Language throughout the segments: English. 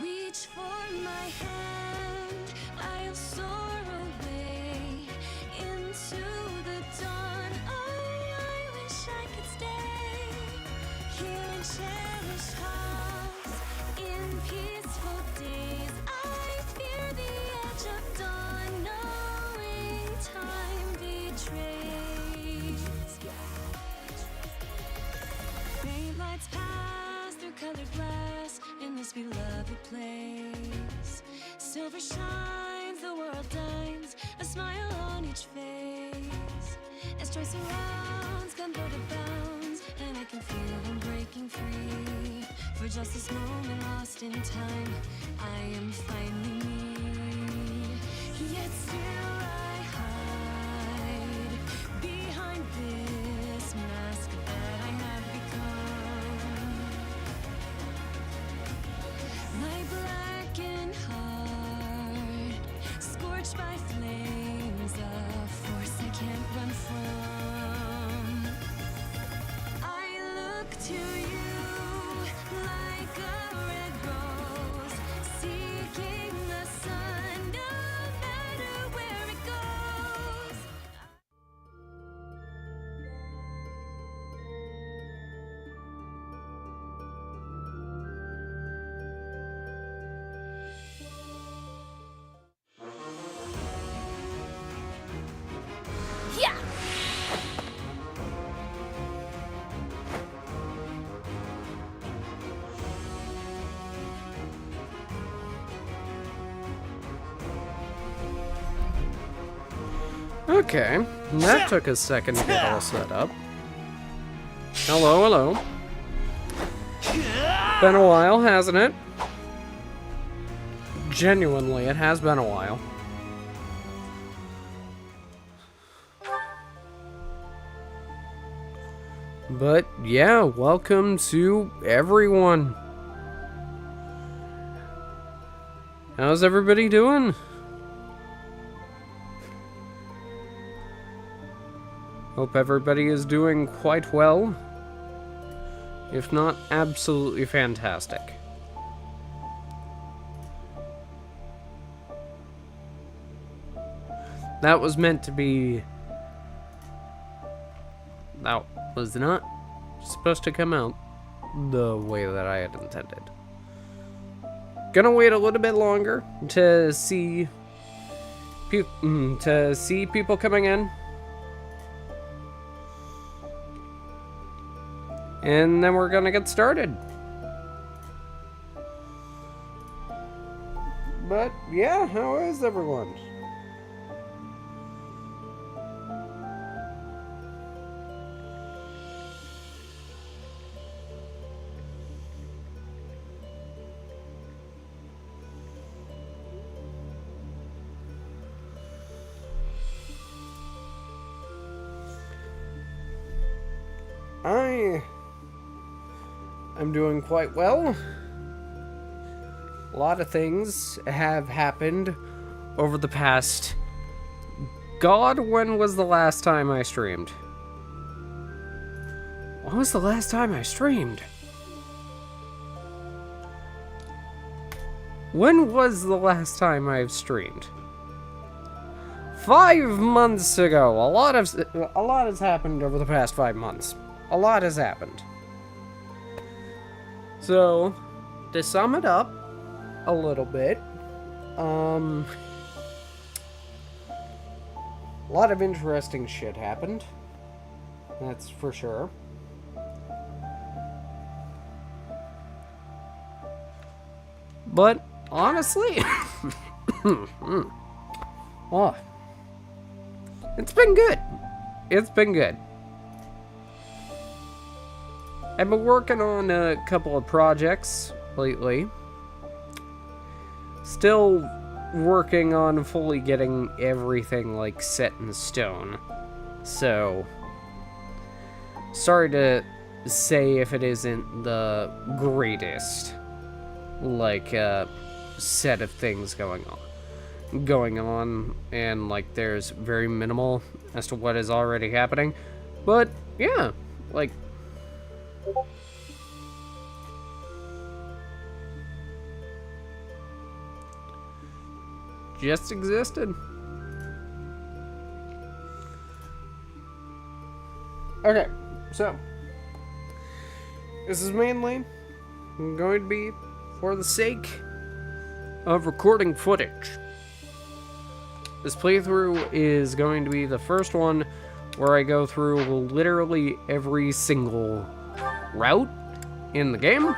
Reach for my hand, I'll soar away into the dawn. Oh, I wish I could stay here in cherished halls, in peaceful days. I fear the edge of dawn, knowing time betrays. Faint lights pass through colored glass in this beloved place. Silver shines, the world dines, a smile on each face. As joy surrounds, come go to bounds, and I can feel them breaking free. For just this moment lost in time, I am finally me. Yet still I hide behind this mask that I have become. My blackened heart, scorched by flames, a force I can't run from. I look to you like a red rose, seeking the sun, no matter where it goes. Yeah! Okay, that took a second to get all set up. Hello, hello. Been a while, hasn't it? Genuinely, it has been a while. But yeah, welcome to everyone. How's everybody doing? Hope everybody is doing quite well. If not, absolutely fantastic. That was meant to be... That was not supposed to come out the way that I had intended. Gonna wait a little bit longer to see people coming in. And then we're gonna get started. But yeah, how is everyone? I'm doing quite well. A lot of things have happened over the past... God, when was the last time I streamed? When was the last time I streamed? When was the last time I've streamed? 5 months ago. A lot has happened over the past 5 months. A lot has happened. So, to sum it up a little bit, a lot of interesting shit happened. That's for sure. But honestly, oh, it's been good. It's been good. I've been working on a couple of projects lately. Still working on fully getting everything like set in stone. So, sorry to say if it isn't the greatest like set of things going on, and like there's very minimal as to what is already happening, but yeah, like just existed. Okay, so this is mainly going to be for the sake of recording footage. This playthrough is going to be the first one where I go through literally every single route in the game.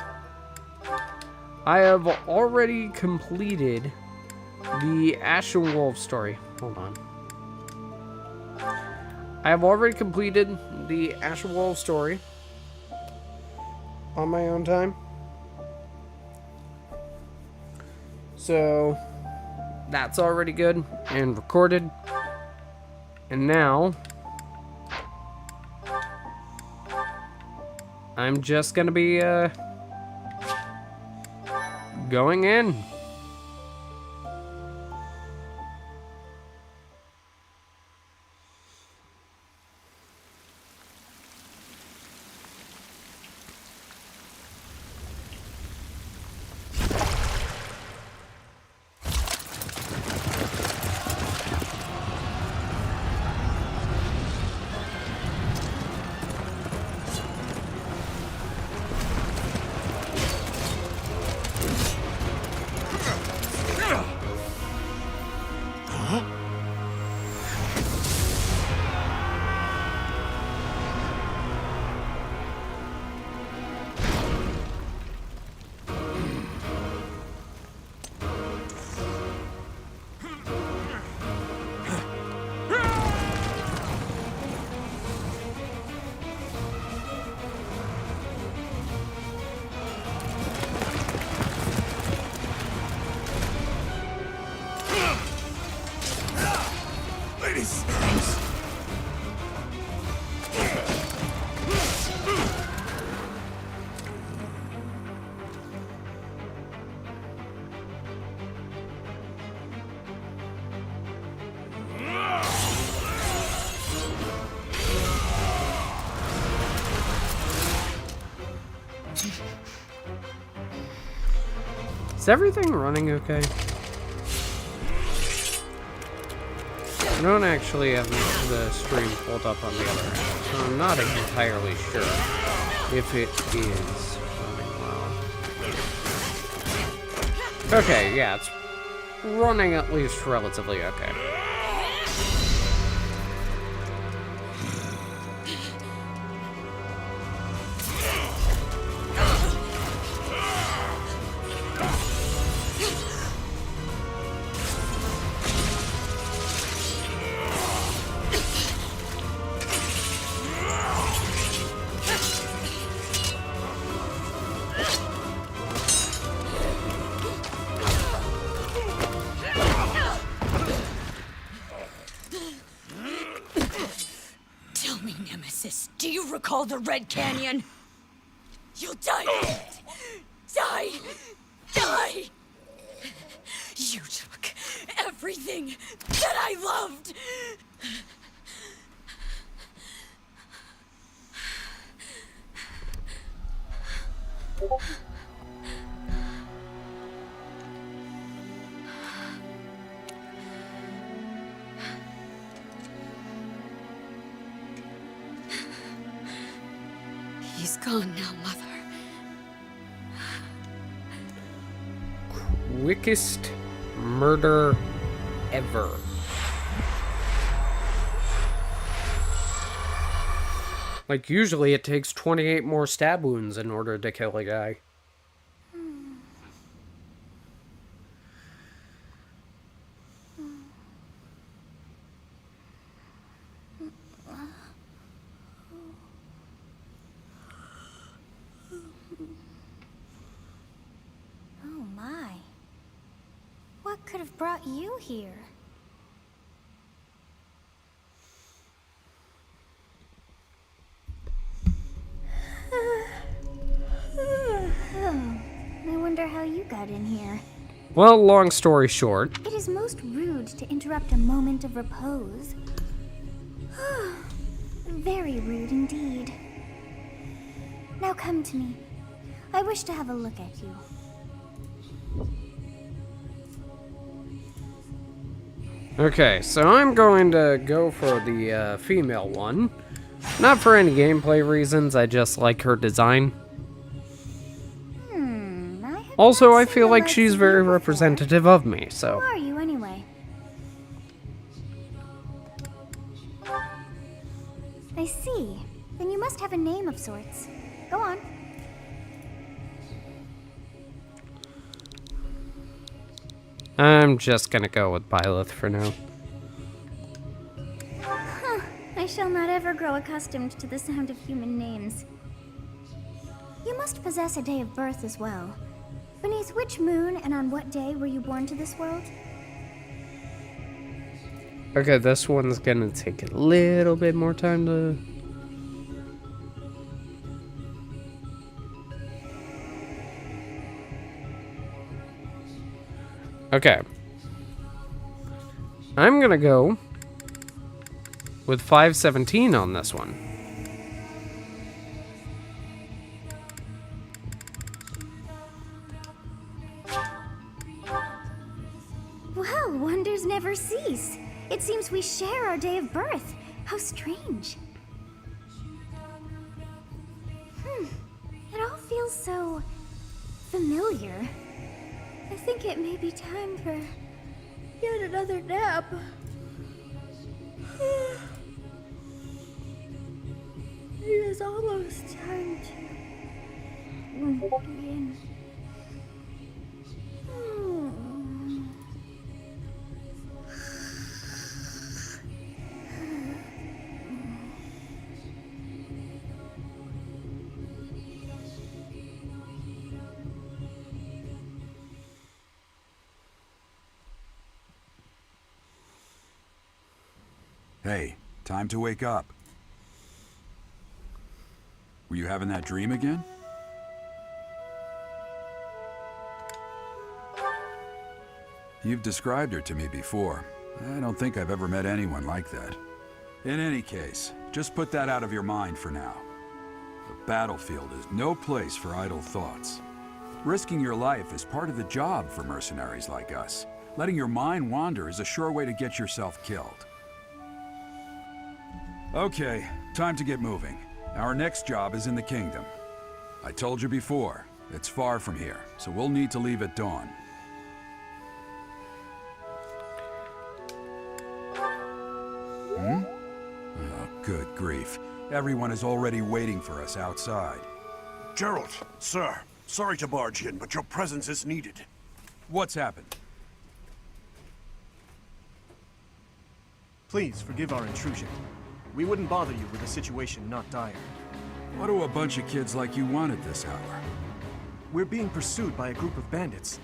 I have already completed the Ashen Wolf story. Hold on. I have already completed the Ashen Wolf story on my own time. So, that's already good and recorded. And now, I'm just gonna be, going in. Is everything running okay? I don't actually have the stream pulled up on the other end, so I'm not entirely sure if it is running well. Okay, yeah, it's running at least relatively okay. Do you recall the Red Canyon? You'll die in it! Die! Die! You took everything that I loved! gone now, Mother. Quickest murder ever. Like, usually it takes 28 more stab wounds in order to kill a guy. Oh my. What could have brought you here? I wonder how you got in here. Well, long story short, It is most rude to interrupt a moment of repose. Very rude indeed. Now come to me. I wish to have a look at you. okay, so I'm going to go for the female one. Not for any gameplay reasons, I just like her design. Also, I feel like she's very representative of me, Who so... are you anyway? I see. Then you must have a name of sorts. Go on. I'm just gonna go with Byleth for now. I shall not ever grow accustomed to the sound of human names. You must possess a day of birth as well. Beneath which moon and on what day were you born to this world? Okay, this one's gonna take a little bit more time to... Okay. I'm gonna go with 517 on this one. Well, wonders never cease. It seems we share our day of birth. How strange. It all feels so familiar. I think it may be time for yet another nap. It is almost time to begin. Hey, time to wake up. Were you having that dream again? You've described her to me before. I don't think I've ever met anyone like that. In any case, just put that out of your mind for now. The battlefield is no place for idle thoughts. Risking your life is part of the job for mercenaries like us. Letting your mind wander is a sure way to get yourself killed. Okay, time to get moving. Our next job is in the kingdom. I told you before, it's far from here, so we'll need to leave at dawn. Oh, good grief. Everyone is already waiting for us outside. Gerald, sir, sorry to barge in, but your presence is needed. What's happened? Please forgive our intrusion. We wouldn't bother you with a situation not dire. What do a bunch of kids like you want at this hour? We're being pursued by a group of bandits.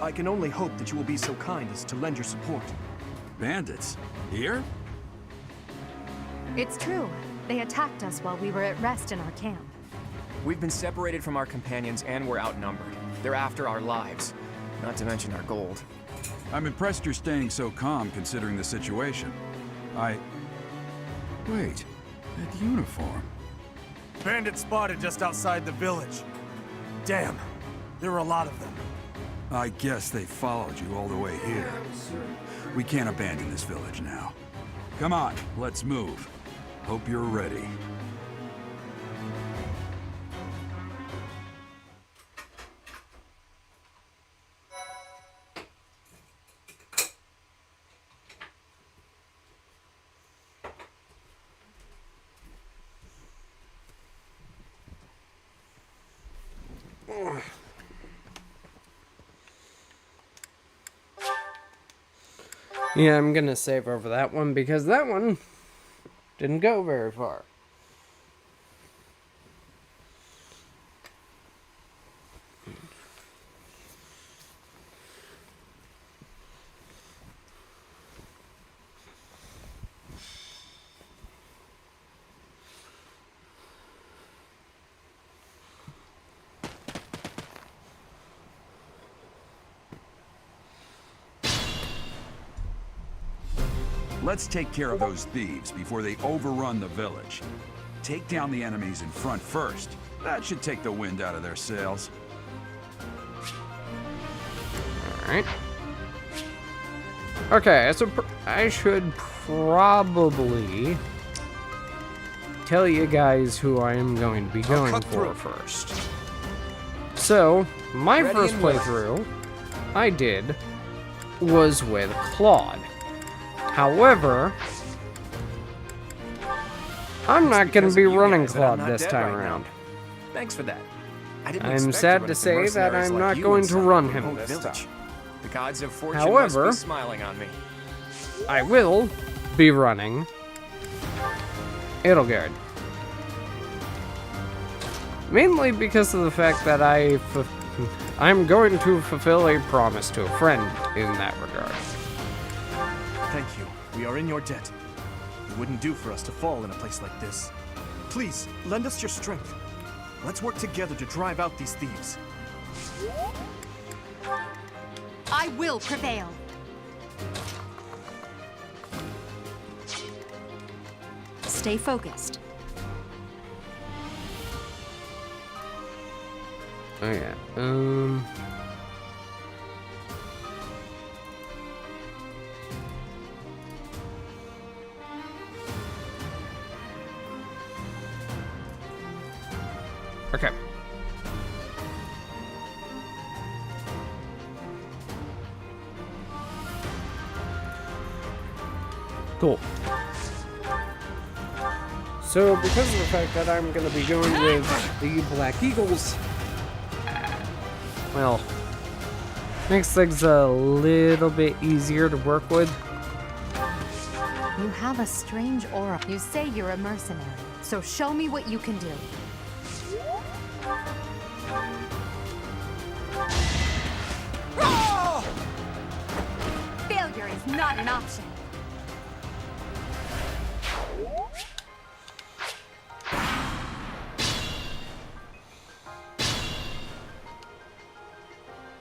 I can only hope that you will be so kind as to lend your support. Bandits? Here? It's true. They attacked us while we were at rest in our camp. We've been separated from our companions and we're outnumbered. They're after our lives, not to mention our gold. I'm impressed you're staying so calm considering the situation. Wait, that uniform. Bandits spotted just outside the village. Damn, there are a lot of them. I guess they followed you all the way here. We can't abandon this village now. Come on, let's move. Hope you're ready. Yeah, I'm gonna save over that one because that one didn't go very far. Let's take care of those thieves before they overrun the village. Take down the enemies in front first. That should take the wind out of their sails. Alright. Okay, so I should probably tell you guys who I am going to be going for first. So, my first playthrough I did was with Claude. However, I'm not going to be running Claude this time around. Thanks for that. I'm sad to say that I'm not going to run him this time. The gods of fortune However, must be smiling on me. I will be running Edelgard. Mainly because of the fact that I'm going to fulfill a promise to a friend in that regard. Thank you. We are in your debt. It wouldn't do for us to fall in a place like this. Please, lend us your strength. Let's work together to drive out these thieves. I will prevail. Stay focused. Oh yeah. Okay. Cool. So, because of the fact that I'm going to be going with the Black Eagles, well, makes things a little bit easier to work with. You have a strange aura. You say you're a mercenary, so show me what you can do. Failure is not an option.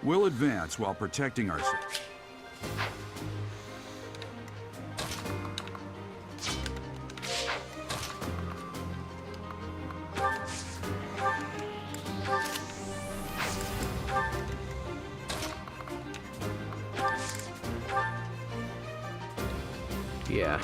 We'll advance while protecting ourselves. Yeah.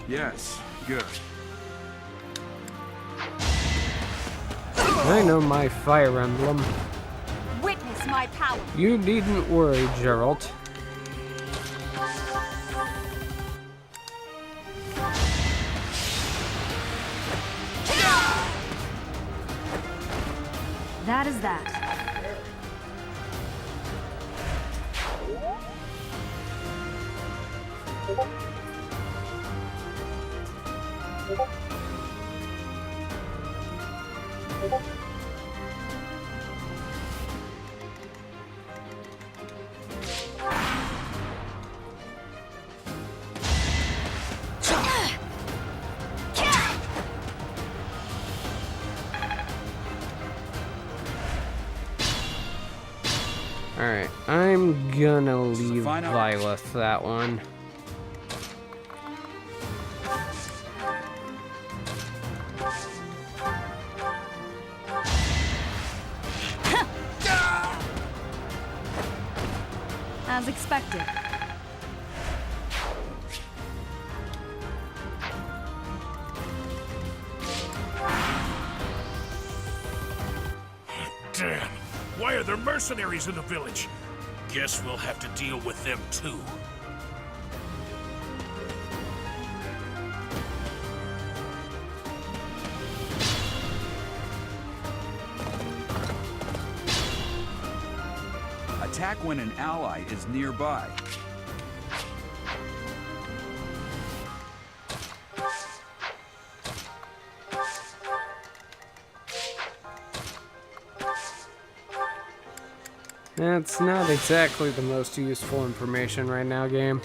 Yes, good. I know my fire emblem. Witness my power. You needn't worry, Geralt. That is that. Alright, I'm gonna leave final- Lilith that one. As expected. Damn! Why are there mercenaries in the village? Guess we'll have to deal with them too. Attack when an ally is nearby. That's not exactly the most useful information right now, game.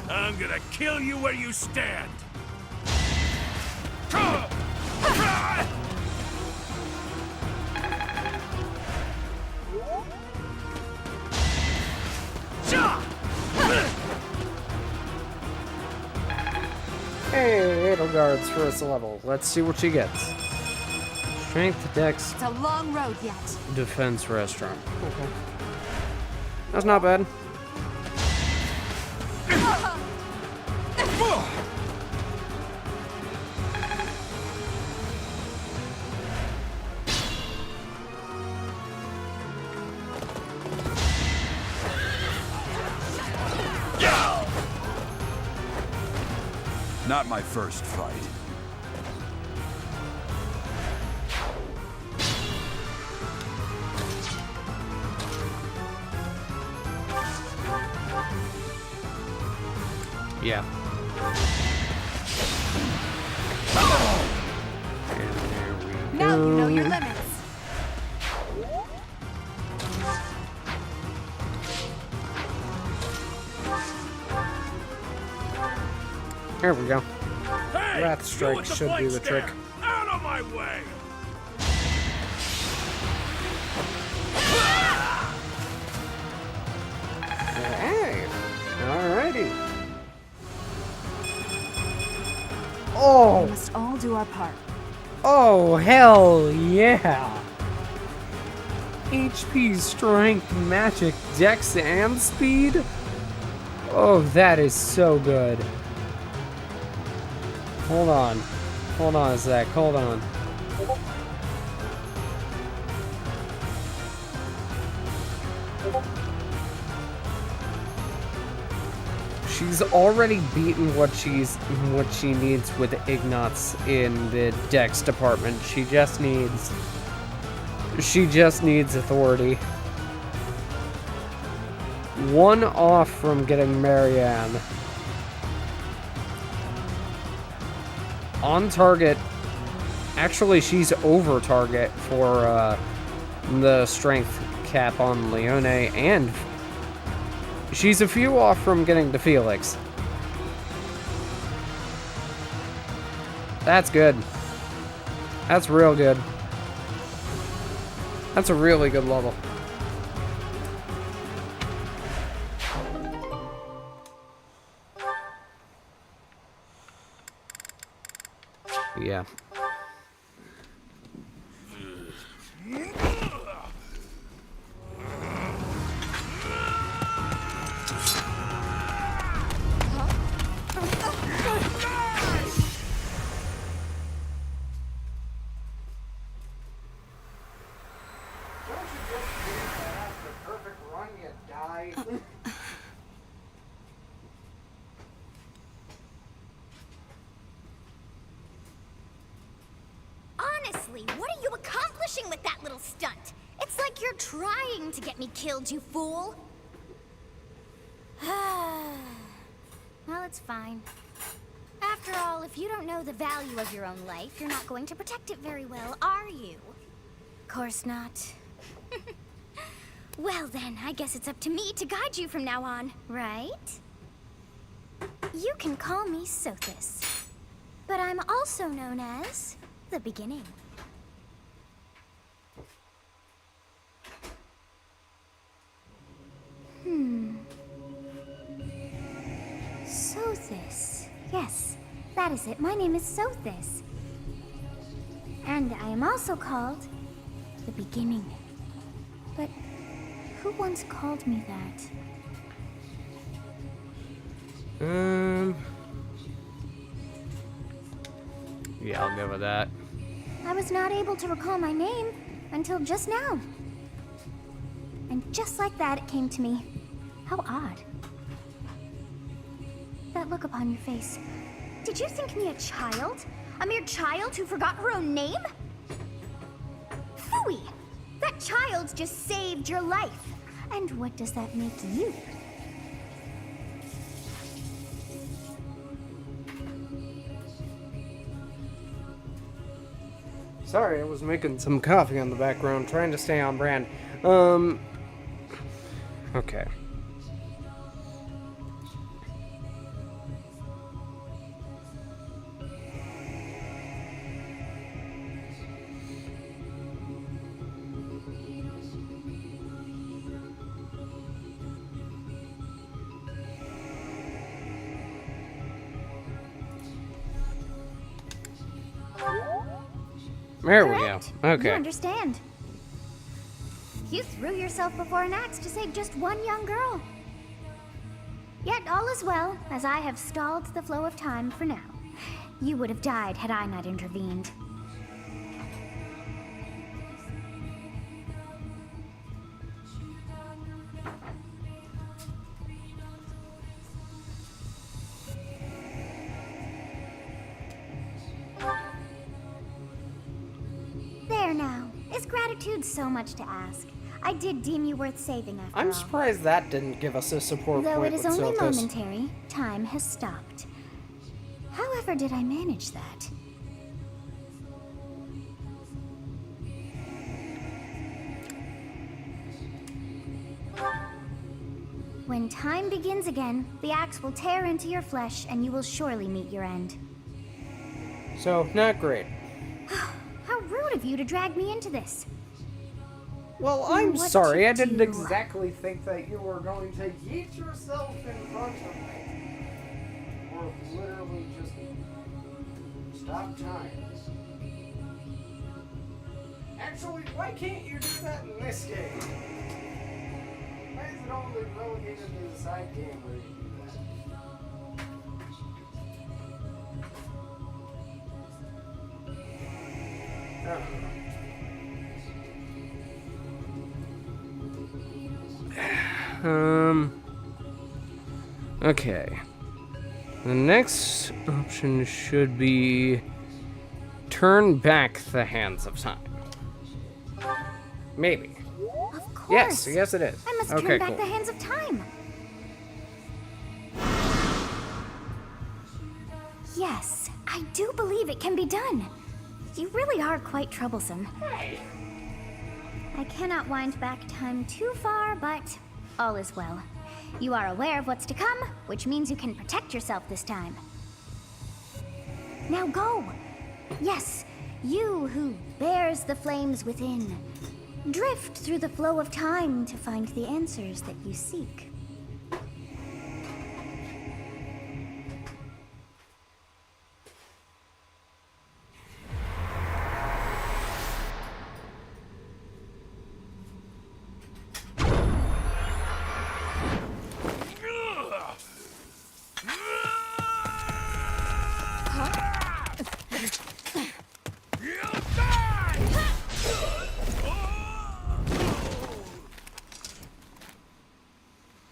I'm gonna kill you where you stand! Hey, Edelgard's first level. Let's see what she gets. Strength, Dex, It's a long road yet. Defense, Restaurant. Okay. That's not bad. Not my first fight. Yeah. And there we Now you know your go. limits. There we go. Hey! Wrath you Strike with the should do flanks the trick. there! Out of my way! Hey. Alrighty. Oh. We must all do our part. Oh, hell yeah! HP, strength, magic, dex, and speed? Oh, that is so good. Hold on. Hold on a sec. Hold on. She's already beaten what she needs with Ignatz in the Dex department. She just needs authority. One off from getting Marianne. On target. Actually, she's over target for the strength cap on Leone, and she's a few off from getting to Felix. That's good. That's real good. That's a really good level. Yeah. Honestly, what are you accomplishing with that little stunt? It's like you're trying to get me killed, you fool. Well, it's fine. After all, if you don't know the value of your own life, you're not going to protect it very well, are you? Course not. Well then, I guess it's up to me to guide you from now on, right? You can call me Sothis, but I'm also known as the Beginning. Sothis. Yes, that is it. My name is Sothis. And I am also called the Beginning. But who once called me that? Yeah, I'll go with that. I was not able to recall my name until just now. And just like that, it came to me. How odd. That look upon your face. Did you think me a child? A mere child who forgot her own name? Phooey! That child just saved your life. And what does that make you? Sorry, I was making some coffee on the background, trying to stay on brand. Okay. There we go. Correct. Okay. You understand. You threw yourself before an axe to save just one young girl. Yet all is well, as I have stalled the flow of time for now. You would have died had I not intervened. There now. Is gratitude so much to ask? I did deem you worth saving after I'm all. surprised that didn't give us a support Though point it is with only Sophus. momentary, time has stopped. However did I manage that? When time begins again, the axe will tear into your flesh and you will surely meet your end. So, not great. How rude of you to drag me into this. Well, I'm What sorry. to I didn't do? exactly think that you were going to yeet yourself in front of me. Or literally just stop time. Actually, why can't you do that in this game? Why is it only relegated to the side game where you do that? I don't know. Okay. The next option should be turn back the hands of time. Maybe. Of course. Yes, it is. I must Okay, turn back cool. the hands of time. Yes, I do believe it can be done. You really are quite troublesome. I cannot wind back time too far, but all is well. You are aware of what's to come, which means you can protect yourself this time. Now go! Yes, you who bears the flames within. Drift through the flow of time to find the answers that you seek.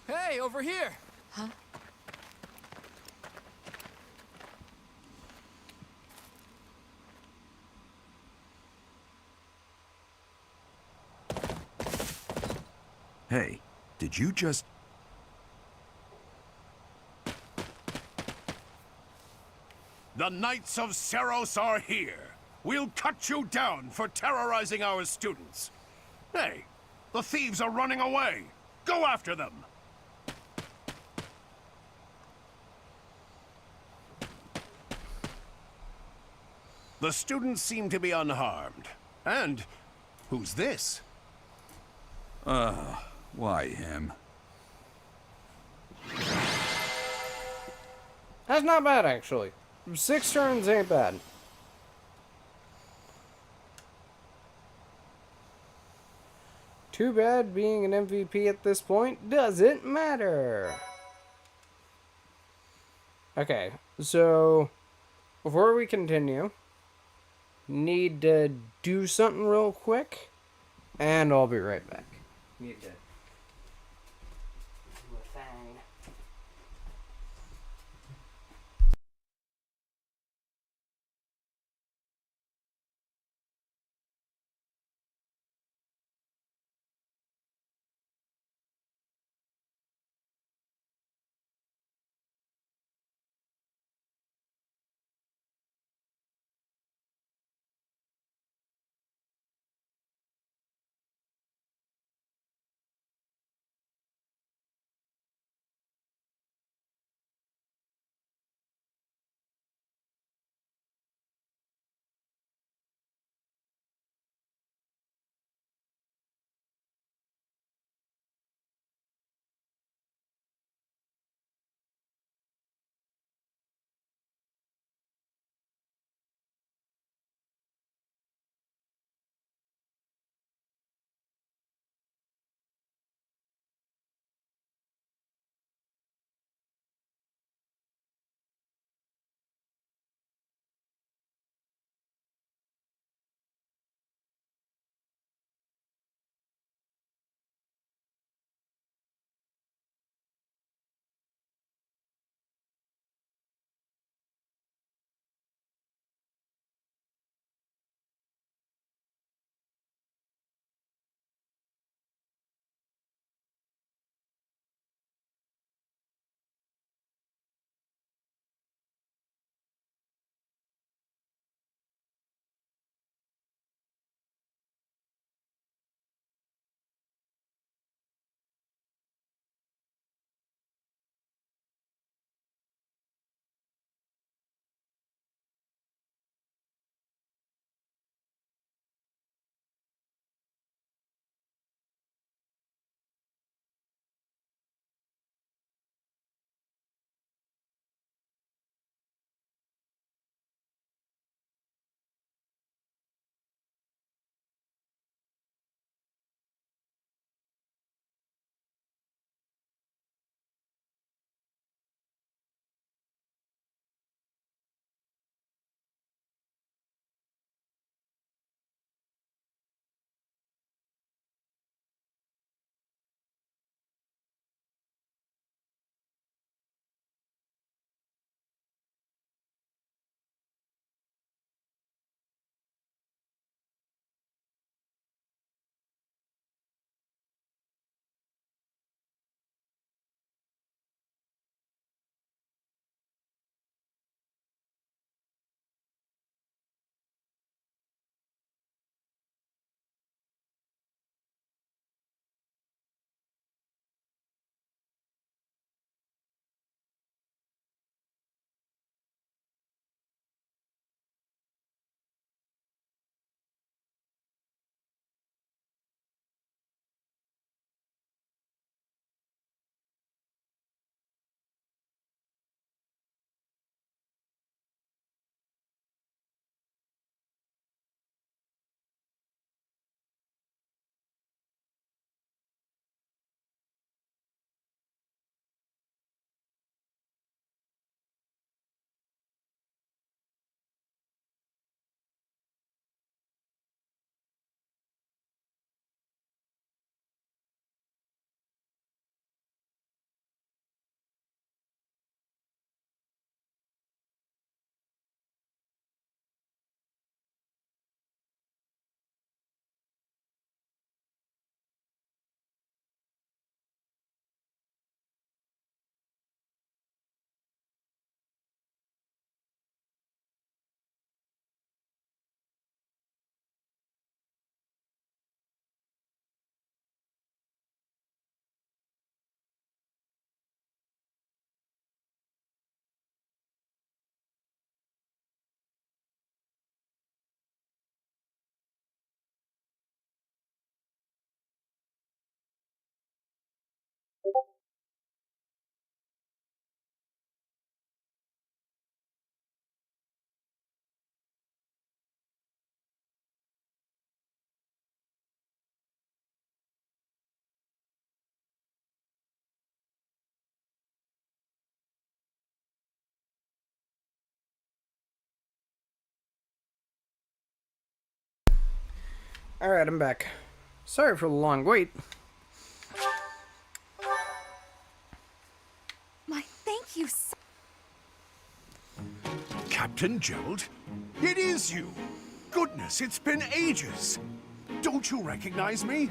Hey, over here! Hey, did you just... The Knights of Seros are here. We'll cut you down for terrorizing our students. Hey, the thieves are running away. Go after them. The students seem to be unharmed. And who's this? Why him? That's not bad, actually. 6 turns ain't bad. Too bad being an MVP at this point doesn't matter. Okay, so before we continue, need to do something real quick, and I'll be right back. Need to do a thing. Alright, I'm back. Sorry for the long wait. My thank you so Captain Gerald? It is you! Goodness, it's been ages! Don't you recognize me?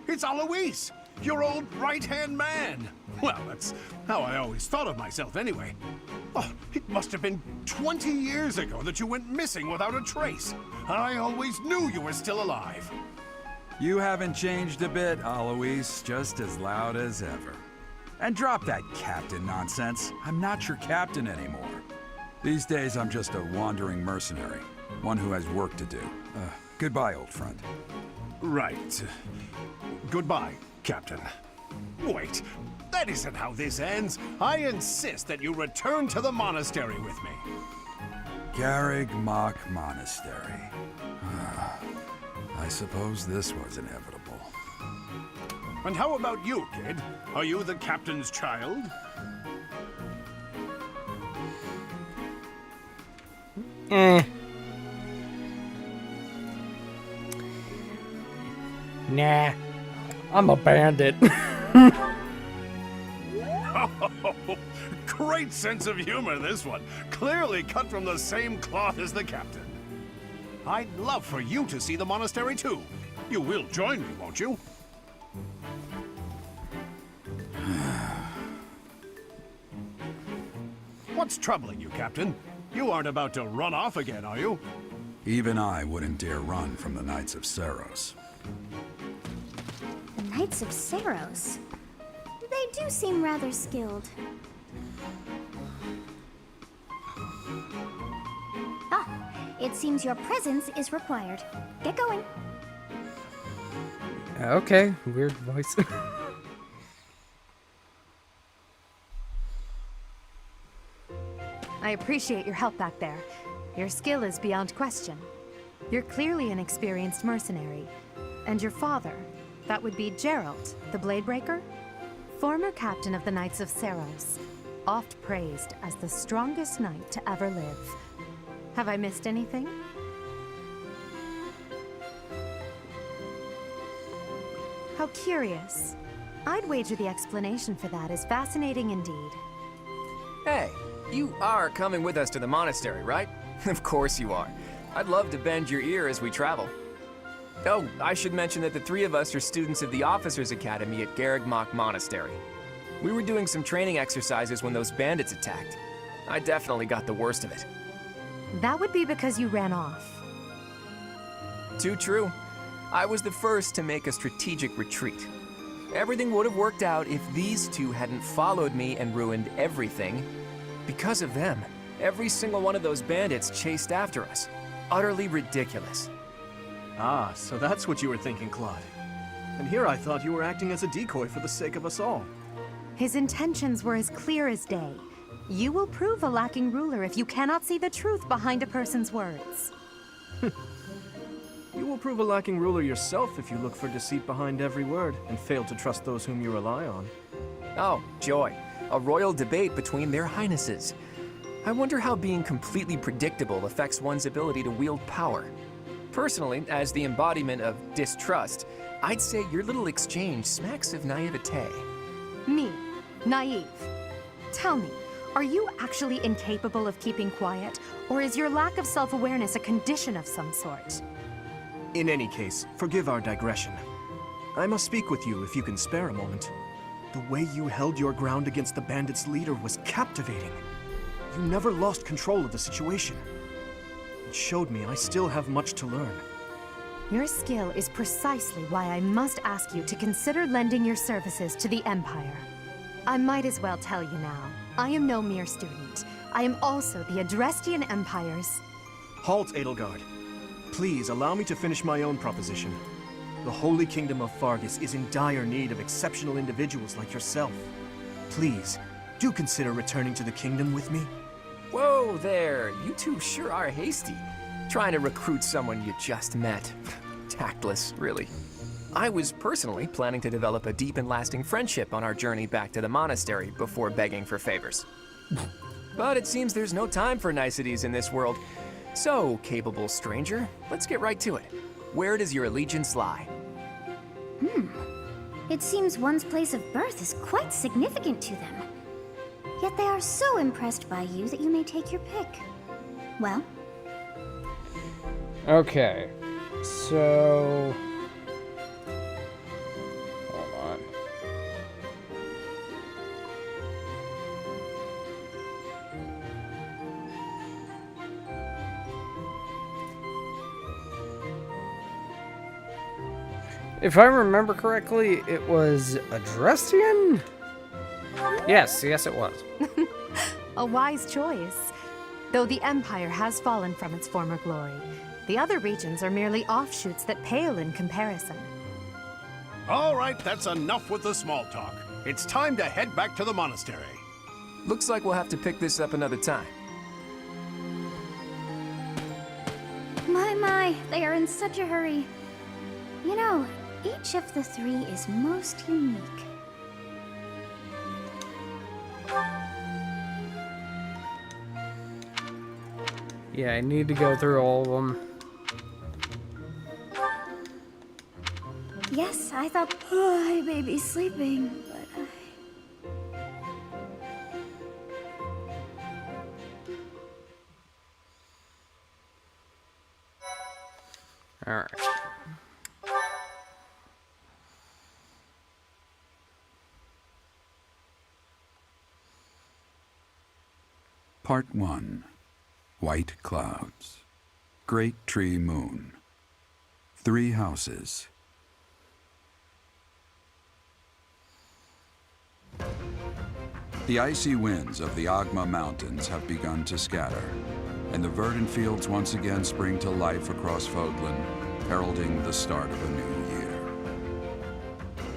It's Alois, your old right-hand man! Well, that's how I always thought of myself anyway. Oh, it must have been 20 years ago that you went missing without a trace. I always knew you were still alive. You haven't changed a bit, Alois, just as loud as ever. And drop that captain nonsense. I'm not your captain anymore. These days, I'm just a wandering mercenary. One who has work to do. Goodbye, old friend. Right. Goodbye, Captain. Wait, that isn't how this ends. I insist that you return to the monastery with me. Garreg Mach Monastery. I suppose this was inevitable. And how about you, kid? Are you the captain's child? Nah. I'm a bandit. Great sense of humor, this one. Clearly cut from the same cloth as the captain. I'd love for you to see the monastery, too. You will join me, won't you? What's troubling you, Captain? You aren't about to run off again, are you? Even I wouldn't dare run from the Knights of Seros. The Knights of Seros. They do seem rather skilled. Ah, it seems your presence is required. Get going. Okay, weird voice. I appreciate your help back there. Your skill is beyond question. You're clearly an experienced mercenary. And your father, that would be Gerald, the Bladebreaker? Former captain of the Knights of Seros, oft praised as the strongest knight to ever live. Have I missed anything? How curious. I'd wager the explanation for that is fascinating indeed. Hey, you are coming with us to the monastery, right? Of course you are. I'd love to bend your ear as we travel. Oh, I should mention that the three of us are students of the Officers' Academy at Garreg Mach Monastery. We were doing some training exercises when those bandits attacked. I definitely got the worst of it. That would be because you ran off. Too true. I was the first to make a strategic retreat. Everything would have worked out if these two hadn't followed me and ruined everything. Because of them, every single one of those bandits chased after us. Utterly ridiculous. Ah, so that's what you were thinking, Claude. And here I thought you were acting as a decoy for the sake of us all. His intentions were as clear as day. You will prove a lacking ruler if you cannot see the truth behind a person's words. You will prove a lacking ruler yourself if you look for deceit behind every word and fail to trust those whom you rely on. Oh, joy. A royal debate between their highnesses. I wonder how being completely predictable affects one's ability to wield power. Personally, as the embodiment of distrust, I'd say your little exchange smacks of naivete. Me, naive. Tell me, are you actually incapable of keeping quiet, or is your lack of self-awareness a condition of some sort? In any case, forgive our digression. I must speak with you if you can spare a moment. The way you held your ground against the bandits' leader was captivating. You never lost control of the situation. It showed me I still have much to learn. Your skill is precisely why I must ask you to consider lending your services to the Empire. I might as well tell you now, I am no mere student. I am also the Adrestian Empire's... Halt, Edelgard. Please allow me to finish my own proposition. The Holy Kingdom of Fargus is in dire need of exceptional individuals like yourself. Please, do consider returning to the kingdom with me. Whoa there, you two sure are hasty. Trying to recruit someone you just met. Tactless, really. I was personally planning to develop a deep and lasting friendship on our journey back to the monastery before begging for favors. But it seems there's no time for niceties in this world. So, capable stranger, let's get right to it. Where does your allegiance lie? It seems one's place of birth is quite significant to them. Yet they are so impressed by you that you may take your pick. Well, Okay. So... hold on. If I remember correctly, it was Adrestian? Yes, it was. A wise choice. Though the Empire has fallen from its former glory, the other regions are merely offshoots that pale in comparison. All right, that's enough with the small talk. It's time to head back to the monastery. Looks like we'll have to pick this up another time. my, they are in such a hurry. You know, each of the three is most unique. Yeah, I need to go through all of them. Yes, I thought, oh, I may be sleeping, but All right. Part 1. White clouds. Great tree moon. 3 houses. The icy winds of the Agma Mountains have begun to scatter, and the verdant fields once again spring to life across Fodlan, heralding the start of a new year.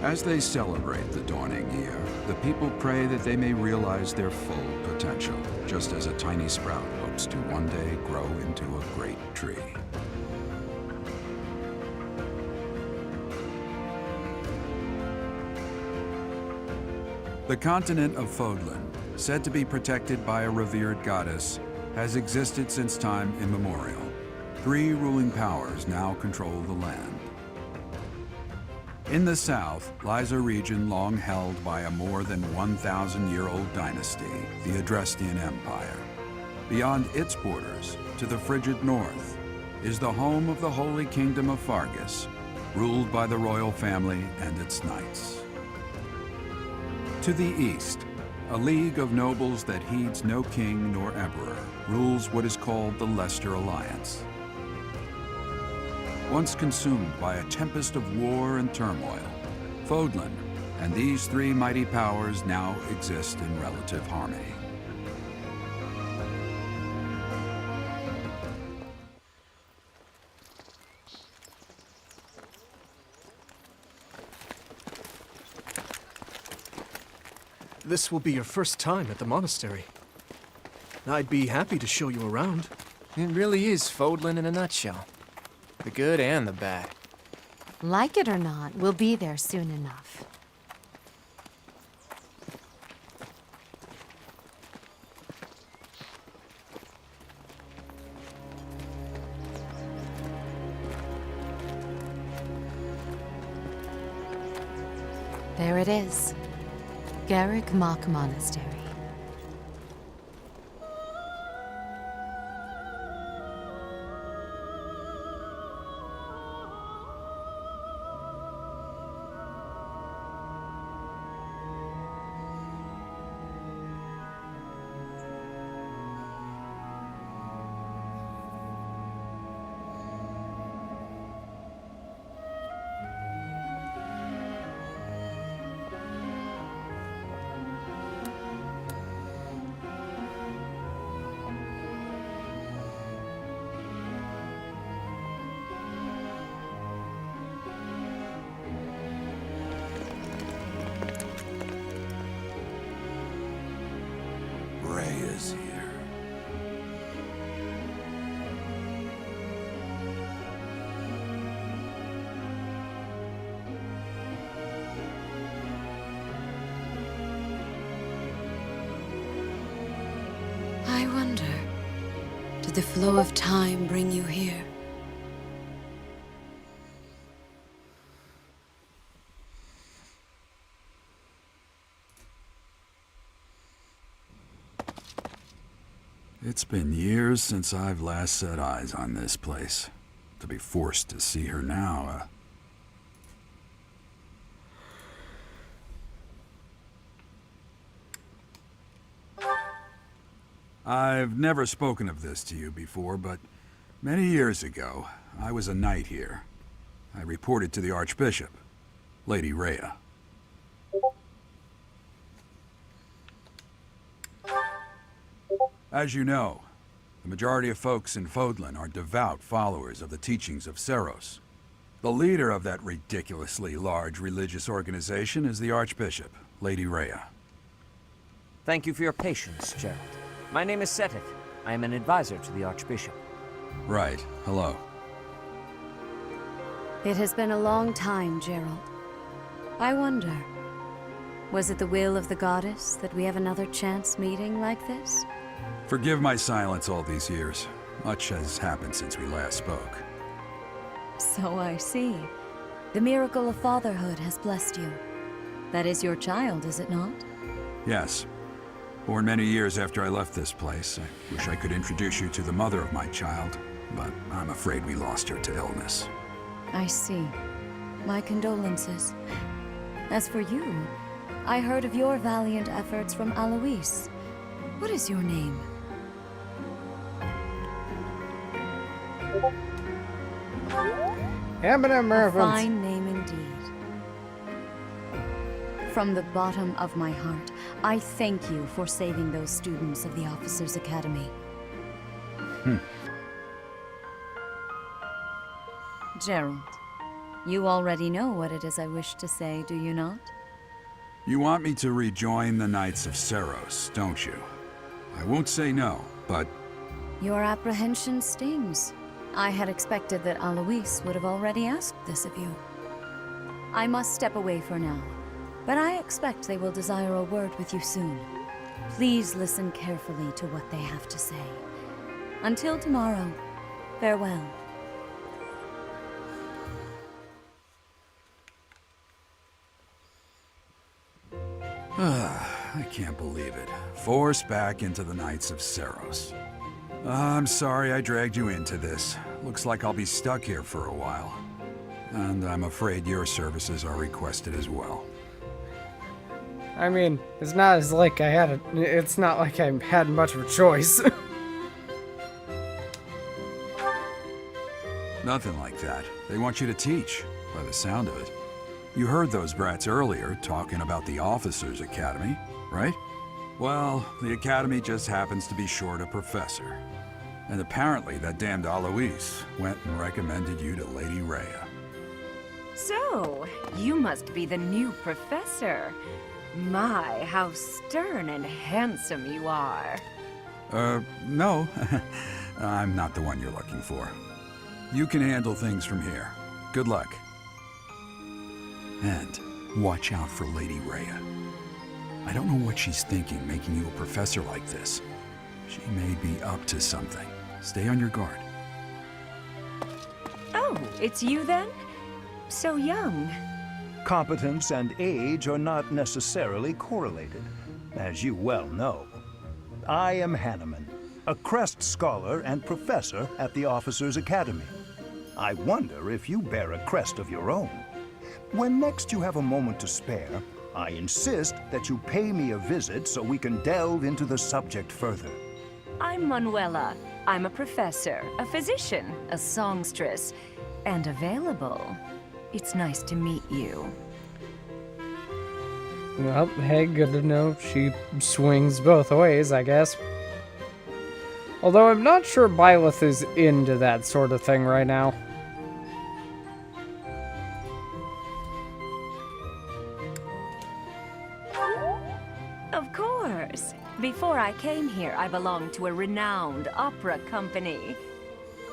As they celebrate the dawning year, the people pray that they may realize their full potential, just as a tiny sprout hopes to one day grow into a great tree. The continent of Fodlan, said to be protected by a revered goddess, has existed since time immemorial. 3 ruling powers now control the land. In the south lies a region long held by a more than 1,000-year-old dynasty, the Adrestian Empire. Beyond its borders, to the frigid north, is the home of the Holy Kingdom of Fargus, ruled by the royal family and its knights. To the east, a league of nobles that heeds no king nor emperor rules what is called the Leicester Alliance. Once consumed by a tempest of war and turmoil, Fodlan and these 3 mighty powers now exist in relative harmony. This will be your first time at the monastery. I'd be happy to show you around. It really is Fodlan in a nutshell. The good and the bad. Like it or not, we'll be there soon enough. There it is. Garrick Mock Monastery. Ray is here. I wonder, did the flow of time bring you here? It's been years since I've last set eyes on this place. To be forced to see her now, I've never spoken of this to you before, but many years ago, I was a knight here. I reported to the Archbishop, Lady Rhea. As you know, the majority of folks in Fodlan are devout followers of the teachings of Seros. The leader of that ridiculously large religious organization is the Archbishop, Lady Rhea. Thank you for your patience, Gerald. My name is Seteth. I am an advisor to the Archbishop. Right. Hello. It has been a long time, Gerald. I wonder, was it the will of the goddess that we have another chance meeting like this? Forgive my silence all these years. Much has happened since we last spoke. So I see. The miracle of fatherhood has blessed you. That is your child, is it not? Yes. Born many years after I left this place. I wish I could introduce you to the mother of my child, but I'm afraid we lost her to illness. I see. My condolences. As for you, I heard of your valiant efforts from Alois. What is your name? Emblem A reference. fine name indeed. From the bottom of my heart, I thank you for saving those students of the Officers' Academy. Gerald, you already know what it is I wish to say, do you not? You want me to rejoin the Knights of Seros, don't you? I won't say no, but Your apprehension stings. I had expected that Alois would have already asked this of you. I must step away for now, but I expect they will desire a word with you soon. Please listen carefully to what they have to say. Until tomorrow, farewell. I can't believe it. Forced back into the Knights of Seros. I'm sorry I dragged you into this. Looks like I'll be stuck here for a while. And I'm afraid your services are requested as well. I mean, it's not as like I had it's not like I had much of a choice. Nothing like that. They want you to teach, by the sound of it. You heard those brats earlier talking about the Officers' Academy, right? Well, the Academy just happens to be short a professor. And apparently that damned Alois went and recommended you to Lady Rhea. So, you must be the new professor. My, how stern and handsome you are. No. I'm not the one you're looking for. You can handle things from here. Good luck. And watch out for Lady Rhea. I don't know what she's thinking making you a professor like this. She may be up to something. Stay on your guard. Oh, it's you then? So young. Competence and age are not necessarily correlated, as you well know. I am Hanneman, a Crest Scholar and Professor at the Officers' Academy. I wonder if you bear a crest of your own. When next you have a moment to spare, I insist that you pay me a visit so we can delve into the subject further. I'm Manuela. I'm a professor, a physician, a songstress, and available. It's nice to meet you. Well, hey, good to know she swings both ways, I guess. Although I'm not sure Byleth is into that sort of thing right now. Of course. Before I came here, I belonged to a renowned opera company.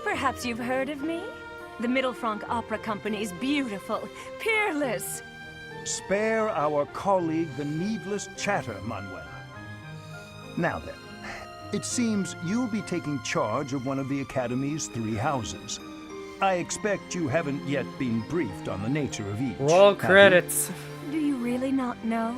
Perhaps you've heard of me? The Middlefranc Opera Company is beautiful, peerless. Spare our colleague the needless chatter, Manuela. Now then, it seems you'll be taking charge of one of the Academy's 3 houses. I expect you haven't yet been briefed on the nature of each. Roll have you? credits. Do you really not know?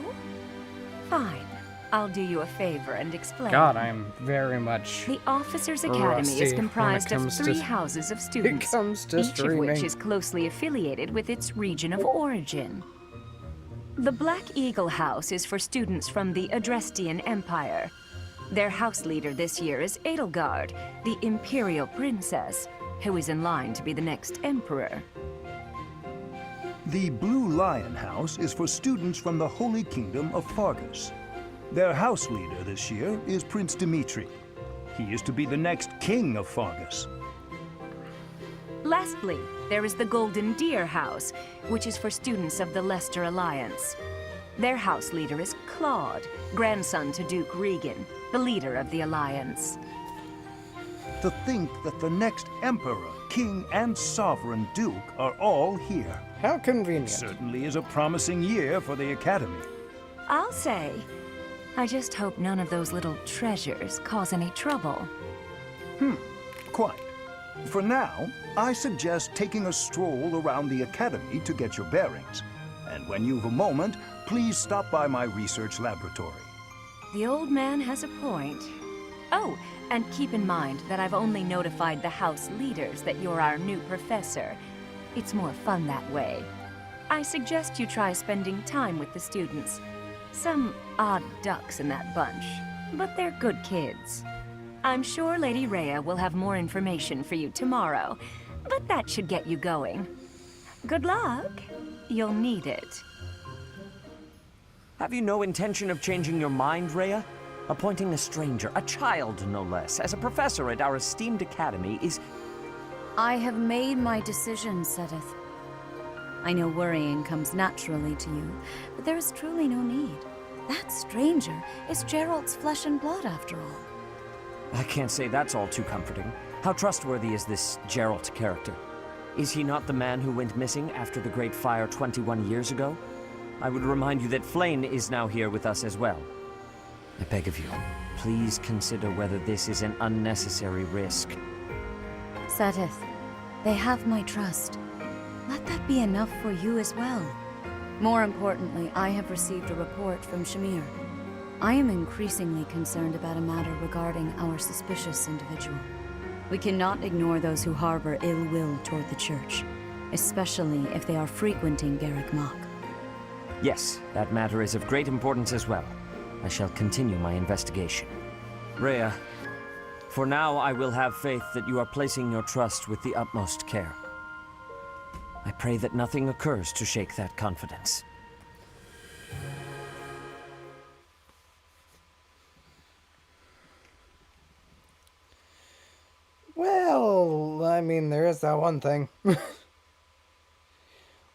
Fine. I'll do you a favor and explain. God, I am very much The Officers Academy rusty is when it comprised of comes to- 3 houses of students, comes to each of streaming. which is closely affiliated with its region of origin. The Black Eagle House is for students from the Adrestian Empire. Their house leader this year is Edelgard, the Imperial Princess, who is in line to be the next emperor. The Blue Lion House is for students from the Holy Kingdom of Fargus. Their house leader this year is Prince Dimitri. He is to be the next king of Fargus. Lastly, there is the Golden Deer House, which is for students of the Leicester Alliance. Their house leader is Claude, grandson to Duke Regan, the leader of the Alliance. To think that the next emperor, king, and sovereign duke are all here. How convenient. Certainly is a promising year for the Academy. I'll say. I just hope none of those little treasures cause any trouble. Quite. For now, I suggest taking a stroll around the Academy to get your bearings. And when you've a moment, please stop by my research laboratory. The old man has a point. Oh, and keep in mind that I've only notified the house leaders that you're our new professor. It's more fun that way. I suggest you try spending time with the students. Some odd ducks in that bunch, but they're good kids. I'm sure Lady Rhea will have more information for you tomorrow, but that should get you going. Good luck. You'll need it. Have you no intention of changing your mind, Rhea? Appointing a stranger, a child no less, as a professor at our esteemed academy is... I have made my decision, Sedith. I know worrying comes naturally to you, but there is truly no need. That stranger is Geralt's flesh and blood, after all. I can't say that's all too comforting. How trustworthy is this Geralt character? Is he not the man who went missing after the Great Fire 21 years ago? I would remind you that Flayn is now here with us as well. I beg of you, please consider whether this is an unnecessary risk. Sedith, they have my trust. Let that be enough for you as well. More importantly, I have received a report from Shamir. I am increasingly concerned about a matter regarding our suspicious individual. We cannot ignore those who harbor ill will toward the Church, especially if they are frequenting Garrick Mach. Yes, that matter is of great importance as well. I shall continue my investigation. Rhea, for now I will have faith that you are placing your trust with the utmost care. I pray that nothing occurs to shake that confidence. Well, I mean, there is that one thing.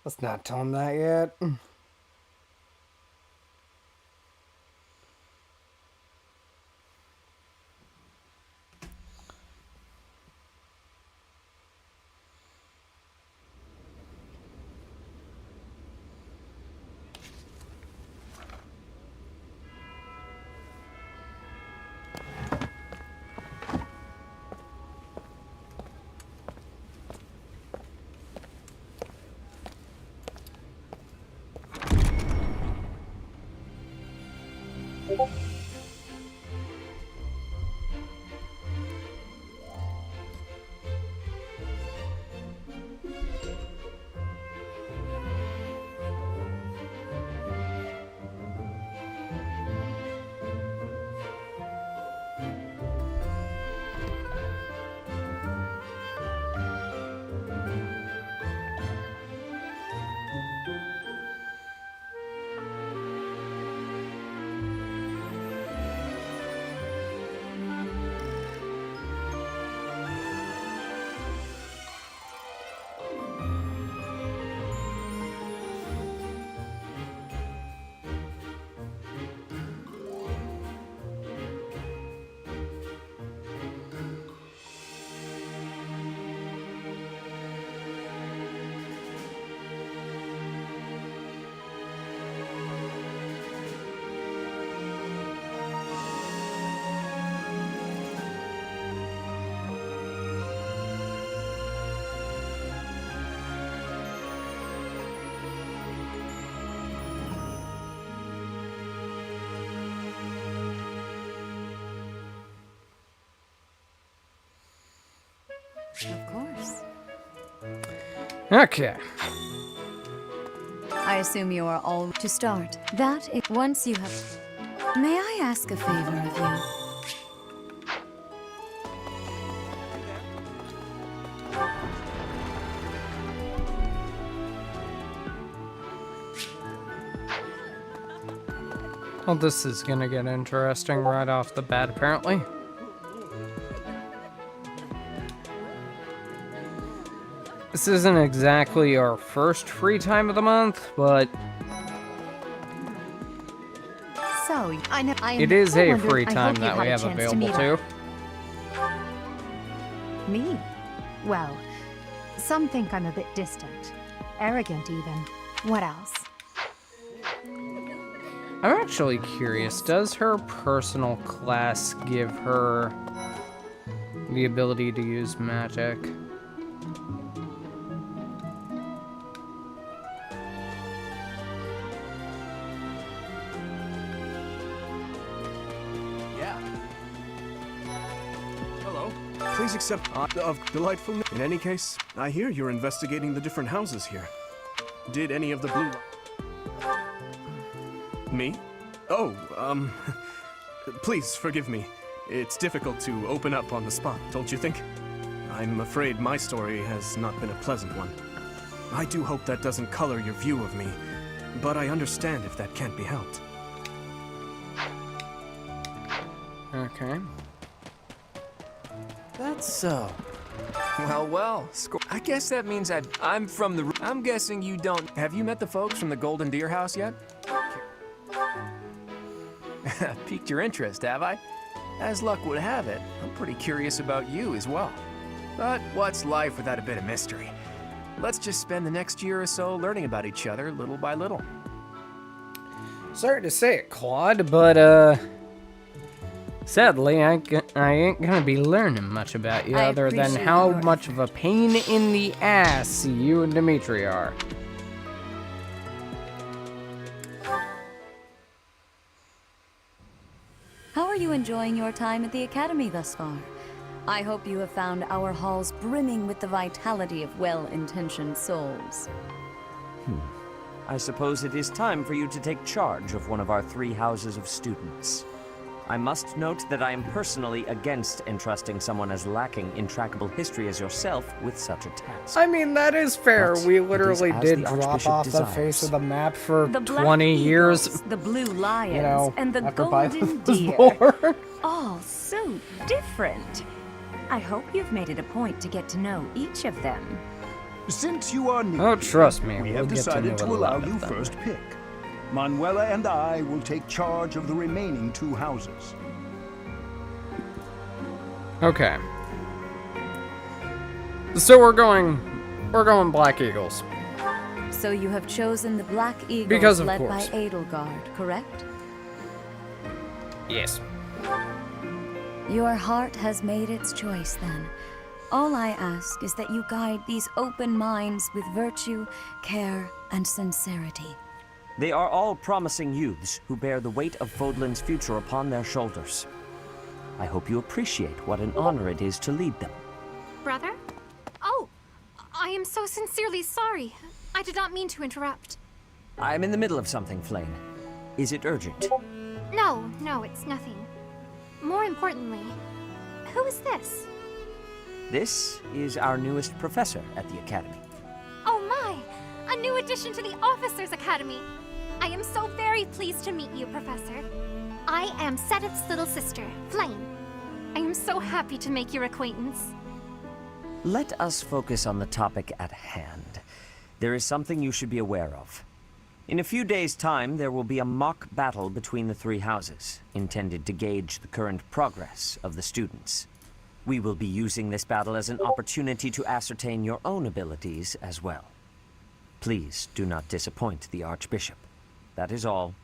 Let's not tell him that yet. Of course. Okay. I assume you are all to start. That is once you have. May I ask a favor of you? Well, this is gonna get interesting right off the bat, apparently. This isn't exactly our first free time of the month, but So, I know it is a wondered- free I time hope you that had we a have chance to available meet too. Me? Well, some think I'm a bit distant. Arrogant, even. What else? I'm actually curious, does her personal class give her the ability to use magic? Yeah. Hello. Please accept of delightful. In any case, I hear you're investigating the different houses here. Did any of the blue... Me? Oh, please forgive me. It's difficult to open up on the spot, don't you think? I'm afraid my story has not been a pleasant one. I do hope that doesn't color your view of me, but I understand if that can't be helped. Okay. That's so. Well, I guess that means I'm from the... I'm guessing you don't... Have you met the folks from the Golden Deer House yet? Piqued your interest, have I? As luck would have it, I'm pretty curious about you as well. But what's life without a bit of mystery? Let's just spend the next year or so learning about each other little by little. Sorry to say it, Claude, but, sadly, I ain't gonna be learning much about you I other than appreciate how your much of a pain in the ass you and Dimitri are. How are you enjoying your time at the Academy thus far? I hope you have found our halls brimming with the vitality of well-intentioned souls. I suppose it is time for you to take charge of one of our 3 houses of students. I must note that I am personally against entrusting someone as lacking in trackable history as yourself with such a task. I mean, that is fair. But We it is literally as did the drop Archbishop off the desires. face of the map for The Black 20 years. Eagles, the Blue Lions, You know, and the after Golden Biden was Deer. born. All so different. I hope you've made it a point to get to know each of them. Since you are new, Oh, trust me, we we'll have get to decided know to a allow lot of you them. first pick. Manuela and I will take charge of the remaining 2 houses. Okay. So we're going Black Eagles. So you have chosen the Black Eagles Because of led course. by Edelgard, correct? Yes. Your heart has made its choice then. All I ask is that you guide these open minds with virtue, care, and sincerity. They are all promising youths who bear the weight of Fodlan's future upon their shoulders. I hope you appreciate what an honor it is to lead them. Brother? Oh, I am so sincerely sorry. I did not mean to interrupt. I'm in the middle of something, Flame. Is it urgent? No, it's nothing. More importantly, who is this? This is our newest professor at the Academy. Oh my! A new addition to the Officers' Academy! I am so very pleased to meet you, Professor. I am Sedith's little sister, Flame. I am so happy to make your acquaintance. Let us focus on the topic at hand. There is something you should be aware of. In a few days' time, there will be a mock battle between the 3 houses, intended to gauge the current progress of the students. We will be using this battle as an opportunity to ascertain your own abilities as well. Please do not disappoint the Archbishop. That is all.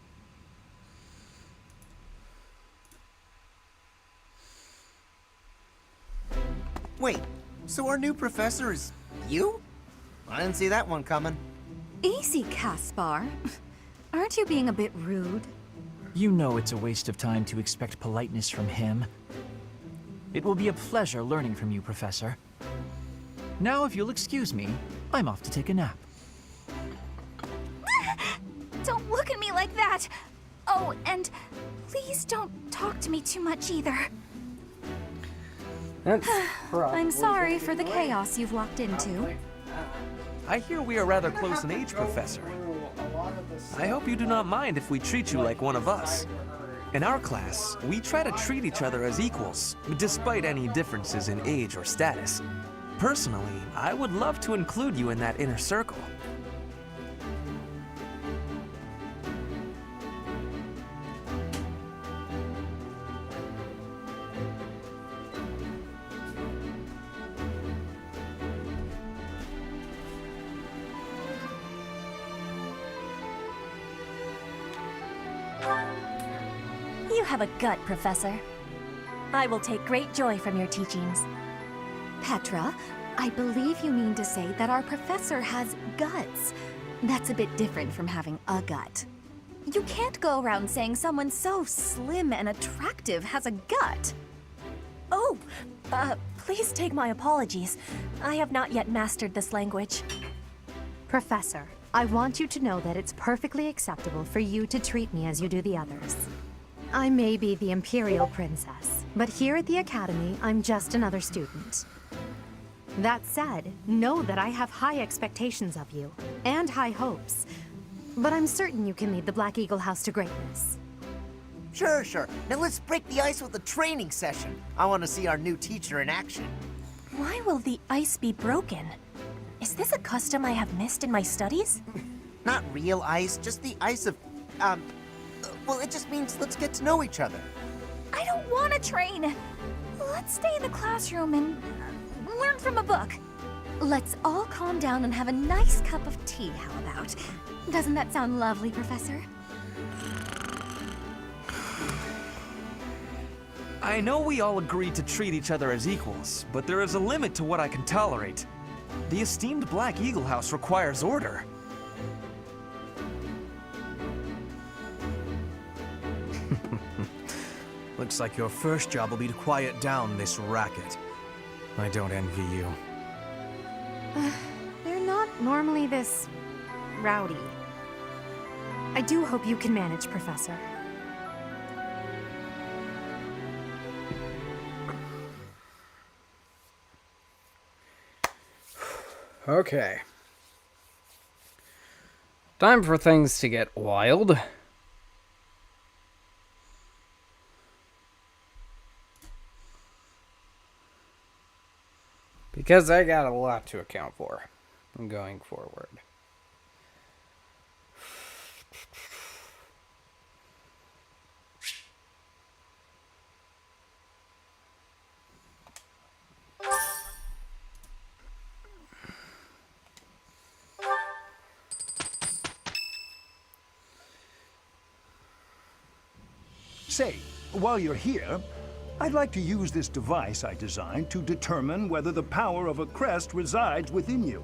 Wait, so our new professor is you? I didn't see that one coming. Easy, Caspar. Aren't you being a bit rude? You know it's a waste of time to expect politeness from him. It will be a pleasure learning from you, Professor. Now, if you'll excuse me, I'm off to take a nap. Don't look at me like that! Oh, and please don't talk to me too much either. I'm sorry for the chaos you've walked into. I hear we are rather close in age, Professor. I hope you do not mind if we treat you like one of us. In our class, we try to treat each other as equals, despite any differences in age or status. Personally, I would love to include you in that inner circle. You have a gut, Professor. I will take great joy from your teachings. Petra, I believe you mean to say that our professor has guts. That's a bit different from having a gut. You can't go around saying someone so slim and attractive has a gut. Oh, please take my apologies. I have not yet mastered this language. Professor, I want you to know that it's perfectly acceptable for you to treat me as you do the others. I may be the Imperial Princess, but here at the Academy, I'm just another student. That said, know that I have high expectations of you, and high hopes. But I'm certain you can lead the Black Eagle House to greatness. Sure. Now let's break the ice with a training session. I want to see our new teacher in action. Why will the ice be broken? Is this a custom I have missed in my studies? Not real ice, just the ice of, well, it just means let's get to know each other. I don't want to train. Let's stay in the classroom and learn from a book. Let's all calm down and have a nice cup of tea, how about? Doesn't that sound lovely, Professor? I know we all agreed to treat each other as equals, but there is a limit to what I can tolerate. The esteemed Black Eagle House requires order. Looks like your first job will be to quiet down this racket. I don't envy you. They're not normally this rowdy. I do hope you can manage, Professor. Okay. Time for things to get wild. Because I got a lot to account for going forward. Say, while you're here, I'd like to use this device I designed to determine whether the power of a crest resides within you.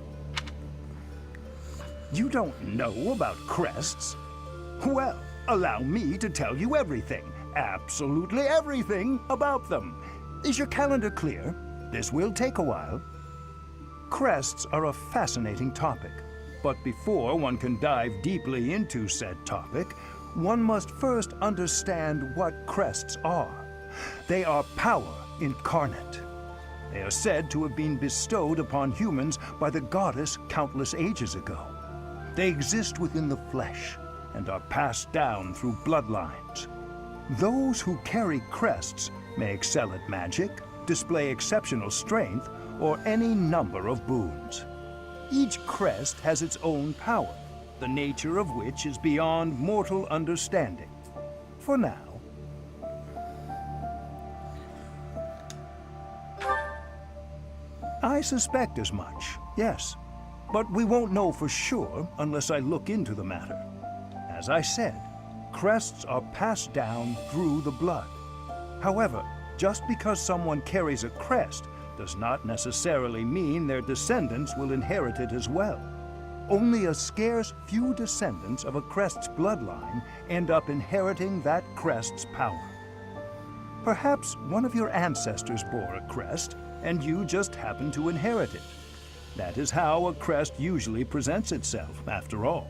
You don't know about crests? Well, allow me to tell you everything, absolutely everything about them. Is your calendar clear? This will take a while. Crests are a fascinating topic, but before one can dive deeply into said topic, one must first understand what crests are. They are power incarnate. They are said to have been bestowed upon humans by the goddess countless ages ago. They exist within the flesh and are passed down through bloodlines. Those who carry crests may excel at magic, display exceptional strength, or any number of boons. Each crest has its own power, the nature of which is beyond mortal understanding. For now. I suspect as much, yes. But we won't know for sure unless I look into the matter. As I said, crests are passed down through the blood. However, just because someone carries a crest does not necessarily mean their descendants will inherit it as well. Only a scarce few descendants of a crest's bloodline end up inheriting that crest's power. Perhaps one of your ancestors bore a crest, and you just happen to inherit it. That is how a crest usually presents itself, after all.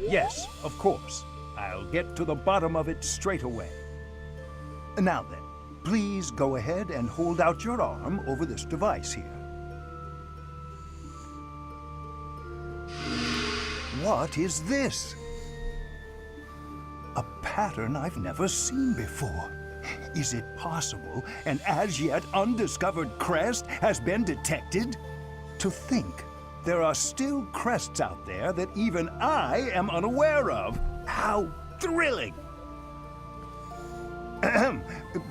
Yes, of course. I'll get to the bottom of it straight away. Now then, please go ahead and hold out your arm over this device here. What is this? A pattern I've never seen before. Is it possible an as yet undiscovered crest has been detected? To think there are still crests out there that even I am unaware of. How thrilling!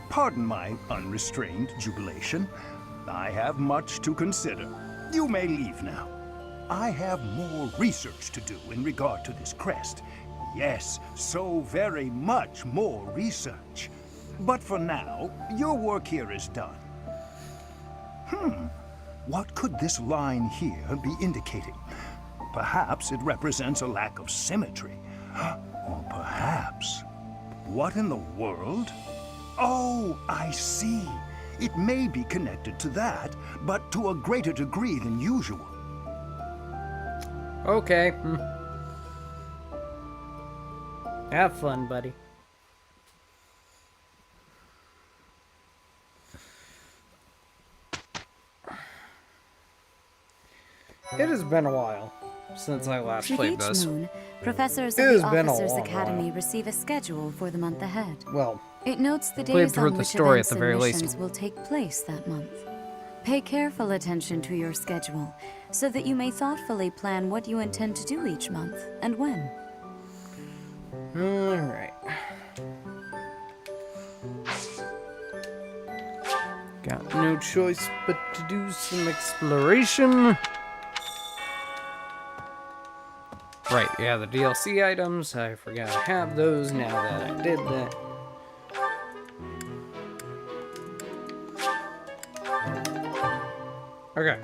Pardon my unrestrained jubilation. I have much to consider. You may leave now. I have more research to do in regard to this crest. Yes, so very much more research. But for now, your work here is done. What could this line here be indicating? Perhaps it represents a lack of symmetry. Or perhaps... What in the world? Oh, I see. It may be connected to that, but to a greater degree than usual. Okay. Have fun, buddy. It has been a while since I last With played each this. moon, professors It of has the been a Officers long Academy while. receive a schedule for the month ahead. Well, It notes the played days through on the which story at events the and very least. missions will take place that month. Pay careful attention to your schedule, so that you may thoughtfully plan what you intend to do each month, and when. Alright. Got no choice but to do some exploration. Right, yeah, the DLC items. I forgot I have those now that I did that. Okay.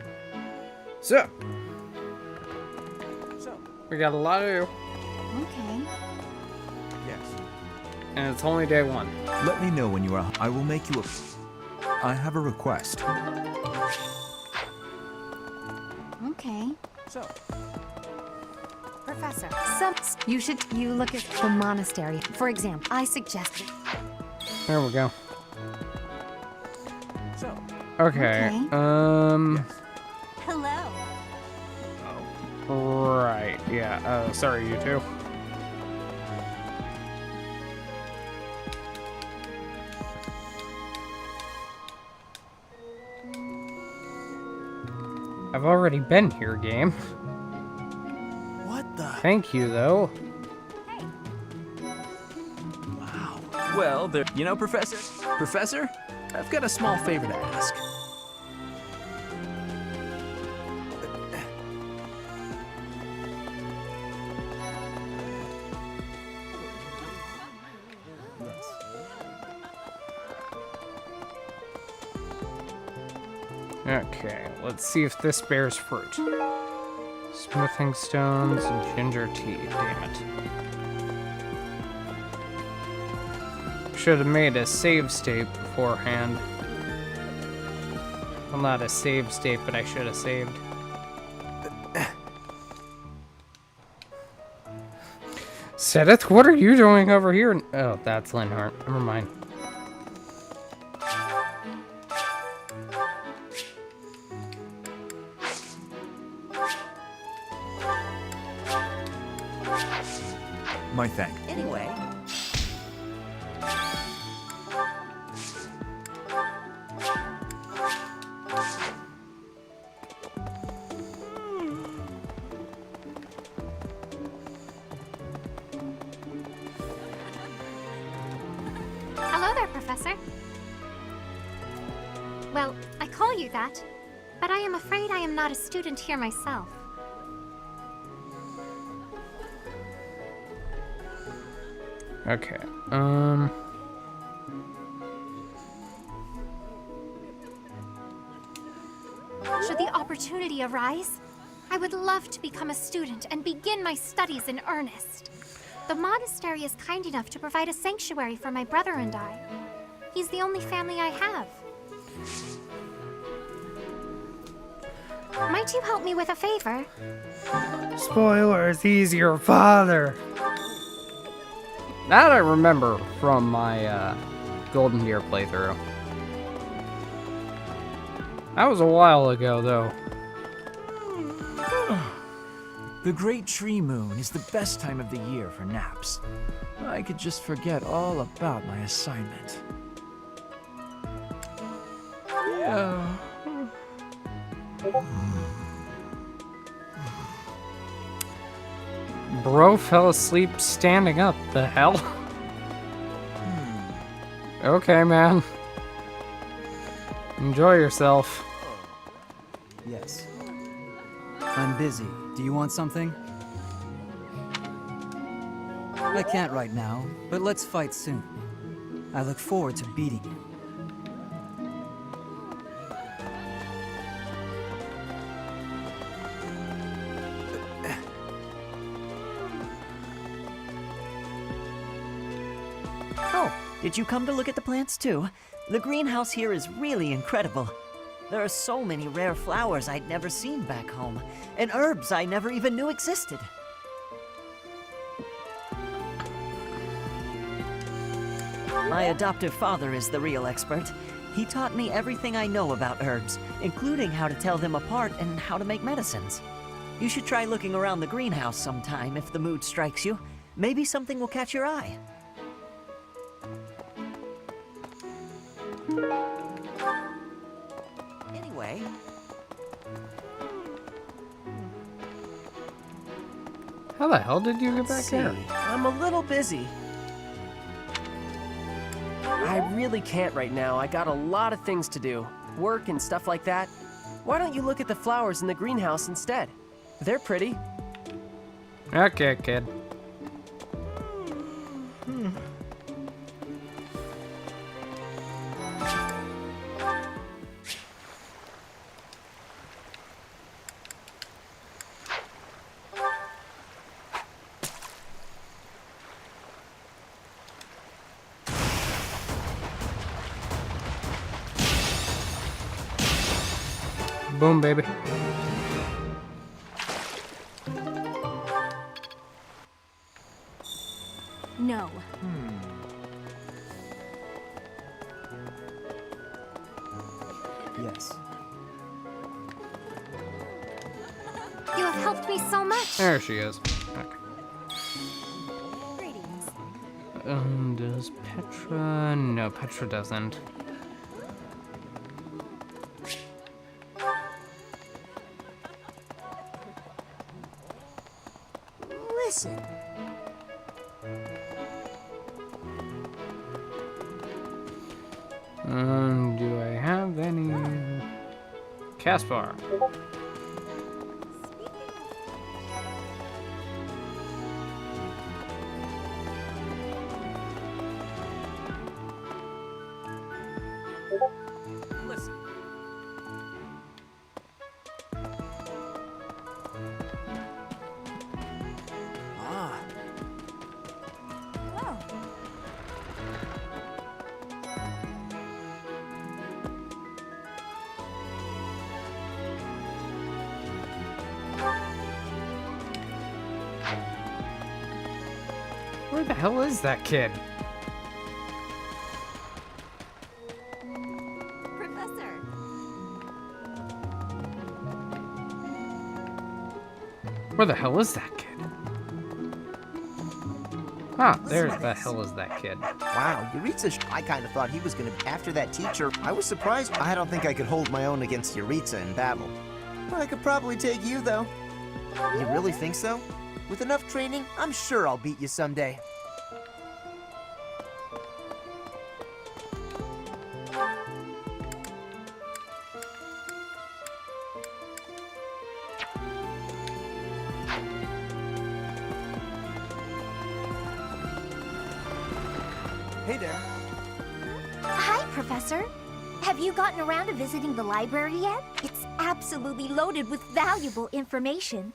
So. We got a lot to do. Okay. Yes. And it's only day one. Let me know when you are. I will make you a... I have a request. Okay. So, Professor, you look at the monastery. For example, I suggested. There we go. so. Okay. Hello. Right. Yeah. Sorry, you two. I've already been here, game. What the? Thank you, though. Well, there. You know, Professor? Professor, I've got a small favor to ask. Okay, let's see if this bears fruit. Smithing stones and ginger tea. Damn it. Should have made a save state beforehand. Well, not a save state, but I should have saved. Sedith, what are you doing over here? Oh, that's Linhart. Never mind. My thank. Anyway. Hello there, Professor. Well, I call you that, but I am afraid I am not a student here myself. Okay, Should the opportunity arise, I would love to become a student and begin my studies in earnest. The monastery is kind enough to provide a sanctuary for my brother and I. He's the only family I have. Might you help me with a favor? Spoilers, he's your father. That I remember from my Golden Deer playthrough. That was a while ago, though. The Great Tree Moon is the best time of the year for naps. I could just forget all about my assignment. Yeah. Bro fell asleep standing up. The hell? Okay, man. Enjoy yourself. Yes. I'm busy. Do you want something? I can't right now, but let's fight soon. I look forward to beating you. Oh, did you come to look at the plants too? The greenhouse here is really incredible. There are so many rare flowers I'd never seen back home, and herbs I never even knew existed. My adoptive father is the real expert. He taught me everything I know about herbs, including how to tell them apart and how to make medicines. You should try looking around the greenhouse sometime if the mood strikes you. Maybe something will catch your eye. Anyway... How the hell did you get back here? I'm a little busy. I really can't right now. I got a lot of things to do. Work and stuff like that. Why don't you look at the flowers in the greenhouse instead? They're pretty. Okay, kid. Boom, baby. No. Yes. You have helped me so much. There she is. Okay. Greetings. Does Petra? No, Petra doesn't. Listen. Do I have any? Caspar. Listen. Ah. Whoa. Where the hell is that kid? Professor. Where the hell is that kid? Ah, there the hell is that kid. Wow, Yuritsa, I kind of thought he was gonna... After that teacher, I was surprised. I don't think I could hold my own against Yuritsa in battle. I could probably take you, though. You really think so? With enough training, I'm sure I'll beat you someday. Hey there. Hi, Professor. Have you gotten around to visiting the library yet? It's absolutely loaded with valuable information.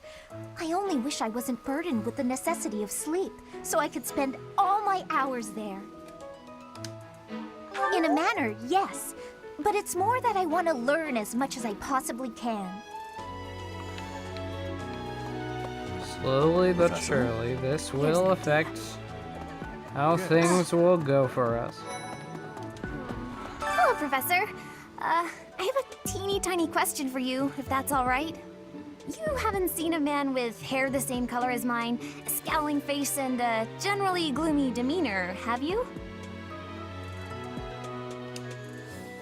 I only wish I wasn't burdened with the necessity of sleep, so I could spend all my hours there. In a manner, yes. But it's more that I want to learn as much as I possibly can. Slowly but surely, this will affect how things will go for us. Hello, Professor. I have a teeny tiny question for you, if that's all right. You haven't seen a man with hair the same color as mine, a scowling face, and a generally gloomy demeanor, have you?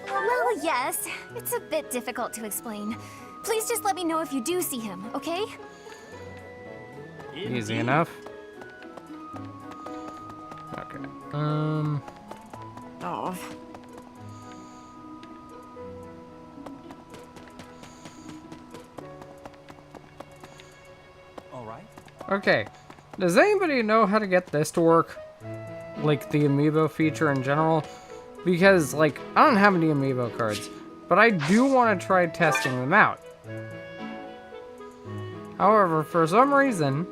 Well, yes. It's a bit difficult to explain. Please just let me know if you do see him, okay? Easy enough. Okay. Oh. All right. Okay. Does anybody know how to get this to work? Like the amiibo feature in general? Because, like, I don't have any amiibo cards, but I do want to try testing them out. However, for some reason,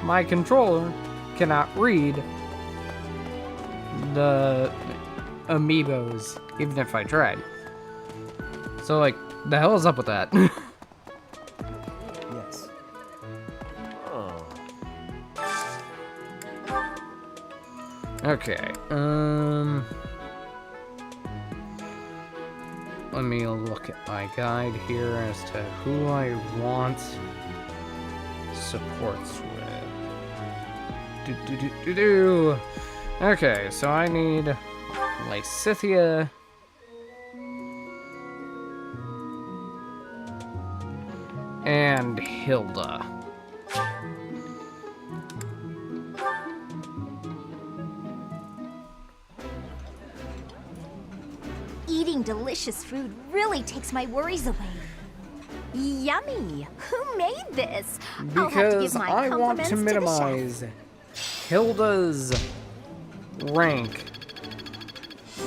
my controller cannot read the amiibos, even if I tried. So, like, the hell is up with that? Yes. Okay, let me look at my guide here as to who I want supports with. Okay, so I need Lysithia. And Hilda. Eating delicious food really takes my worries away. Yummy! Who made this? I'll have to give Because my I want compliments to the minimize Hilda's rank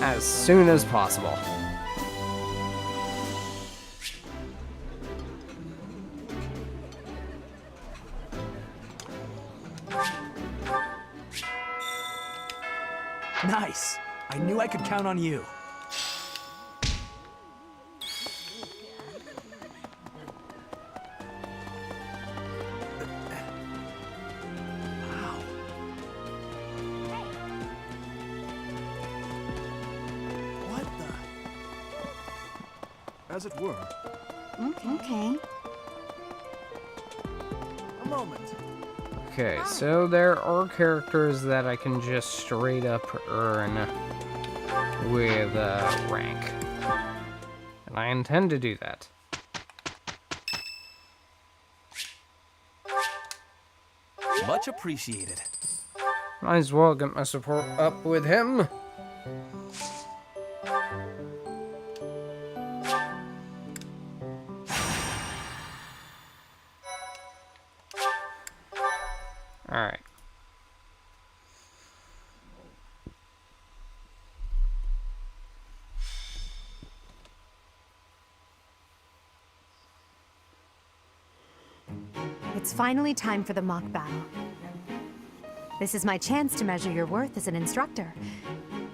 as soon as possible. Nice. I knew I could count on you. As it were. Okay. A moment. Okay, so there are characters that I can just straight up earn with rank. And I intend to do that. Much appreciated. Might as well get my support up with him. Alright. It's finally time for the mock battle. This is my chance to measure your worth as an instructor.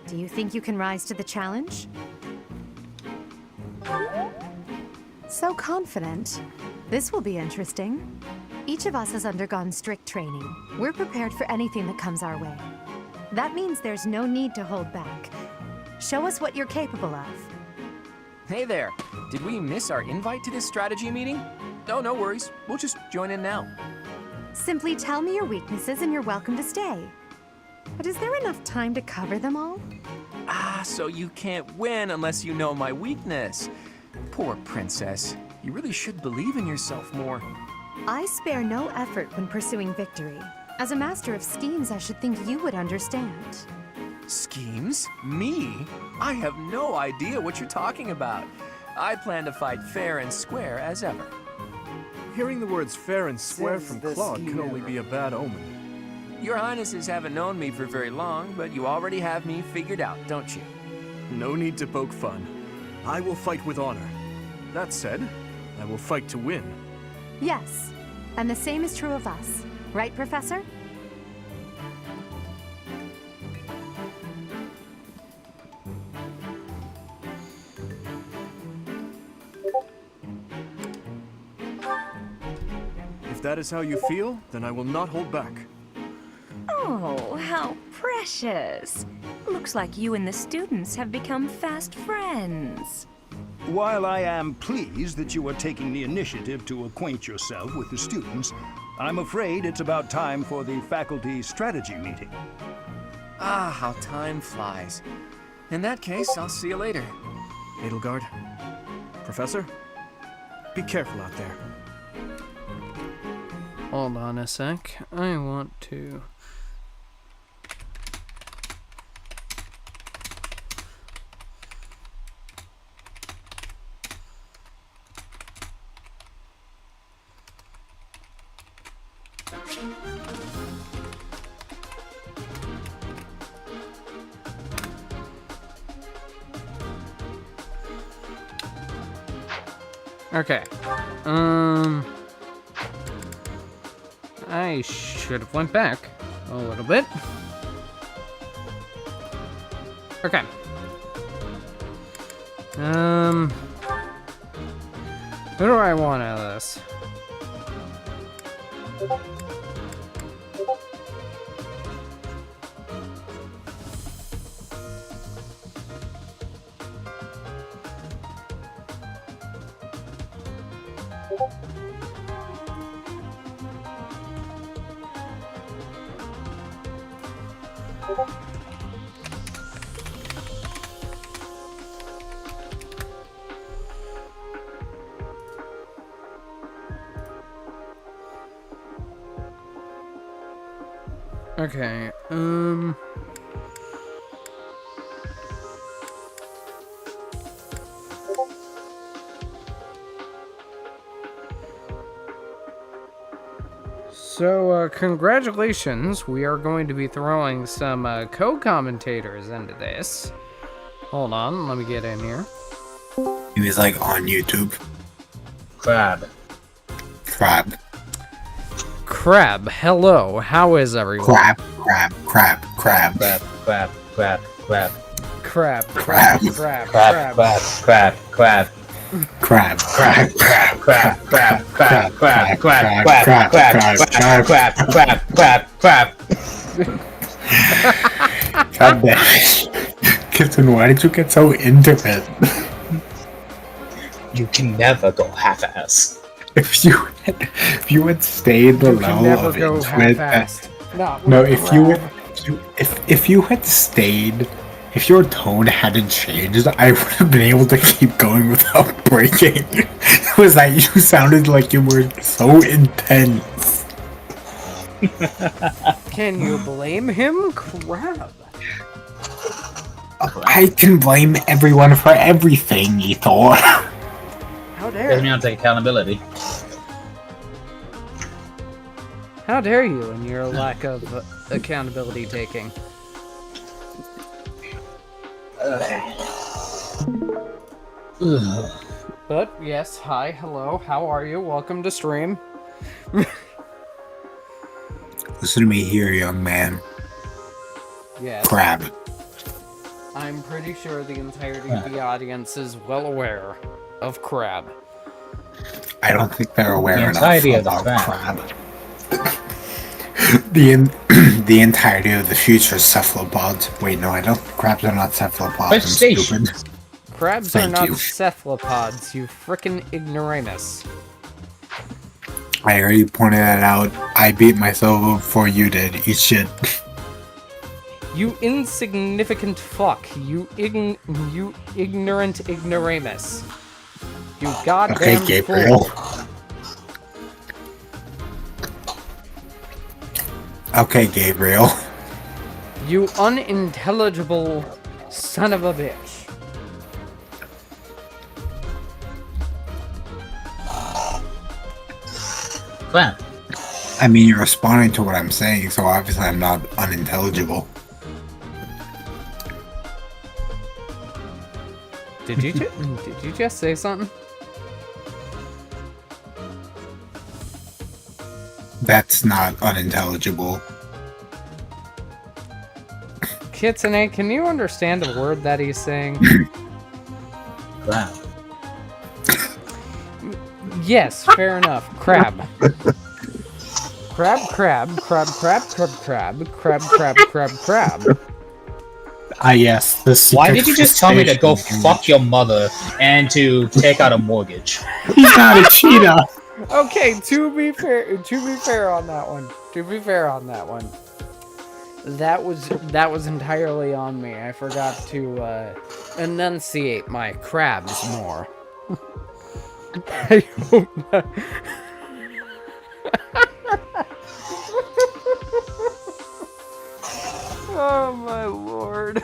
Do you think you can rise to the challenge? So confident. This will be interesting. Each of us has undergone strict training. We're prepared for anything that comes our way. That means there's no need to hold back. Show us what you're capable of. Hey there. Did we miss our invite to this strategy meeting? Oh, no worries. We'll just join in now. Simply tell me your weaknesses and you're welcome to stay. But is there enough time to cover them all? Ah, so you can't win unless you know my weakness. Poor princess. You really should believe in yourself more. I spare no effort when pursuing victory. As a master of schemes, I should think you would understand. Schemes? Me? I have no idea what you're talking about. I plan to fight fair and square as ever. Hearing the words fair and square from Claude can only be a bad omen. Your Highnesses haven't known me for very long, but you already have me figured out, don't you? No need to poke fun. I will fight with honor. That said, I will fight to win. Yes, and the same is true of us. Right, Professor? If that is how you feel, then I will not hold back. Oh, how precious. Looks like you and the students have become fast friends. While I am pleased that you are taking the initiative to acquaint yourself with the students, I'm afraid it's about time for the faculty strategy meeting. Ah, how time flies. In that case, I'll see you later. Edelgard, Professor, be careful out there. Hold on a sec. I want to... Okay. I should have went back a little bit. Okay. Who do I want out of this? Okay, So, congratulations. We are going to be throwing some co-commentators into this. Hold on, let me get in here. He was like on YouTube. Crab. Crab, hello. How is everyone? Crab. God damn it. Kitten, why did you get so into it? You can never go half-ass. If you had stayed the level of interest, no, if you had stayed, if your tone hadn't changed, I would have been able to keep going without breaking. It was that you sounded like you were so intense. Can you blame him? Crap. I can blame everyone for everything, Ethor. How dare Doesn't mean I'll take accountability. How dare you in your lack of accountability taking? But yes, hi, hello, how are you? Welcome to stream. Listen to me here, young man. Yes. Crab. I'm pretty sure the entirety of the audience is well aware of Crab. I don't think they're aware enough about crab. The entirety of the future cephalopods. Wait, no, I don't. Crabs are not cephalopods. I'm stupid. Crabs are not cephalopods, you frickin' ignoramus. I already pointed that out. I beat myself before you did. Eat shit. You insignificant fuck. You ignorant ignoramus. You goddamn Okay, Gabriel. fool. Okay, Gabriel. You unintelligible son of a bitch. Well, I mean, you're responding to what I'm saying, so obviously I'm not unintelligible. Did you just say something? That's not unintelligible. Kitsune, can you understand a word that he's saying? Crab. Yes, fair enough. Crab. Crab, crab, crab, crab, crab, crab, crab, crab, crab, crab. Ah, yes, the secret. Why did you just tell me to go frustration fuck your mother and to take out a mortgage? He's not a cheetah. Okay, to be fair on that one. To be fair on that one. That was entirely on me. I forgot to enunciate my crabs more. I hope not. Oh my lord.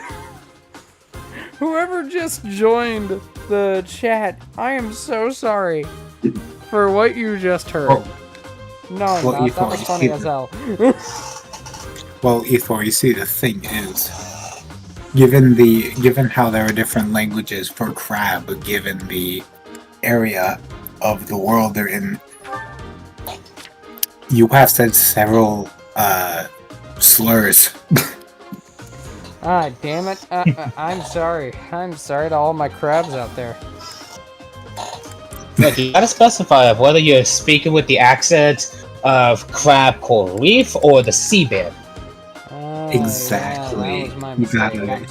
Whoever just joined the chat, I am so sorry for what you just heard. No, I'm not. That was funny as hell. Well, Ethor, you see, the thing is, given how there are different languages for crab, given the area of the world they're in, you have said several slurs. Ah, damn it. I'm sorry. I'm sorry to all my crabs out there. Look, you gotta specify whether you're speaking with the accent of crab coral reef or the seabed. Exactly.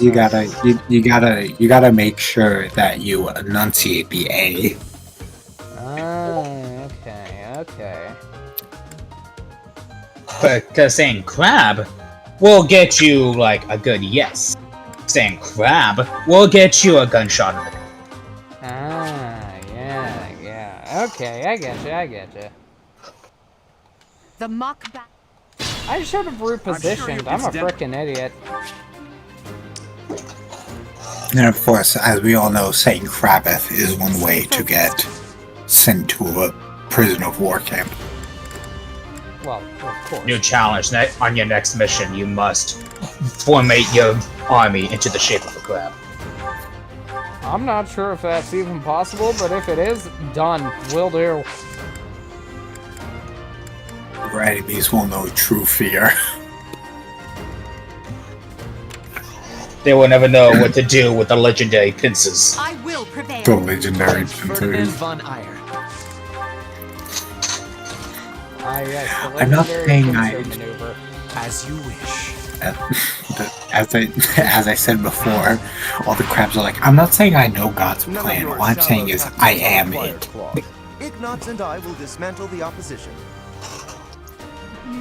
You gotta make sure that you enunciate the A. Okay. Because saying crab will get you, like, a good yes. Saying crab will get you a gunshot in the head. Yeah. Okay, I getcha. The mock bat. I should have repositioned. I'm a frickin' idiot. And of course, as we all know, saying crabbeth is one way to get sent to a prison of war camp. Well, of course. New challenge. On your next mission, you must formate your army into the shape of a crab. I'm not sure if that's even possible, but if it is, done. Will do. Your enemies will know true fear. They will never know what to do with the legendary pincers. I will prevail. The legendary pincers. Von Eyre. Yes, the I'm not legendary saying pincer maneuver. As you wish. As I said before, all the crabs are like, I'm not saying I know God's plan. All I'm saying is I am it. Ignatz and I will dismantle the opposition.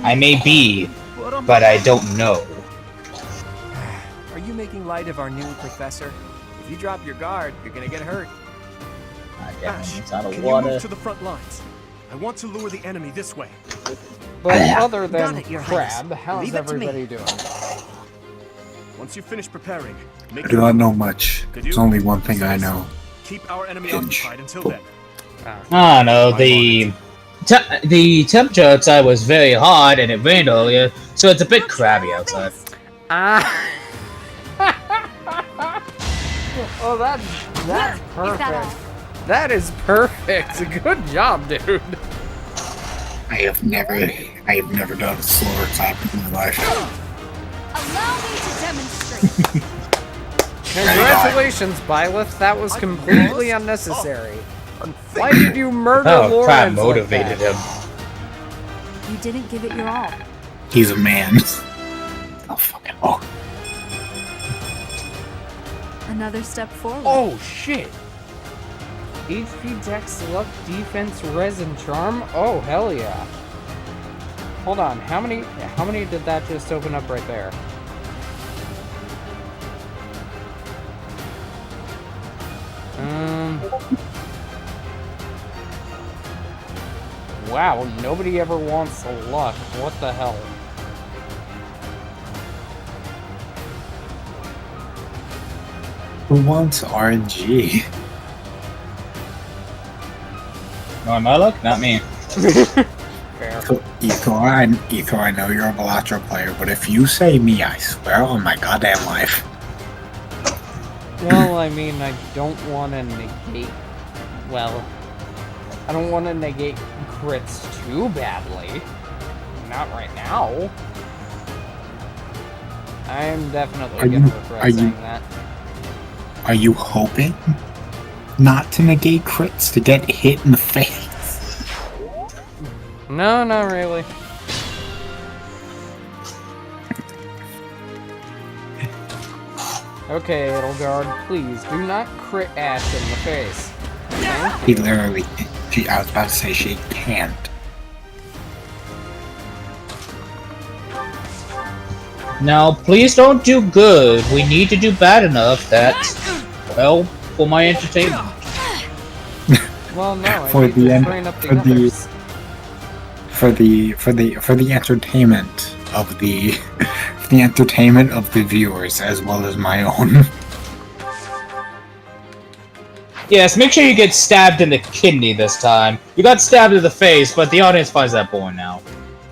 I may be, but I don't know. Are you making light of our new professor? If you drop your guard, you're gonna get hurt. Ash, out of Can water. you move to the front lines? I want to lure the enemy this way. But other than crab, how's Leave it to me. everybody doing? Once you finish preparing, make I do not know much. There's only one thing I know. Keep our enemy Pinch. occupied until then. I don't know, the temperature outside was very hot and it rained earlier, so it's a bit crabby outside. Oh, that's perfect. That is perfect. Good job, dude. I have never done a slower clap in my life. Allow me to demonstrate. Congratulations, Byleth. That was completely unnecessary. Why did you murder Lawrence? Crab motivated him. You didn't give it your all. He's a man. Oh, fucking oh. Another step forward. Oh, shit. HP, Dex, Luck, Defense, Res, and Charm? Oh, hell yeah. Hold on, how many did that just open up right there? Wow, nobody ever wants luck. What the hell? Who wants RNG? No, my luck? Not me. Fair. Ethor, I know you're a Balatro player, but if you say me, I swear on my goddamn life. Well, I mean, I don't want to negate... Well, I don't want to negate crits too badly. Not right now. I'm definitely going to regret saying that. Are you hoping not to negate crits, to get hit in the face? No, not really. Okay, Edelgard, please do not crit Ash in the face. Thank He you. literally, I was about to say she can't. Now, please don't do good. We need to do bad enough that, well, for my entertainment. Well, no, I For need the to end, train up the for the, others. for the entertainment of the, for the entertainment of the viewers as well as my own. Yes, make sure you get stabbed in the kidney this time. You got stabbed in the face, but the audience finds that boring now.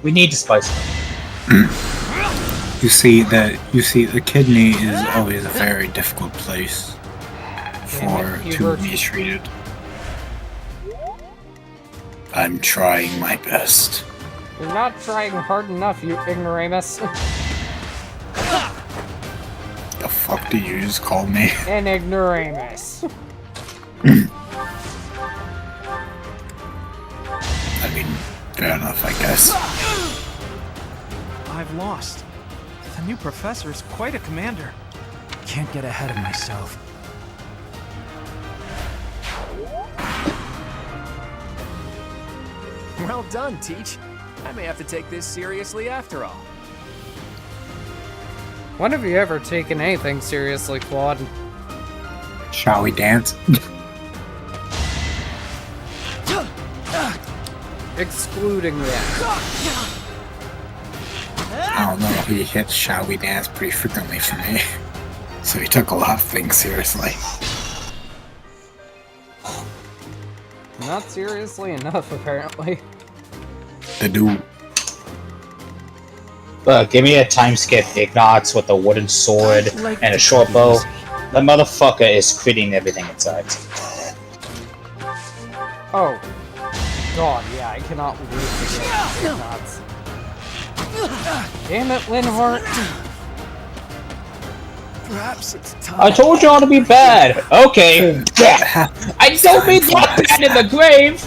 We need to spice it up. You see, the kidney is always a very difficult place to be treated. I'm trying my best. You're not trying hard enough, you ignoramus. The fuck do you just call me? An ignoramus. I mean, fair enough, I guess. I've lost. The new professor is quite a commander. Can't get ahead of myself. Well done, Teach. I may have to take this seriously after all. When have you ever taken anything seriously, Claude? Shall we dance? Excluding that. I don't know, he hits Shall We Dance pretty frequently for me. So he took a lot of things seriously. Not seriously enough, apparently. The dude. Give me a time skip Ignox with a wooden sword and a short bow. That motherfucker is critting everything inside. Oh. God, yeah, I cannot wait to get nuts. Damn it, Linhart. Perhaps it's time. I told y'all to be bad. Okay. I don't mean that bad in the grave.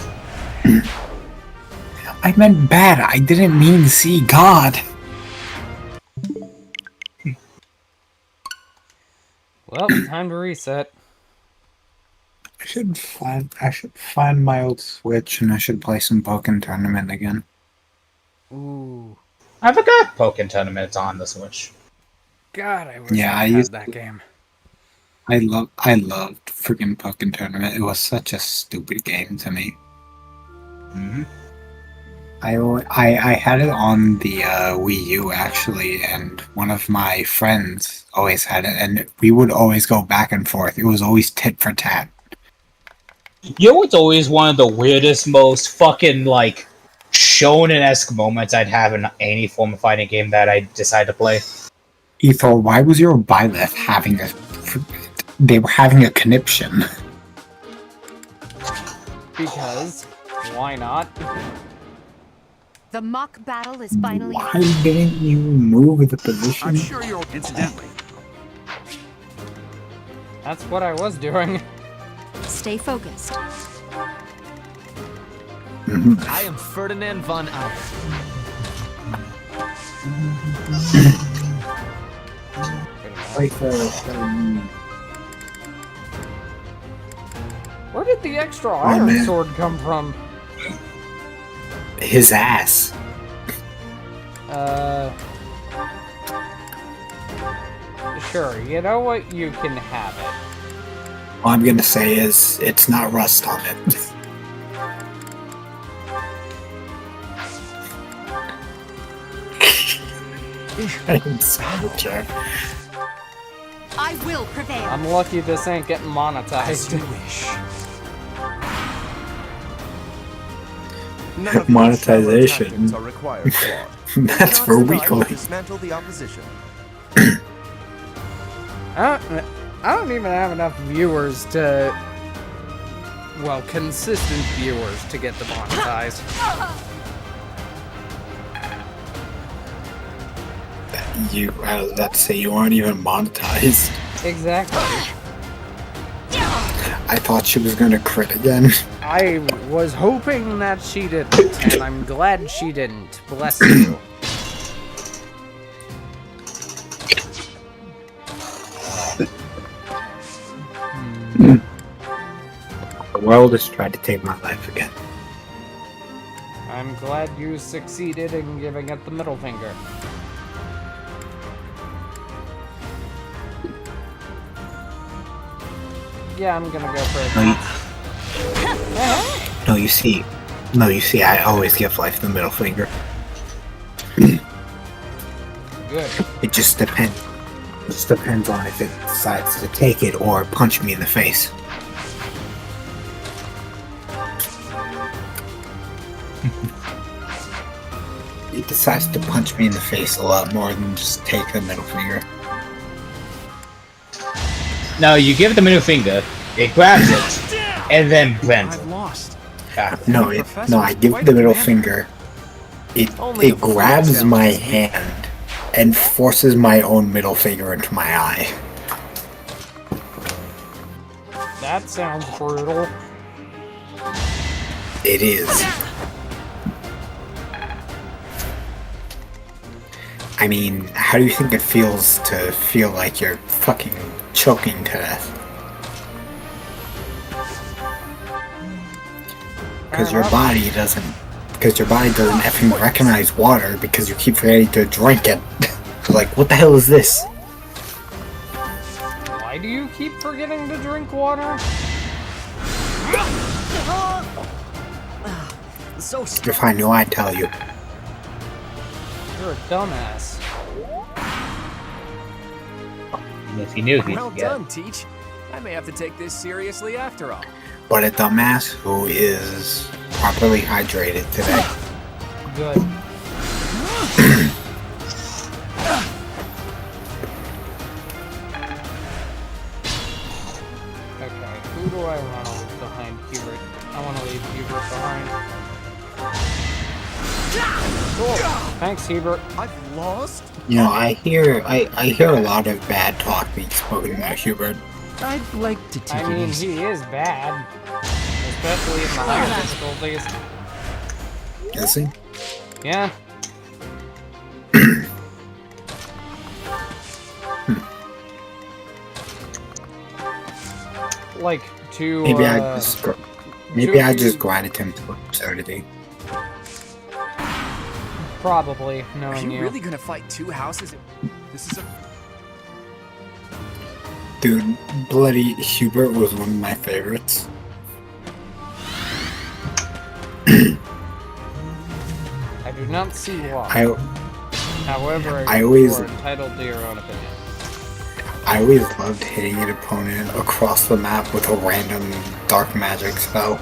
I meant bad. I didn't mean see God. Well, time to reset. I should find my old Switch and I should play some Pokken Tournament again. Ooh. I forgot Pokken Tournament's on the Switch. God, I wish Yeah, I had that game. I loved freaking Pokken Tournament. It was such a stupid game to me. Mm-hmm. I had it on the Wii U actually, and one of my friends always had it, and we would always go back and forth. It was always tit for tat. You know what's always one of the weirdest, most fucking, like, shonen-esque moments I'd have in any form of fighting game that I decide to play? Ethel, why was your Byleth having a... They were having a conniption. Because, why not? The mock battle is finally... Why didn't you move the position? I'm sure you're... Incidentally. That's what I was doing. Stay focused. I am Ferdinand von Eyck. Where did the extra iron sword come from? His ass. Sure, you know what? You can have it. All I'm gonna say is, it's not rust on it. I'm sorry, Jack. I will prevail. I'm lucky this ain't getting monetized. Monetization. Are required for. That's for weekly. Dismantle the opposition. I don't even have enough viewers to... Well, consistent viewers to get the monetized. I was about to say you aren't even monetized. Exactly. I thought she was gonna crit again. I was hoping that she didn't, and I'm glad she didn't. Bless you. world has tried to take my life again. I'm glad you succeeded in giving it the middle finger. Yeah, I'm gonna go for it. No, you see, I always give life the middle finger. Good. It just depends. It just depends on if it decides to take it or punch me in the face. It decides to punch me in the face a lot more than just take the middle finger. No, you give it the middle finger, it grabs it, and then bends it. I've lost. No, I give it the middle finger. It grabs my hand and forces my own middle finger into my eye. That sounds brutal. It is. I mean, how do you think it feels to feel like you're fucking choking to death? Because your body doesn't effing recognize water because you keep forgetting to drink it. Like, what the hell is this? Why do you keep forgetting to drink water? If I knew, I'd tell you. You're a dumbass. If he knew, he'd Well get done, Teach. I may have to take this seriously after all. But a dumbass who is properly hydrated today. Good. Okay, who do I want to leave behind? Hubert. I want to leave Hubert behind. Cool. Thanks, Hubert. I've lost? You know, I hear a lot of bad talk being spoken about Hubert. I'd like to take I it mean, easy. he is bad. Especially in the higher difficulties. Is he? Yeah. Like, to, Maybe I just granted him to absurdity. Probably, Are knowing you you. really gonna fight two houses? This is a... Dude, bloody Hubert was one of my favorites. I do not see why. However, I you always- are entitled to your own opinion. I always loved hitting an opponent across the map with a random dark magic spell.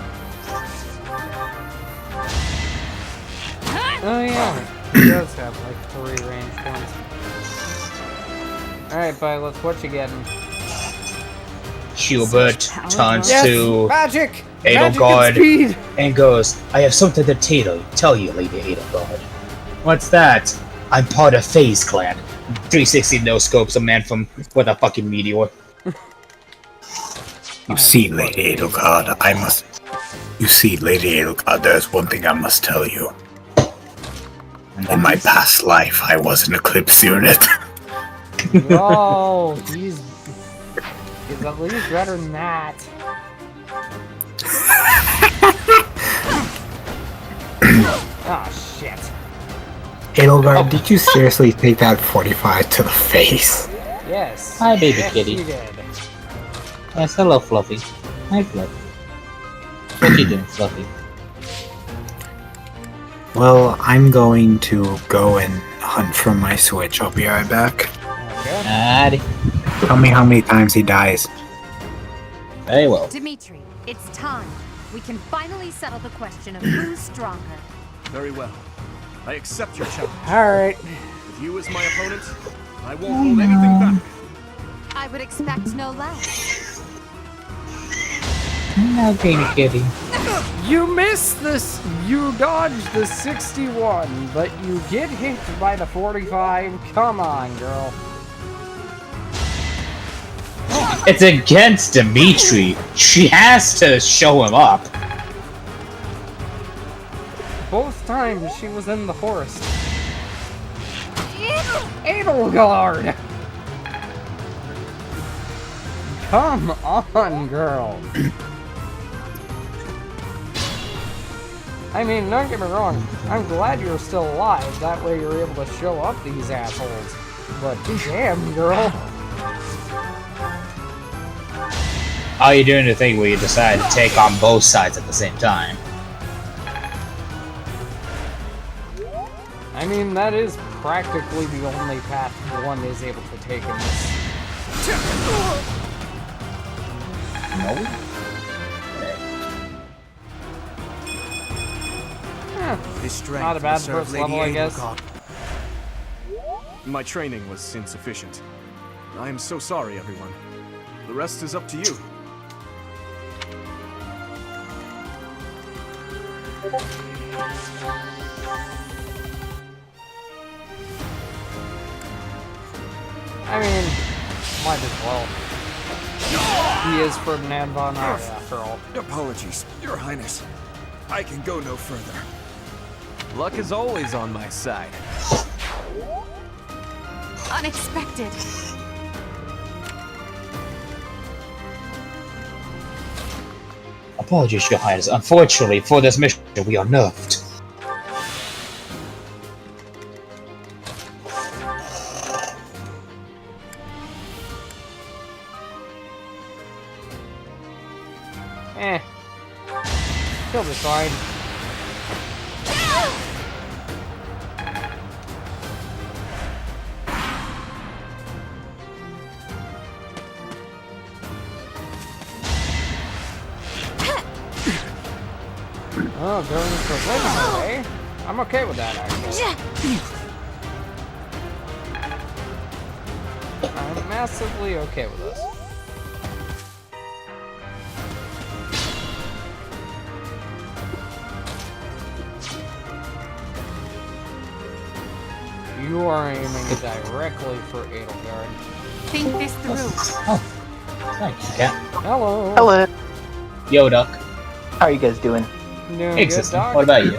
Oh yeah, he does have like 3 range points. Alright, Violet, what you getting? Hubert turns Yes, to magic! Edelgard and goes, I have something to tell you, Lady Edelgard. What's that? I'm part of FaZe Clan. 360 no scopes a man from with a fucking meteor. You see, Lady Edelgard, there's one thing I must tell you. In my past life, I was an Eclipse unit. Oh, he's at least better than that. Oh shit. Edelgard, did you seriously take that 45 to the face? Yes. Hi, baby yes, kitty. He did. Yes, hello, Fluffy. Hi, Fluffy. What you doing, Fluffy? Well, I'm going to go and hunt for my Switch. I'll be right back. Alrighty. Tell me how many times he dies. Very well. Dimitri, it's time. We can finally settle the question of who's stronger. Very well. I accept your challenge. Alright. With you as my opponent, I won't hold anything back. I would expect no less. No, baby kitty. You missed this. You dodged the 61, but you get hit by the 45. Come on, girl. It's against Dimitri. She has to show him up. Both times she was in the forest. Edelgard! Come on, girl. I mean, don't get me wrong, I'm glad you're still alive. That way you're able to show up these assholes. But damn, girl. How are you doing the thing where you decide to take on both sides at the same time? I mean, that is practically the only path one is able to take in this. No? Not a bad first level, I guess. My training was insufficient. I am so sorry, everyone. The rest is up to you. I mean, might as well. He is Ferdinand von Aria, after all. Apologies, Your Highness. I can go no further. Luck is always on my side. Unexpected. Apologies, Your Highness. Unfortunately, for this mission, we are nerfed. He'll be fine. Oh, going for legendary, eh? I'm okay with that, actually. I'm massively okay with this. You are aiming directly for Edelgard. Think this through. Oh, thanks, Cat. Hello. Hello. Yo, Duck. How are you guys doing? Doing Hey, good, system. dog. What about you?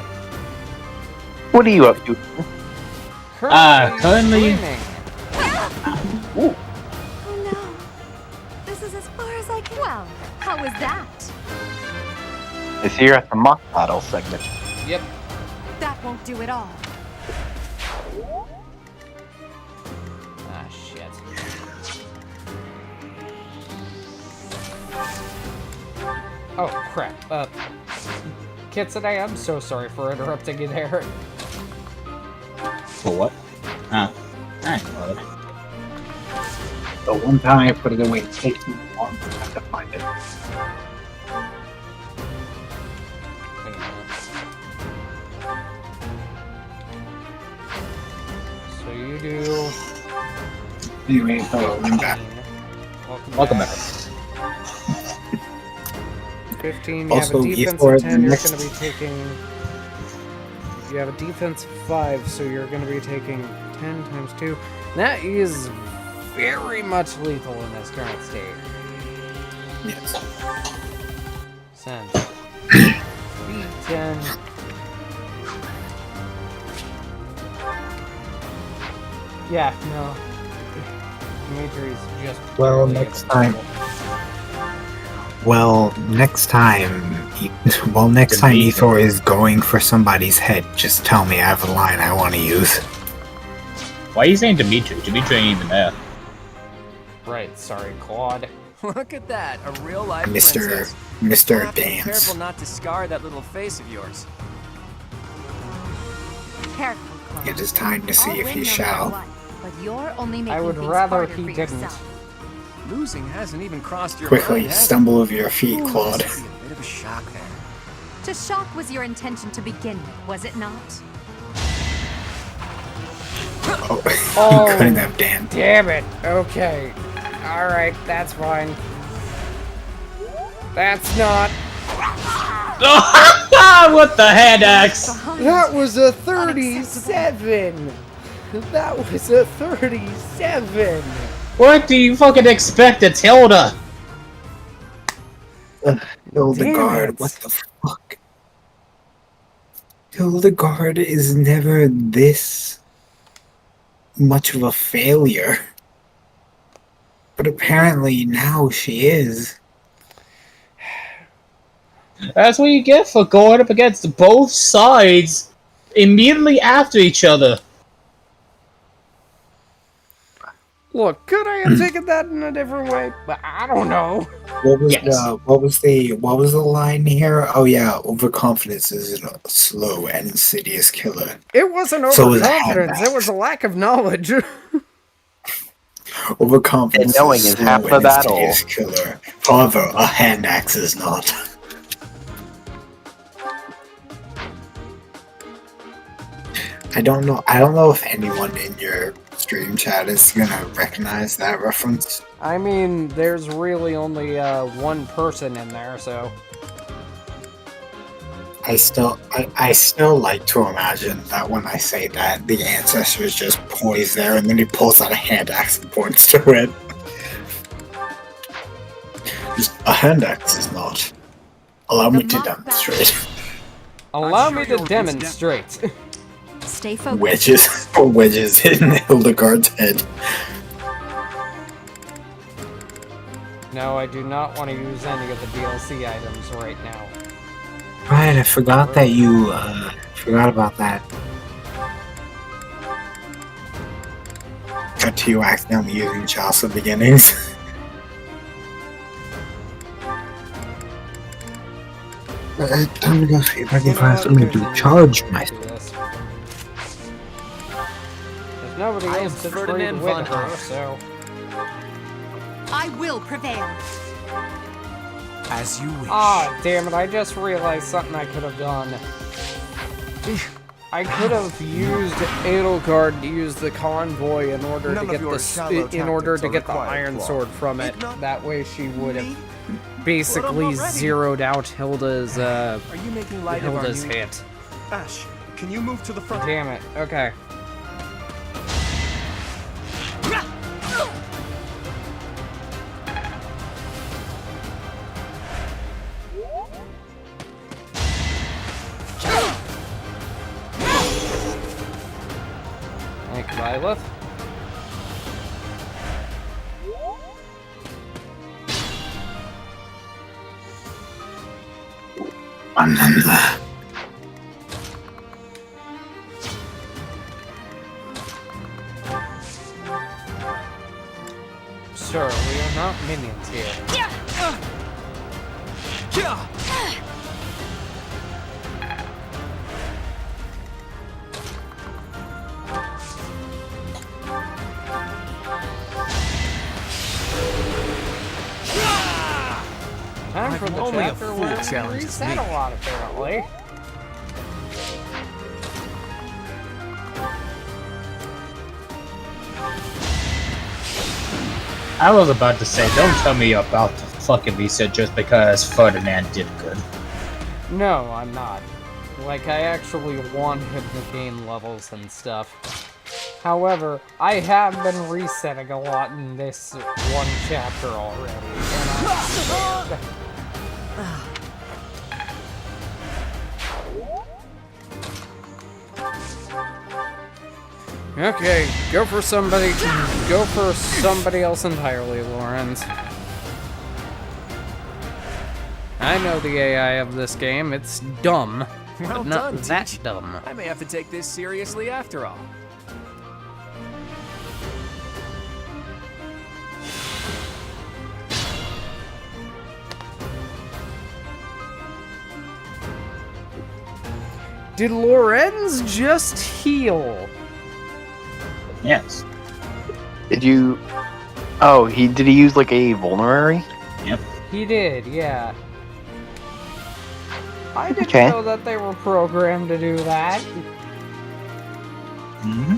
What are you up to? Currently. Oh no. This is as far as I can. Well, how was that? I see you're at the mock battle segment. Yep. That won't do it all. Ah, shit. Oh, crap. Kitsune, I'm so sorry for interrupting you there. For what? Ah. I know. The one time I put it away, it takes me long time to find it. So you do... Anyway, hello, I'm back. Welcome back. 15, you Also, have a defense before of the 10, you're next- going to be taking... You have a defense of 5, so you're going to be taking 10 times 2. That is very much lethal in this current state. Yes. Send. Speed 10. Yeah, no. Dimitri's just... Well, barely next able to time. roll. Well, next time Ethor is going for somebody's head, just tell me. I have a line I want to use. Why are you saying Dimitri? Dimitri ain't even there. Right, sorry, Claude. Look at that, a real-life Mr. princess. Mr. You'll have to be Dance. careful not to scar that little face of yours. Careful, Chloe. It is time to see I'll if win he no shall. matter what, but you're only making I would things rather harder he for didn't. yourself. Losing hasn't even crossed your Quickly, mind, has it? stumble of your feet, Ooh, Claude. this would be a bit of a shock there. To shock was your intention to begin with, was it not? Oh, Oh, you couldn't have danced. Damn it. Okay. Alright, that's fine. That's not... What the head axe? That was a 37! That was a 37! What do you fucking expect? It's Hilda! Hildegard, what the fuck? Hildegard is never this much of a failure. But apparently now she is. That's what you get for going up against both sides immediately after each other. Look, could I have taken that in a different way? But I don't know. What was the line here? Oh yeah, overconfidence is a slow and insidious killer. It wasn't So was overconfidence, it was a lack of knowledge. Overconfidence And knowing is is slow half the and battle. insidious killer. However, a hand axe is not. I don't know if anyone in your stream chat is gonna recognize that reference. I mean, there's really only one person in there, so... I still like to imagine that when I say that, the ancestor is just poised there and then he pulls out a hand axe and points to it. Just a hand axe is not. Allow me to demonstrate. Allow me to demonstrate. Stay focused. Wedges in Hildegard's head. No, I do not want to use any of the DLC items right now. Right, I forgot that you forgot about that. Cut to you accidentally using Chaucer Beginnings. Time to go see if I can find something to charge myself. There's nobody else to trade with her, so... I will prevail. As you wish. Ah, damn it, I just realized something I could have done. I could have used Edelgard to use the convoy in order to get the iron sword from it. That way she would have basically zeroed out Hilda's hit. Ash, can you move to the front? Damn it. Okay. Thank you, Lilith. Sir, we are not minions here. Time for the only a chapter fool where we challenges reset me. a lot, apparently. I was about to say, don't tell me about the fucking reset just because Ferdinand did good. No, I'm not. Like, I actually wanted to gain levels and stuff. However, I have been resetting a lot in this one chapter already, and I'm scared. Okay, go for somebody else entirely, Lorenz. I know the AI of this game, it's dumb, Well but not done, that Teach. dumb. I may have to take this seriously after all. Did Lorenz just heal? Yes. Did you... Oh, did he use like a vulnerary? Yep. He did, yeah. I didn't Okay. know that they were programmed to do that. Mm-hmm.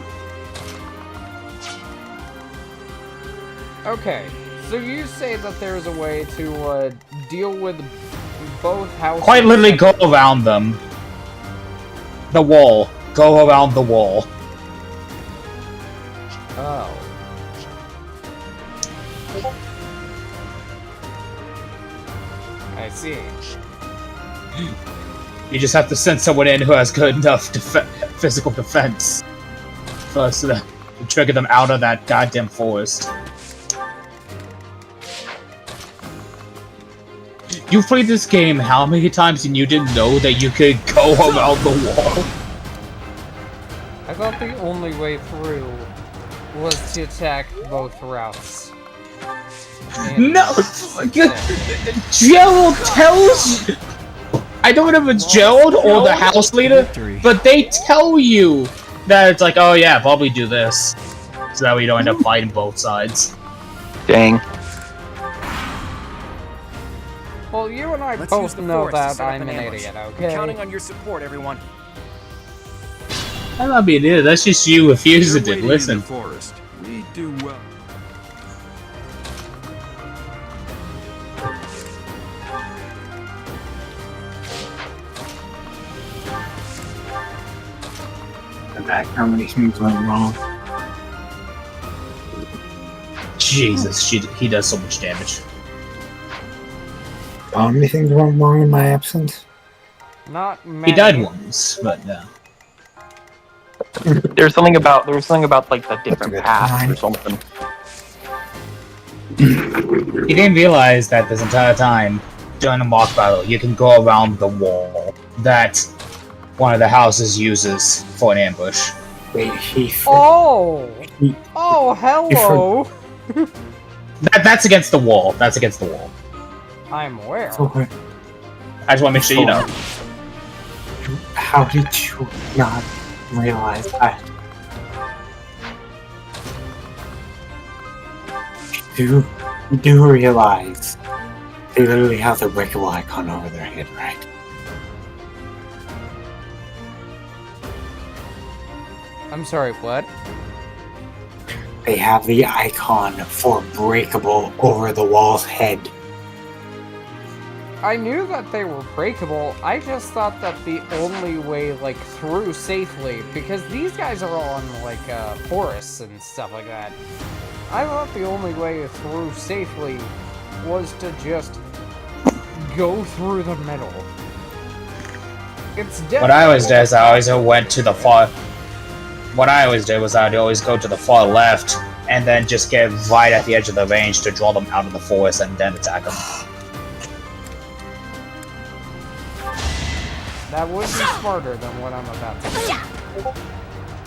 Okay, so you say that there's a way to deal with both houses. Quite literally go around them. The wall. Go around the wall. Oh. I see. You just have to send someone in who has good enough physical defense for us to trigger them out of that goddamn forest. You played this game how many times and you didn't know that you could go around the wall? I thought the only way through was to attack both routes. No! Gerald tells you! I don't know if it's Gerald or the house leader, but they tell you that it's like, oh yeah, probably do this. So that way you don't end up fighting both sides. Dang. Well, you and I Let's use both the know forest to that set up I'm an an ambush. idiot, I'm okay? counting on your support, everyone. I'm not being idiot, that's just you refusing to listen. Forest. We do well. Back, how many things went wrong? Jesus, he does so much damage. How many things went wrong in my absence? Not many. He died once, but no. There was something about like the different paths or something. He didn't realize that this entire time, during the mock battle, you can go around the wall that one of the houses uses for an ambush. Wait, Oh! Oh, hello! That's against the wall. That's against the wall. I'm aware. Okay. I just want to make sure you know. How did you not realize that? You do realize they literally have the breakable icon over their head, right? I'm sorry, what? They have the icon for breakable over the wall's head. I knew that they were breakable. I just thought that the only way, like, through safely, because these guys are all in, like, forests and stuff like that. I thought the only way through safely was to just go through the middle. It's What I always did is I always went to the far... What I always did was I'd always go to the far left and then just get right at the edge of the range to draw them out of the forest and then attack them. That would be smarter than what I'm about to do.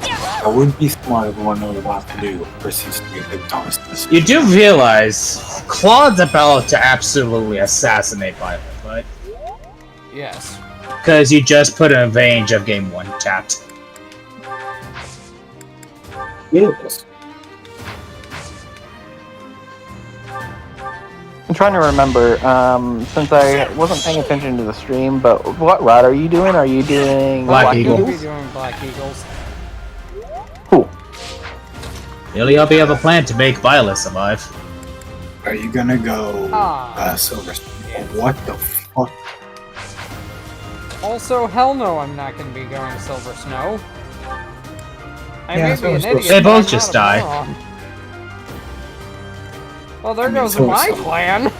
That would be smarter than what I'm about to do. Persistently the You do realize Claude's about to absolutely assassinate Violet, right? Yes. Because you just put in a range of game 1 tapped. Yes. I'm trying to remember, since I wasn't paying attention to the stream, but what route are you doing? Are you doing Black Eagle? We'll be doing Black Eagles. Cool. Really hope you have a plan to make Violet survive. Are you gonna go Silver? What the fuck? Also, hell no, I'm not going to be going Silver Snow. I Yeah, may be an idiot. they but both I'm just not a die. moron. Well, there goes so- my so- plan.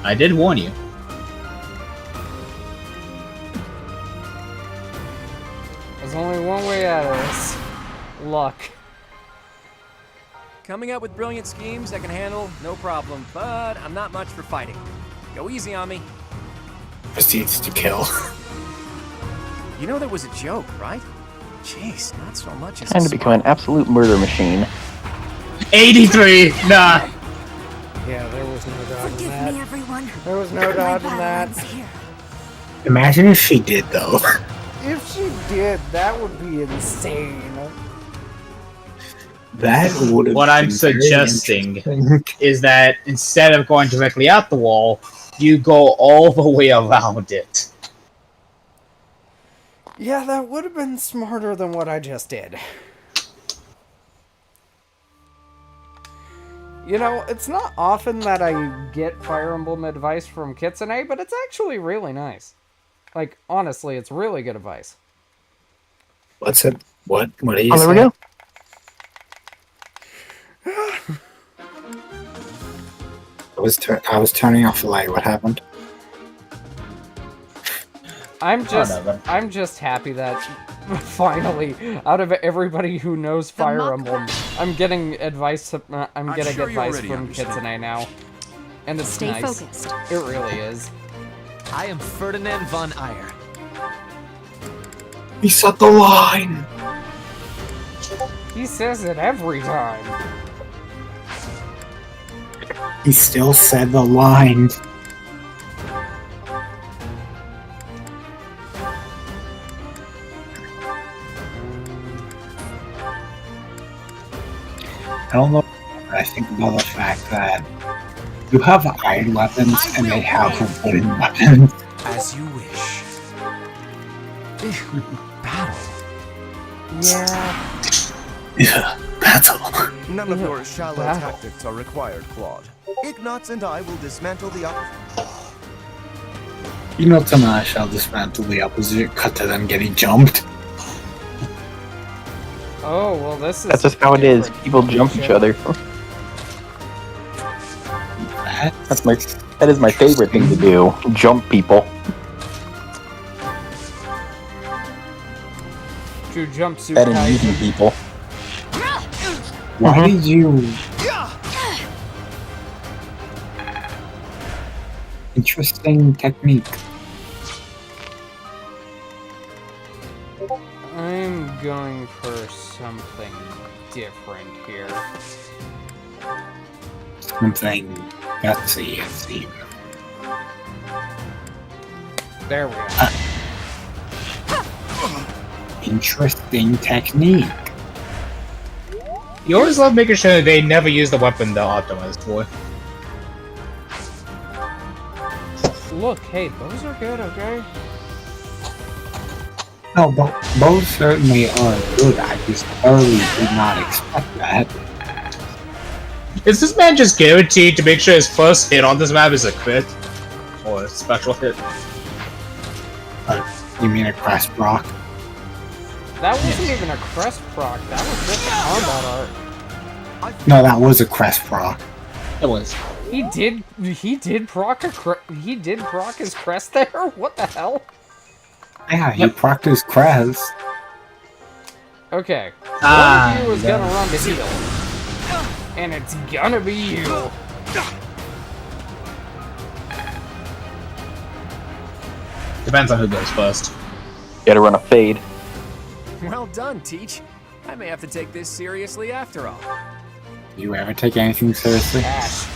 I did warn you. There's only one way out of this. Luck. Coming up with brilliant schemes I can handle, no problem, but I'm not much for fighting. Go easy on me. Proceeds to kill. You know that was a joke, right? Jeez, not so much as Trying to become an absolute murder machine. 83! Nah! Yeah, there was no dodge in Forgive that. me, everyone. There was no dodge in that. Imagine if she did, though. If she did, that would be insane. That would have What I'm suggesting is that instead of going directly out the wall, you go all the way around it. Yeah, that would have been smarter than what I just did. You know, it's not often that I get Fire Emblem advice from Kitsune, but it's actually really nice. Like, honestly, it's really good advice. What's it? What? What are you Oh, there we saying? go. I was turning off the light. What happened? I'm just happy that finally, out of everybody who knows Fire Emblem, I'm getting advice. I'm getting sure you advice already from understand. Kitsune now, And it's Stay nice. focused. It really is. I am Ferdinand von Eyre. He set the line! He says it every time. He still said the line. I don't know what I think about the fact that you have iron weapons and they have wooden weapons. As you wish. Battle. Yeah. Yeah, battle. None of your shallow tactics are required, Claude. Ignatz and I will dismantle the You know, tonight I shall dismantle the opposite, cut to them getting jumped. Oh, well, this is... That's just how it is. People jump each other. That is my favorite thing to do. Jump people. True jumpsuit That and guy. eating people. Why did you... Interesting technique. I'm going for something different here. Something gutsy, it seems. There we go. Interesting technique. You always love making sure they never use the weapon they're optimized for. Look, hey, those are good, okay? No, both certainly are good. I just thoroughly did not expect that. Is this man just guaranteed to make sure his first hit on this map is a crit? Or a special hit? You mean a crest proc? That wasn't even a crest proc, that was just a combat art. No, that was a crest proc. It was. He did proc his crest there? What the hell? Yeah, he procced his crest. Okay. One Ah, of you is yeah. gonna run the heal. And it's gonna be you. Depends on who goes first. Gotta run a fade. Well done, Teach. I may have to take this seriously after all. You ever take anything seriously? Ash.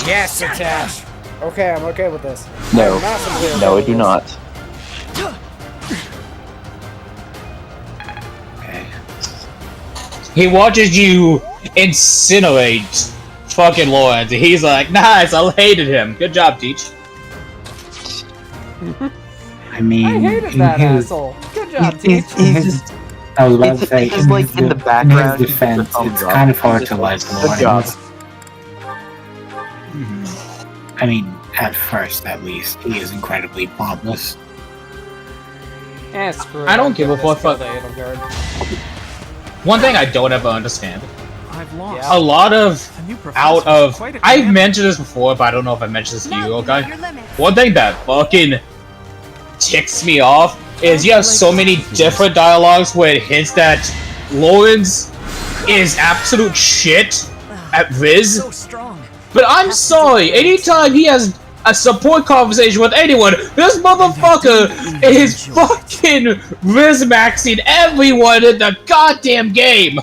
Yes, it's Ash. Okay, I'm okay with this. No. I'm massively okay No, I with do this. not. He watches you incinerate fucking Lawrence, and he's like, nice, I hated him. Good job, Teach. I mean, I hated in that his, asshole. Good job, Teach. I was about to say, It's like in the background, in his defense, it's kind of hard to like Good job. Lawrence. I mean, at first, at least, he is incredibly pompous. Screw it. I don't I'll give a this fuck kill for- the Edelgard. One thing I don't ever understand. I've lost. A lot of A new professor out is of quite a I've command. mentioned this before, but I don't know if I mentioned this to you, okay? Your limits. One thing that fucking ticks me off is you have so many different dialogues where it hints that Lawrence is absolute shit at Riz. So strong. But I'm sorry, anytime he has a support conversation with anyone, this motherfucker is fucking Riz-maxing everyone in the goddamn game!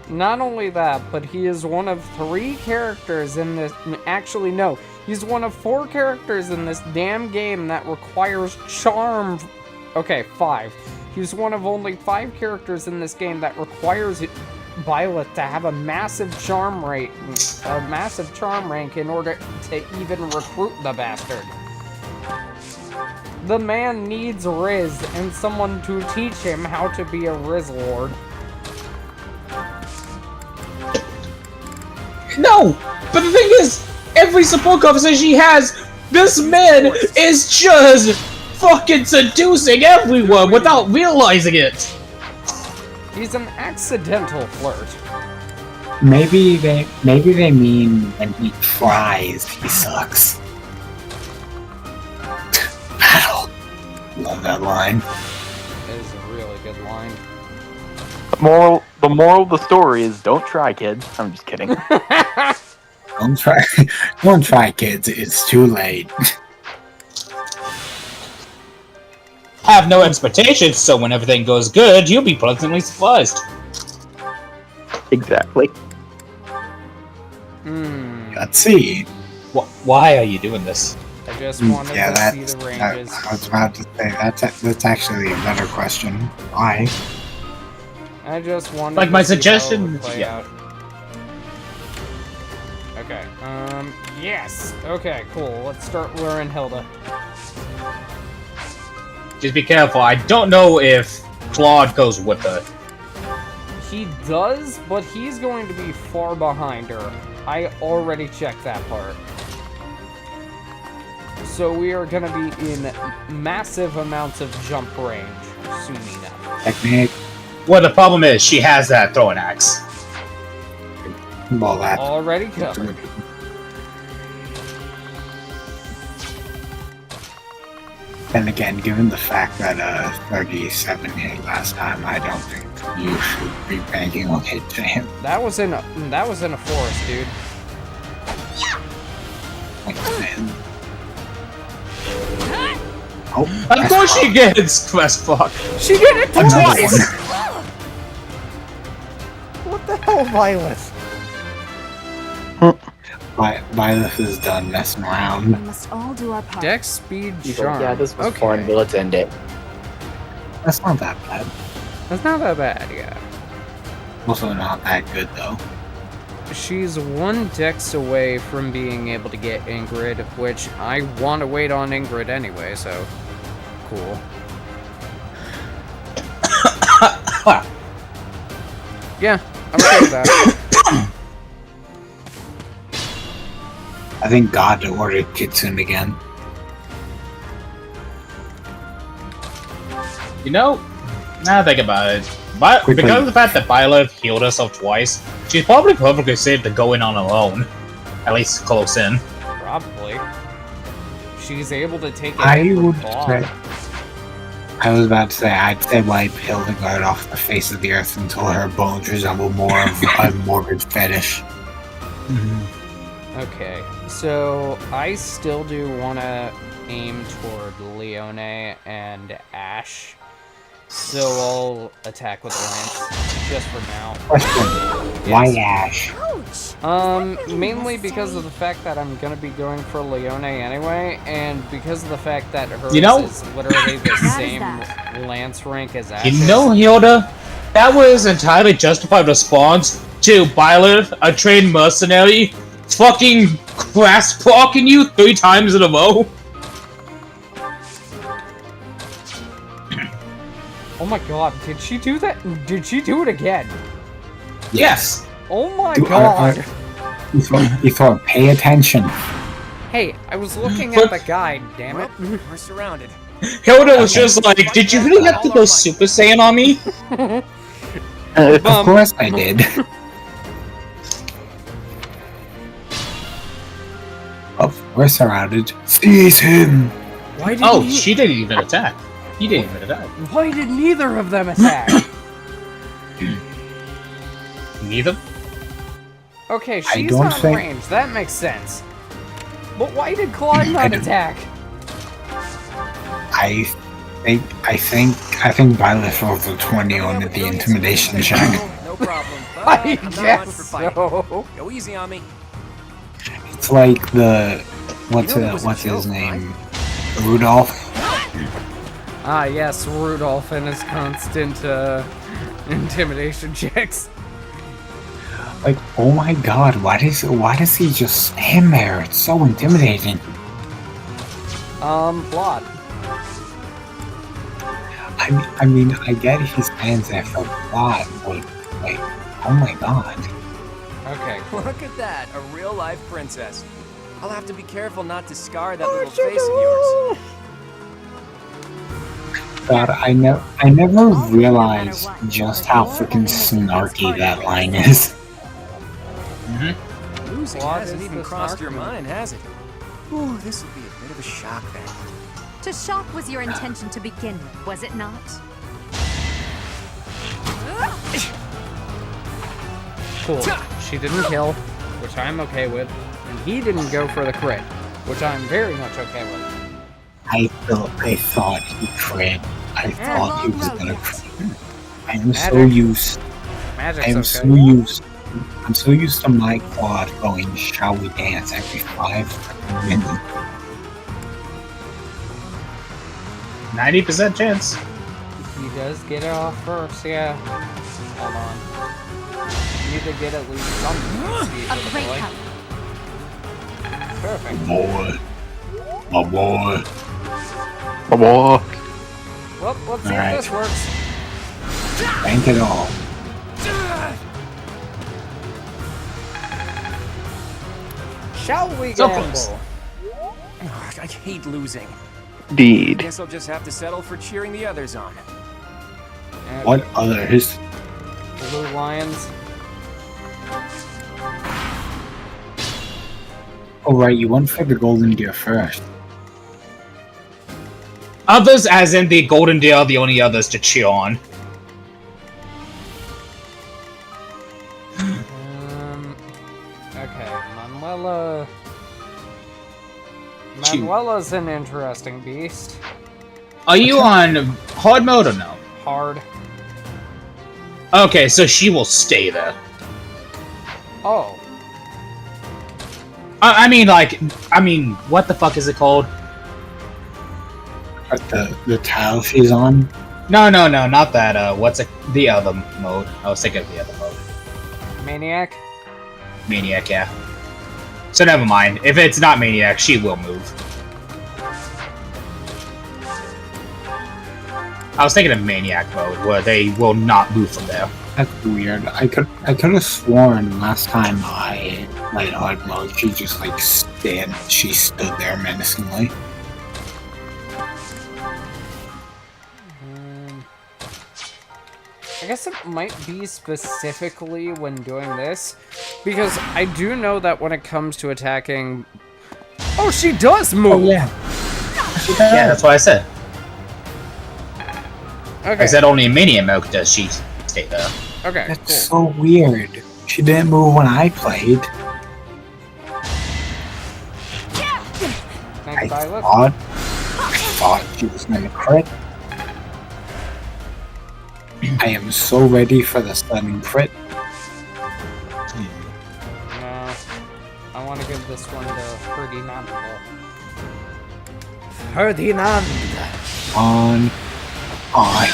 Not only that, but he is one of 3 characters in this. Actually, no. He's one of 4 characters in this damn game that requires charm. Okay, 5. He's one of only 5 characters in this game that requires Violet to have a massive charm rank in order to even recruit the bastard. The man needs Riz and someone to teach him how to be a Riz Lord. No! But the thing is, every support conversation he has, this man is just fucking seducing everyone without realizing it! He's an accidental flirt. Maybe they mean when he tries, he sucks. Battle. Love that line. That is a really good line. The moral of the story is don't try, kids. I'm just kidding. Don't try, don't try, kids. It's too late. I have no expectations, so when everything goes good, you'll be pleasantly surprised. Exactly. Let's see. Why are you doing this? I just wanted to see the ranges. I was about to say that's actually a better question. Why? I just wanted Like to my see how it suggestion. would play out. Okay. Yes. Okay. Cool. Let's start luring Hilda. Just be careful. I don't know if Claude goes with her. He does, but he's going to be far behind her. I already checked that part. So we are going to be in massive amounts of jump range soon enough. Technique. Well, the problem is she has that throwing axe. Well, that's already covered. And again, given the fact that 37 hit last time, I don't think you should be banking on hit to him. That was in a forest, dude. Oh, of course she gets quest fuck. She did it twice. What the hell, Violet? Violet is done messing around. We must all do our part. Dex, speed, He's charm. like, yeah, this was fun, but let's end it. That's not that bad. That's not that bad, yeah. Also not that good though. She's one dex away from being able to get Ingrid, which I want to wait on Ingrid anyway, so cool. Yeah, I'm okay with that. I think God ordered Kitsune again. You know, now I think about it. But because of the fact that Violet healed herself twice, she's probably perfectly safe to go in on her own. At least close in. Probably. She's able to take it. I would say. I was about to say, I'd say wipe Hildegard off the face of the earth until her bones resemble more of a morbid fetish. Okay, so I still do want to aim toward Leone and Ash, so I'll attack with Lance, just for now. Question. Why Ash? Mainly because of the fact that I'm gonna be going for Leone anyway, and because of the fact that hers You know- is literally the same Lance rank as Ash's. You know, Hilda, that was entirely justified response to Violet, a trained mercenary, fucking grass-blocking you 3 times in a row. Oh my god, did she do that? Did she do it again? Yes. Oh my god. You thought, pay attention. Hey, I was looking at the guide, damn it. We're surrounded. Hilda was just like, did you really have to go Super Saiyan on me? Of course I did. We're surrounded. Seize him! Why did Oh, she didn't even attack. He didn't even attack. Why did neither of them attack? Neither? Okay, she's not range. That makes sense. But why did Claude not attack? I think Violet rolled the 20 on the intimidation check. No problem. I I'm not guess one for fighting. so. Go easy on me. It's like the what's his name? Rudolph. Ah, yes, Rudolph and his constant intimidation checks. Like, oh my god, why does he just stand there? It's so intimidating. Plot. I mean, I get he stands there for plot, but like, oh my god. Okay. Look at that, a real-life princess. I'll have to be careful not to scar that little face of yours. God, I never realized just how freaking snarky that line is. Losing Claude hasn't is even the crossed snarky your one. mind, has it? Ooh, this will be a bit of a shock then. To shock was your intention to begin with, was it not? Cool. She didn't kill, which which I'm okay with, and he didn't go for the crit, which I'm very much okay with. I thought he crit. I thought he was gonna crit. I am so used. I'm so used to my quad going, shall we dance every 5 minutes. 90% chance. He does get it off first, yeah. Hold on. You need to get at least some speed for the boy. Perfect. My boy. Well, let's see if this works. Bank it all. Shall we So gamble? close. Ugh, I hate losing. Indeed. Guess I'll just have to settle for cheering the others on. What others? Blue Lions. Oh right, you went for the golden deer first. Others, as in the golden deer, are the only others to cheer on. Okay, Manuela's an interesting beast. Are you on hard mode or no? Hard. Okay, so she will stay there. Oh. I mean, what the fuck is it called? The tile she's on? No, not that. What's it? The other mode. I was thinking of the other mode. Maniac? Maniac, yeah. So never mind. If it's not Maniac, she will move. I was thinking of Maniac mode, where they will not move from there. That's weird. I could have sworn last time I played hard mode, she just like she stood there menacingly. I guess it might be specifically when doing this, because I do know that when it comes to attacking... Oh, she does move! Oh, yeah. Yeah, that's what I said. Okay. I said only in Maniac mode does she stay there. Okay, That's so weird. She didn't move when I played. I thought she was gonna crit. I am so ready for the stunning crit. No. I want to give this one to Ferdinand. Ferdinand!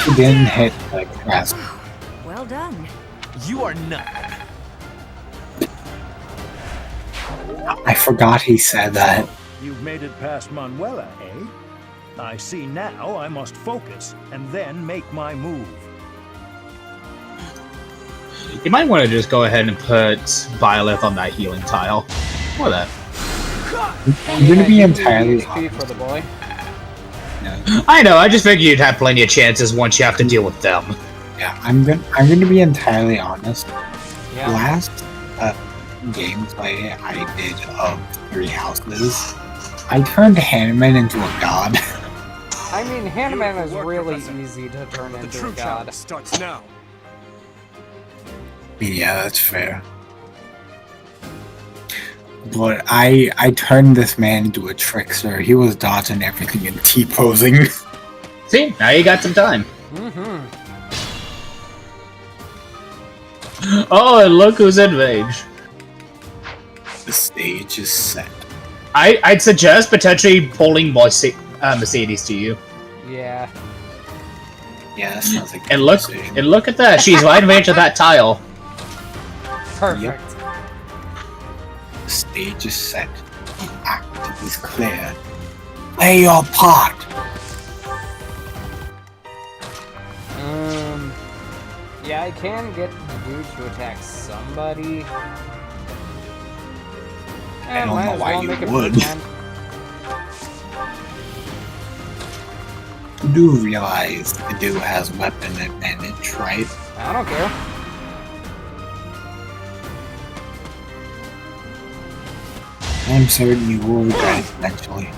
He didn't hit the crest. Well done. You are not. I forgot he said that. You've made it past Manuela, eh? I see now I must focus and then make my move. You might want to just go ahead and put Violet on that healing tile. Or that. I'm gonna be entirely honest. For the boy. I know, I just figured you'd have plenty of chances once you have to deal with them. Yeah, I'm gonna be entirely honest. Yeah. Last gameplay I did of 3 houses, I turned Hanneman into a god. I mean, Hanneman is really easy to turn into a god. Starts now. Yeah, that's fair. But I turned this man into a trickster. He was dodging everything and T-posing. See, now you got some time. Oh, and look who's in rage. The stage is set. I'd suggest potentially pulling Mercedes to you. Yeah. Yeah, that sounds like and look at that. She's right in range of that tile. Perfect. Yep. The stage is set. The act is clear. Play your part. Yeah, I can get the dude to attack somebody. I don't know why you would. You do realize the dude has weapon advantage, right? I don't care. I'm certain you will regret it eventually.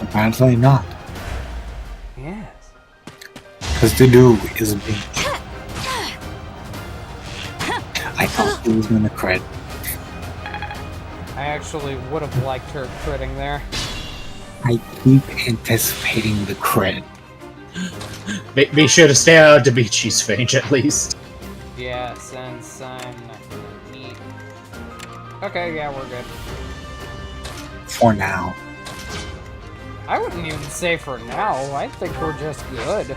Apparently not. Yes. Because the dude is a bitch. I thought he was gonna crit. I actually would have liked her critting there. I keep anticipating the crit. Be sure to stay out of Dimitri's range at least. Yeah, since I'm not gonna need... Okay, yeah, we're good. For now. I wouldn't even say for now. I think we're just good.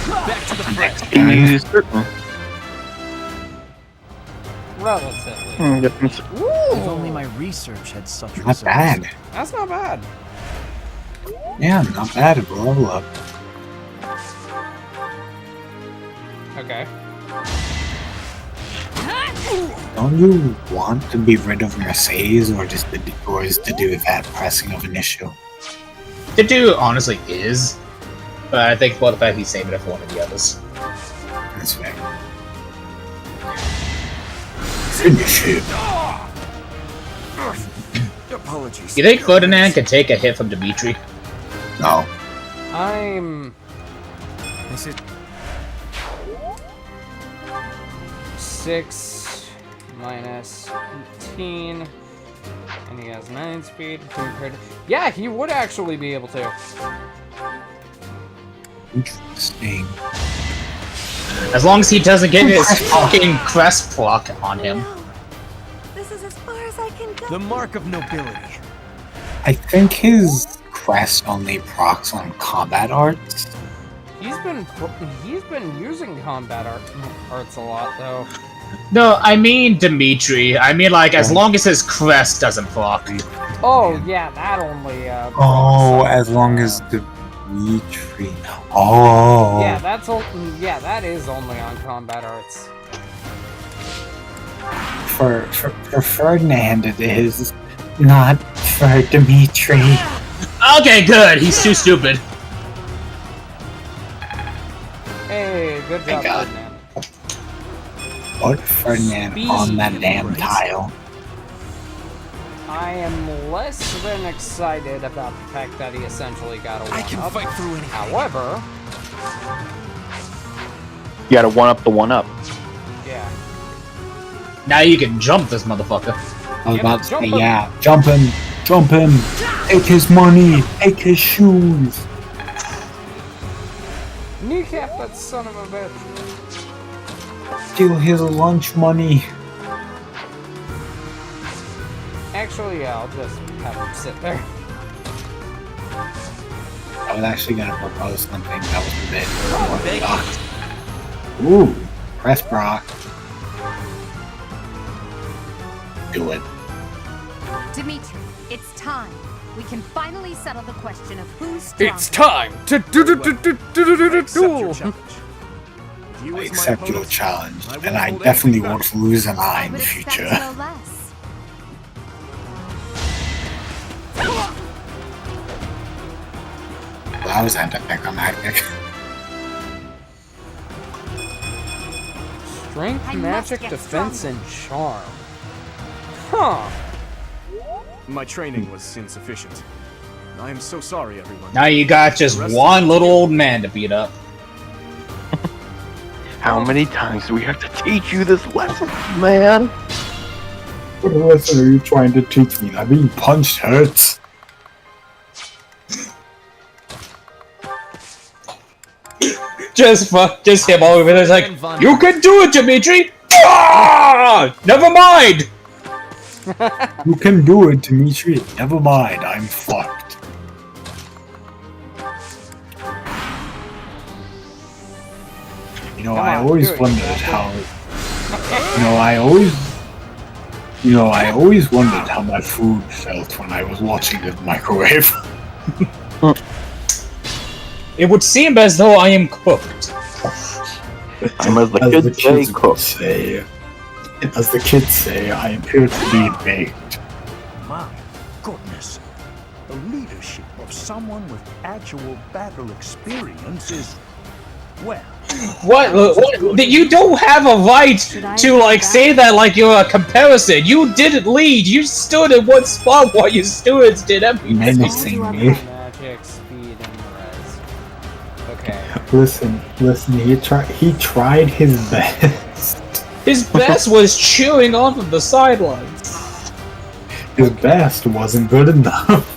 Back to the front. Relatively. If only my research had such Not bad. That's not bad. Yeah, not bad. Level up. Okay. Don't you want to be rid of Mercedes, or is to do that pressing of an issue? The dude honestly is, but I think for the fact he's saving it for one of the others. That's fair. Finish him. Apologies. You think Ferdinand can take a hit from Dimitri? No. I'm... Is it... 6 minus 18, and he has 9 speed. Yeah, he would actually be able to. Interesting. As long as he doesn't get his fucking crest proc on him. This is as far as I can go. The mark of nobility. I think his crest only procs on combat arts. He's been using combat arts a lot though. No, I mean Dimitri. I mean, like, as long as his crest doesn't proc. Oh yeah, that only. Oh, as long as Dimitri. Oh. Yeah, that is only on combat arts. For Ferdinand, it is not for Dimitri. Okay, good. He's too stupid. Hey, good job, Ferdinand. Put Ferdinand on that damn tile. I am less than excited about the fact that he essentially got a one-up. I can fight through anything. However, you gotta one-up the one-up. Yeah. Now you can jump this motherfucker. I was about to say, yeah, jump him, take his money, take his shoes. Kneecap that son of a bitch. Steal his lunch money. Actually, yeah, I'll just have him sit there. I was actually gonna propose something that was a bit more Ooh, press Brock. Do it. Dimitri, it's time. We can finally settle the question of who's stronger. It's time to duel. I accept your challenge, and I definitely won't lose an eye in the future. No less. Well, that was anticlimactic. Strength, magic, defense, and charm. Huh. My training was insufficient. I am so sorry, everyone. Now you got just one little old man to beat up. How many times do we have to teach you this lesson, man? What lesson are you trying to teach me? That being punched hurts. Just him all over there. It's like, you can do it, Dimitri. Ah! Never mind. You can do it, Dimitri. Never mind, I'm fucked. You know, I always wondered how. I always wondered how my food felt when I was watching the microwave. It would seem as though I am cooked. I'm as the kids say. As the kids say, I appear to be baked. My goodness. The leadership of someone with actual battle experience is, well... What? You don't have a right to, like, say that like you're a comparison. You didn't lead. You stood in one spot while your students did everything. Menacing me. Magic, speed, and res. Okay. Listen. He tried his best. His best was chewing on from the sidelines. His best wasn't good enough.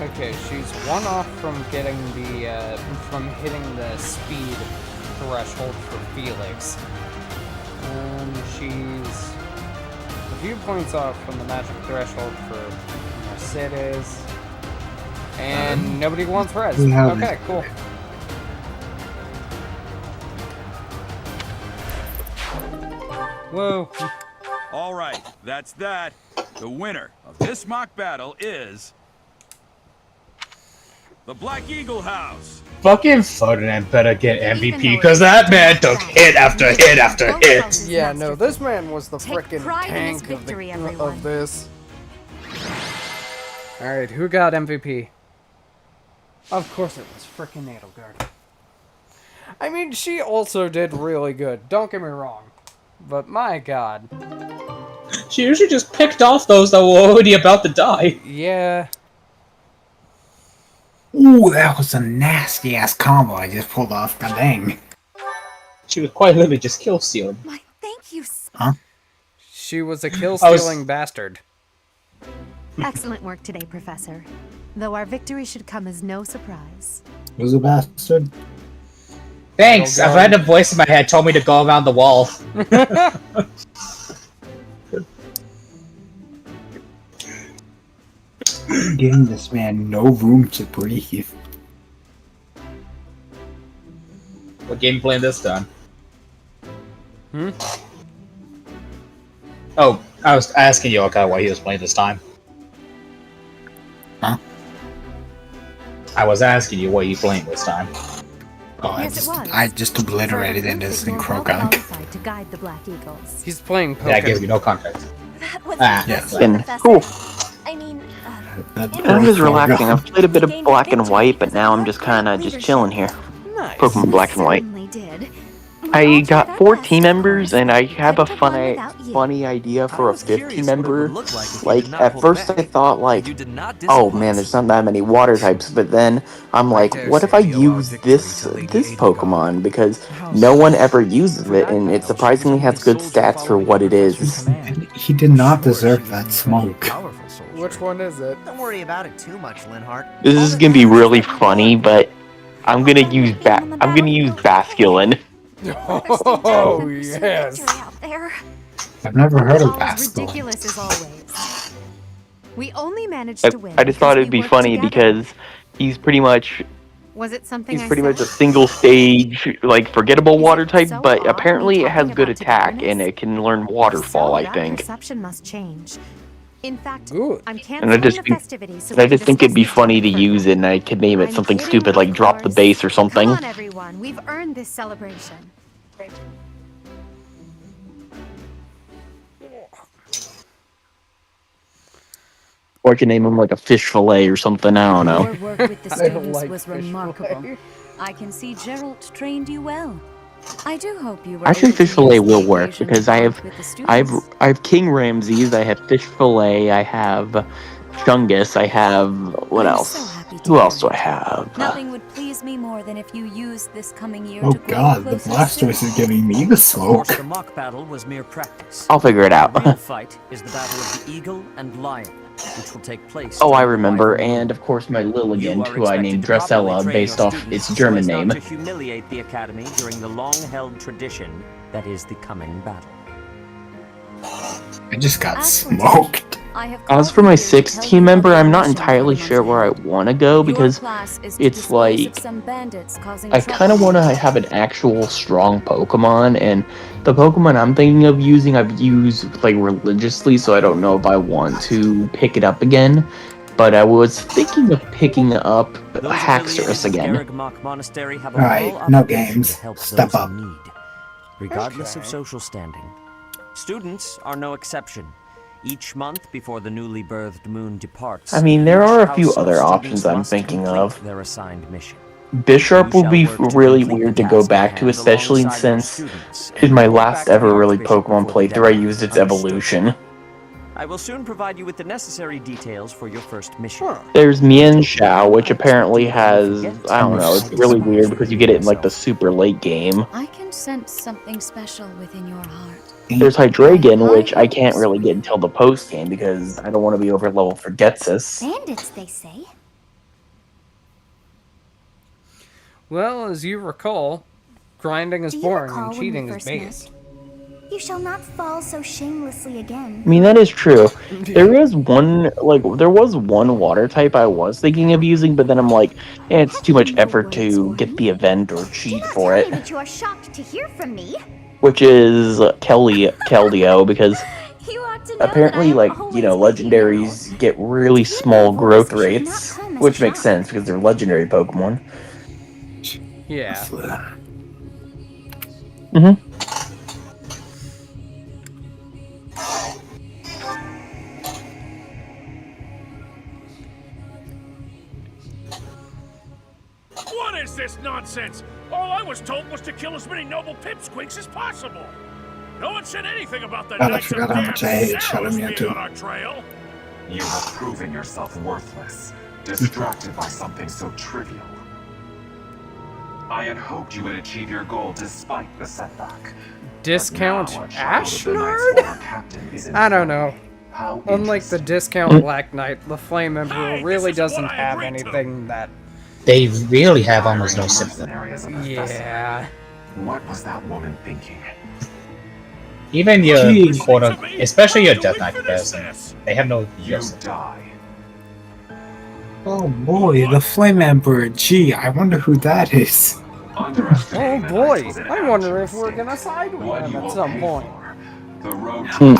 Okay, she's one off from getting the from hitting the speed threshold for Felix. She's a few points off from the magic threshold for Mercedes. And nobody wants res. Okay, cool. Whoa. All right, that's that. The winner of this mock battle is the Black Eagle House. Fucking Ferdinand better get MVP because that man took hit after hit after hit. Yeah, no, this man was the frickin' tank of this. Alright, who got MVP? Of course it was frickin' Nadelgard. I mean, she also did really good, don't get me wrong. But my god. She usually just picked off those that were already about to die. Yeah. Ooh, that was a nasty ass combo I just pulled off. God dang. She was quite literally just kill stealing. Thank you. Huh? She was a kill-stealing bastard. Excellent work today, Professor. Though our victory should come as no surprise. Was a bastard. Thanks. A random voice in my head told me to go around the wall. Giving this man no room to breathe. What game playing this time? Hmm? Oh, I was asking you, okay, what he was playing this time. Huh? I was asking you what you playing this time. Oh, I just obliterated this thing, Krogunk. To guide the Black Eagles. He's playing poker. That gives me no context. Yes. Cool. I mean, I'm just relaxing. I've played a bit of Black and White, but now I'm just kind of just chilling here. Nice. Pokemon Black and White. Did. I got 4 team members, and I have a funny idea for a 5th team member. Like, at first I thought, like, oh man, there's not that many water types, but then I'm like, what if I use this Pokemon? Because no one ever uses it, and it surprisingly has good stats for what it is. He did not deserve that smoke. Which one is it? Don't worry about it too much, Linhart. This is gonna be really funny, but I'm gonna use Basculin. Oh, yes. I've never heard of As Basculin. ridiculous as always. We only managed to win. I just thought it'd be because we funny worked together. because he's pretty much Was it something I pretty much a said? single stage, like, forgettable water type, but apparently it has good attack and it can learn Waterfall, I That think. perception must change. In fact, I'm And canceling I just the think, festivities so and I we can just think it'd be discuss funny to use it, and I could name it something stupid like Drop the Bass or something. Come on, everyone. We've earned this celebration. Or I could name him like a fish fillet or something, I don't Your know. work with the students was remarkable. I can see Gerald trained you well. I do hope you were Actually, able to fish fillet use the will work occasion because to I bond have, with the I students. have King Ramses, I have fish fillet, I have Chungus, I have what else? Who else do I have? Nothing would please me more than if you used this coming year Oh to grow god, the closer Blastoise still. is giving me the Of smoke. course, the mock battle was mere practice. I'll figure it out. The real fight is the battle of the Eagle and Lion, which will take place. Oh, I during the remember, White Moon. and of course my Lilligant, You are who I named expected to properly Dressella train based your off students its German so as name. not to humiliate the academy during the long-held tradition that is the coming battle. I just got smoked. As for my 6th team member, I'm not entirely sure where I want to go because it's like I kind of want to have an actual strong Pokemon, and the Pokemon I'm thinking of using I've used like religiously, so I don't know if I want to pick it up again. But I was thinking of picking up Haxorus again. Monastery have a Alright, moral no obligation games. to help Step those up. in need, regardless of social standing. Students are no exception. Each month before the newly birthed moon departs, I mean, there each are a few house of other students options I'm must thinking complete of. their assigned mission. Bishop You would be shall work to really complete weird the to go task at back to, hand especially alongside your since students in and my report last back to ever the really Archbishop Pokemon before the playthrough I deadline. used its Understood? evolution. I will soon provide you with the necessary details for your first mission. There's Mian Shao, which apparently has, I don't know, it's really weird because you get it in like the super late game. I can sense something special within your heart. There's Hydreigon, which I can't really get until the post game because I don't want to be over level for Getsus. Bandits, they say. Well, as you recall, grinding is boring and cheating is biggest. You shall not fall so shamelessly again. I mean, that is true. There was one water type I was thinking of using, but then I'm like, it's too much effort to get the event or cheat for it. That you are shocked to hear from me. Which is Keldeo, because apparently, like, you know, legendaries get really small growth rates, which makes sense because they're legendary Pokemon. Yeah. Mm-hmm. What is this nonsense? All I was told was to kill as many noble pipsqueaks as possible. No one said anything about the God, I Knights of forgot how much I hate Damn shouting Shadows me being too. on our trail. You have proven yourself worthless, distracted by something so trivial. I had hoped you would achieve your goal despite the setback. Discount Ashnard? I don't know. Unlike the discount Black Knight, the Flame Emperor really doesn't have anything that... They really have almost no sympathy. Yeah. What was that woman thinking? Even your quarter, especially your Death Knight person, they have no use. Die. Oh boy, the Flame Emperor. Gee, I wonder who that is. Oh boy, I wonder if we're gonna side with them at some point.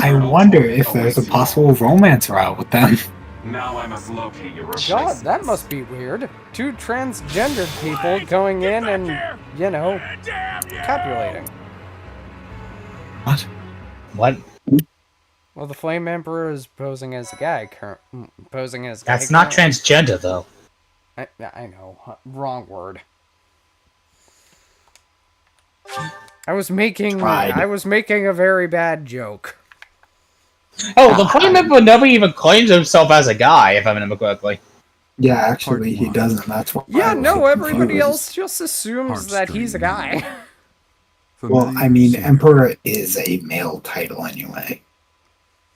I wonder if there's a possible romance route with them. Now I must locate your God, that must be weird. Two transgendered people going in and, you know, copulating. What? What? Well, the Flame Emperor is posing as a guy, That's not transgender, though. I know. Wrong word. I was making a very bad joke. Oh, the Flame Emperor never even claims himself as a guy, if I remember correctly. Yeah, actually, he doesn't. That's what. Yeah, no, everybody else just assumes that he's a guy. Well, I mean, Emperor is a male title anyway.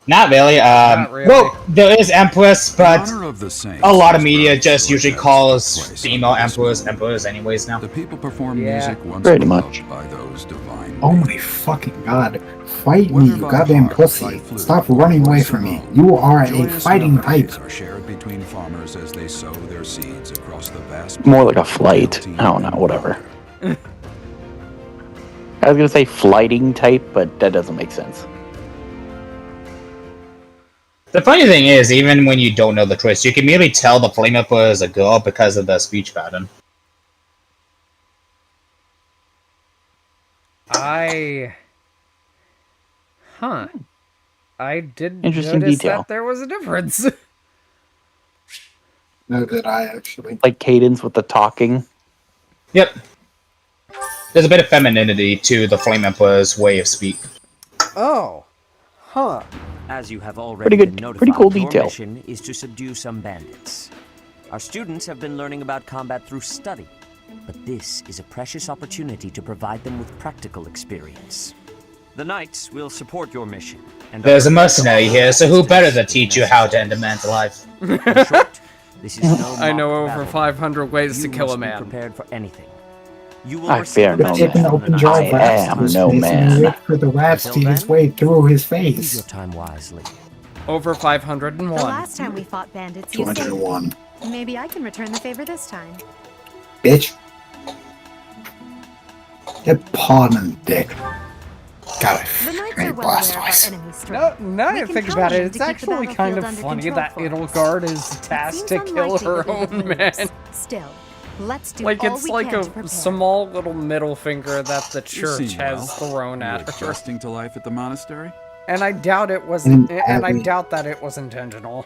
Not really. Well, there is Empress, but a lot of media just usually calls female emperors anyways now. The people perform music once pretty much. by those divine. Oh my fucking god. Fight me, you goddamn pussy. Stop running away from me. You are a fighting type. Are shared between farmers as they sow their seeds across the vast. More like a flight. I don't know, whatever. I was gonna say flighting type, but that doesn't make sense. The funny thing is, even when you don't know the twist, you can merely tell the Flame Emperor is a girl because of the speech pattern. I didn't Interesting notice detail. that there was a difference. No, did I actually? Like cadence with the talking. Yep. There's a bit of femininity to the Flame Emperor's way of speak. Oh. Huh. As you have already been notified, pretty cool your detail. mission is to subdue some bandits. Our students have been learning about combat through study, but this is a precious opportunity to provide them with practical experience. The Knights will support your mission. And There's a mercenary here, so who better to teach you how to end a man's life? In short, this is no I know mock over battle. 500 ways to You kill a must be man. prepared for anything. You will I receive fear a no message Take an from open the jaw Knights. I am blast no to his face and man. wait for the rats to Until eat his then, way through his Use your face. time wisely. Over The 501. last time we fought bandits, you saved 201. me. Maybe I can return the favor this time. Bitch. Get pawed in the dick. Got The Knights a are great well aware of Blastoise. our enemy's strength. Now We I can think count about on it, you it's to keep the actually kind of battlefield funny under that control for us. Edelgard is tasked to Seems kill her unlikely that own we'll men. lose. Still, let's do Like all it's we like can to prepare. a small little middle finger that the You church seem has well. thrown You at her. adjusting to life at the monastery? And I doubt it was And and I Abby. doubt that it was intentional.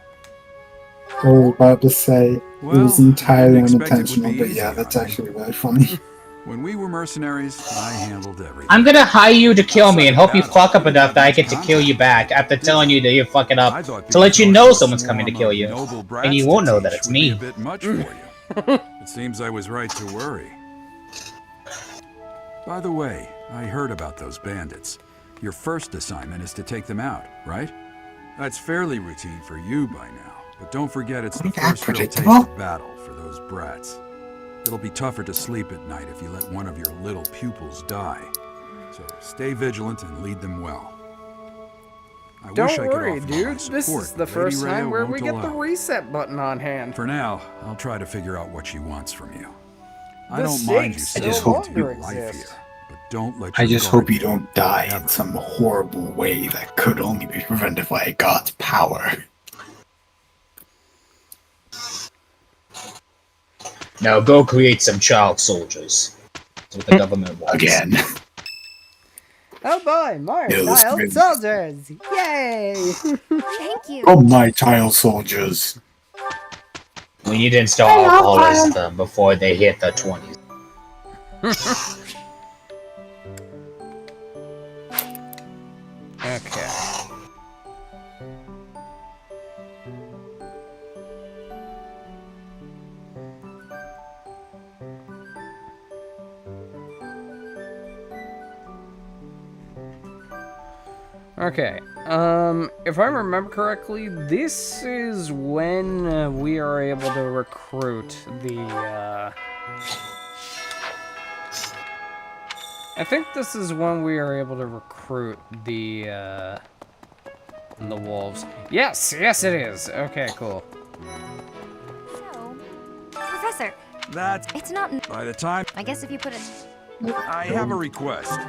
I was about to say it was Well, I entirely didn't expect it would unintentional, be but yeah, easy that's on you. actually really funny. When we were mercenaries, I handled everything. I'm gonna hire you to kill me and hope you fuck up enough that I get to kill you back after telling you that you're fucking up to let you know someone's coming to kill you. And you won't know that it's me. A bit much for you. It seems I was right to worry. By the way, I heard about those bandits. Your first assignment is to take them out, right? That's fairly routine for you by now, but don't forget it's the first real taste of battle for those brats. It'll be tougher to sleep at night if you let one of your little pupils die. So stay vigilant and lead them well. Don't worry, dude. This is the first time where we get the reset button on hand. For now, I'll try to figure out what she wants from you. I don't mind you I just hope you don't die in some horrible way that could only be prevented by God's power. Now go create some child soldiers. That's what the government wants. Again. Oh boy, more child soldiers! Yay! Thank you. Oh, my child soldiers. We need to install alcoholism before they hit the 20s. Okay. Okay, if I remember correctly, this is when we are able to recruit the, I think this is when we are able to recruit the wolves. Yes, yes it is! Okay, cool. So, Professor, it's not... By the time... I guess if you put it... I have a request.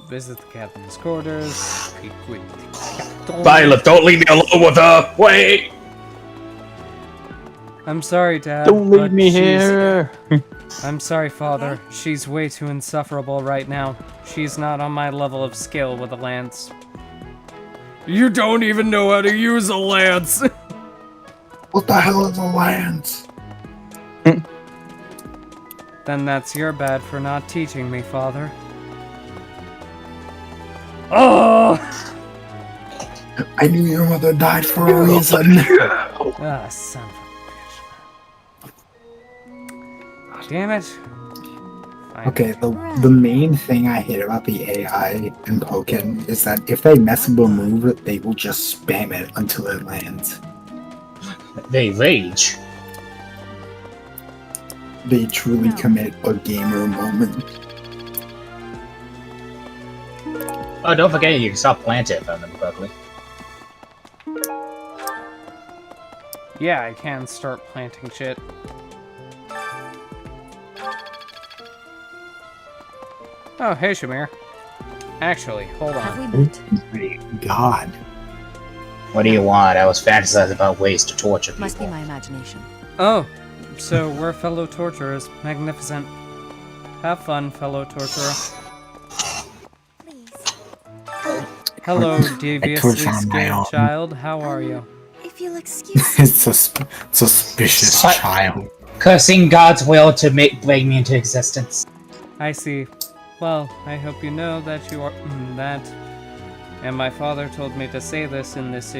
Visit the captain's quarters. Violet, don't leave me alone with her! Wait! I'm sorry, Dad. Don't leave me here! I'm sorry, Father. She's way too insufferable right now. She's not on my level of skill with a lance. You don't even know how to use a lance! What the hell is a lance? Then that's your bad for not teaching me, Father. Oh! I knew your mother died for a reason. Ah, son of a bitch. Damn it. Fine. Okay, the main thing I hate about the AI in Pokken is that if they mess up a move, they will just spam it until it lands. They rage. They truly commit a gamer moment. Oh, don't forget you can stop planting if I remember correctly. Yeah, I can start planting shit. Oh, hey, Shamir. Actually, hold on. Oh my god. What do you want? I was fantasizing about ways to torture people. Must be my imagination. Oh, so we're fellow torturers. Magnificent. Have fun, fellow torturer. Hello, deviously scared child. How are you? If you'll excuse It's a suspicious child. Cursing God's will to bring me into existence. I see. Well, I hope you know that you are that. And my father told me to say this in this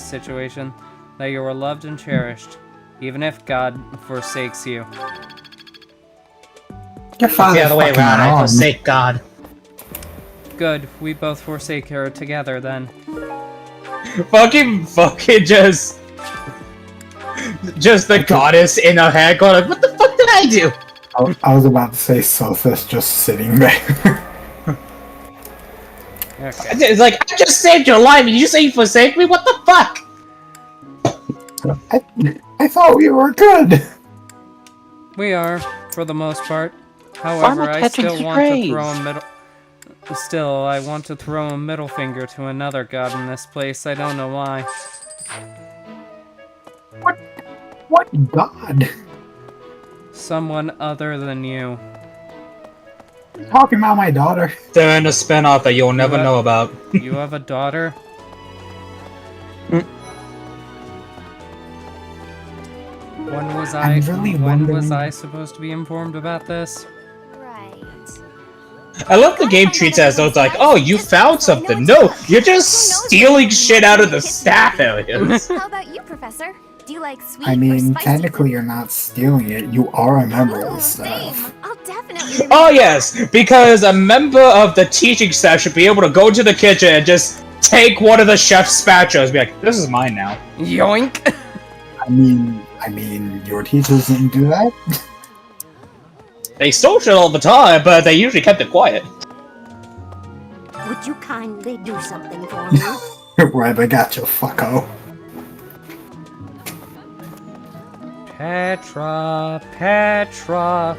situation, that you are loved and cherished, even if God forsakes you. Your father's the other way around. I forsake God. Good. We both forsake her together then. fucking just the goddess in her head going like, what the fuck did I do? I was about to say Sophus just sitting there. Okay. It's like, I just saved your life and you say you forsake me? What the fuck? I thought we were good. We are, for the most part. However, I still want to throw a middle... Still, I want to throw a middle finger to another god in this place. I don't know why. What god? Someone other than you. You're talking about my daughter. They're in a spinoff that you'll never know about. You have a daughter? When will when was I supposed to be informed about this? I love the game treats it as though it's like, oh, you found something. No, you're just stealing shit out of the staff areas. How about you, Professor? Do you like sweet I or mean, spicy technically you're not stealing it. You are a member of the staff. I'll definitely. Oh yes, because a member of the teaching staff should be able to go to the kitchen and just take one of the chef's spatulas and be like, this is mine now. Yoink! I mean, your teachers didn't do that? They stole shit all the time, but they usually kept it quiet. Would you kindly do something for me? Right, I got you, fucko. Petra.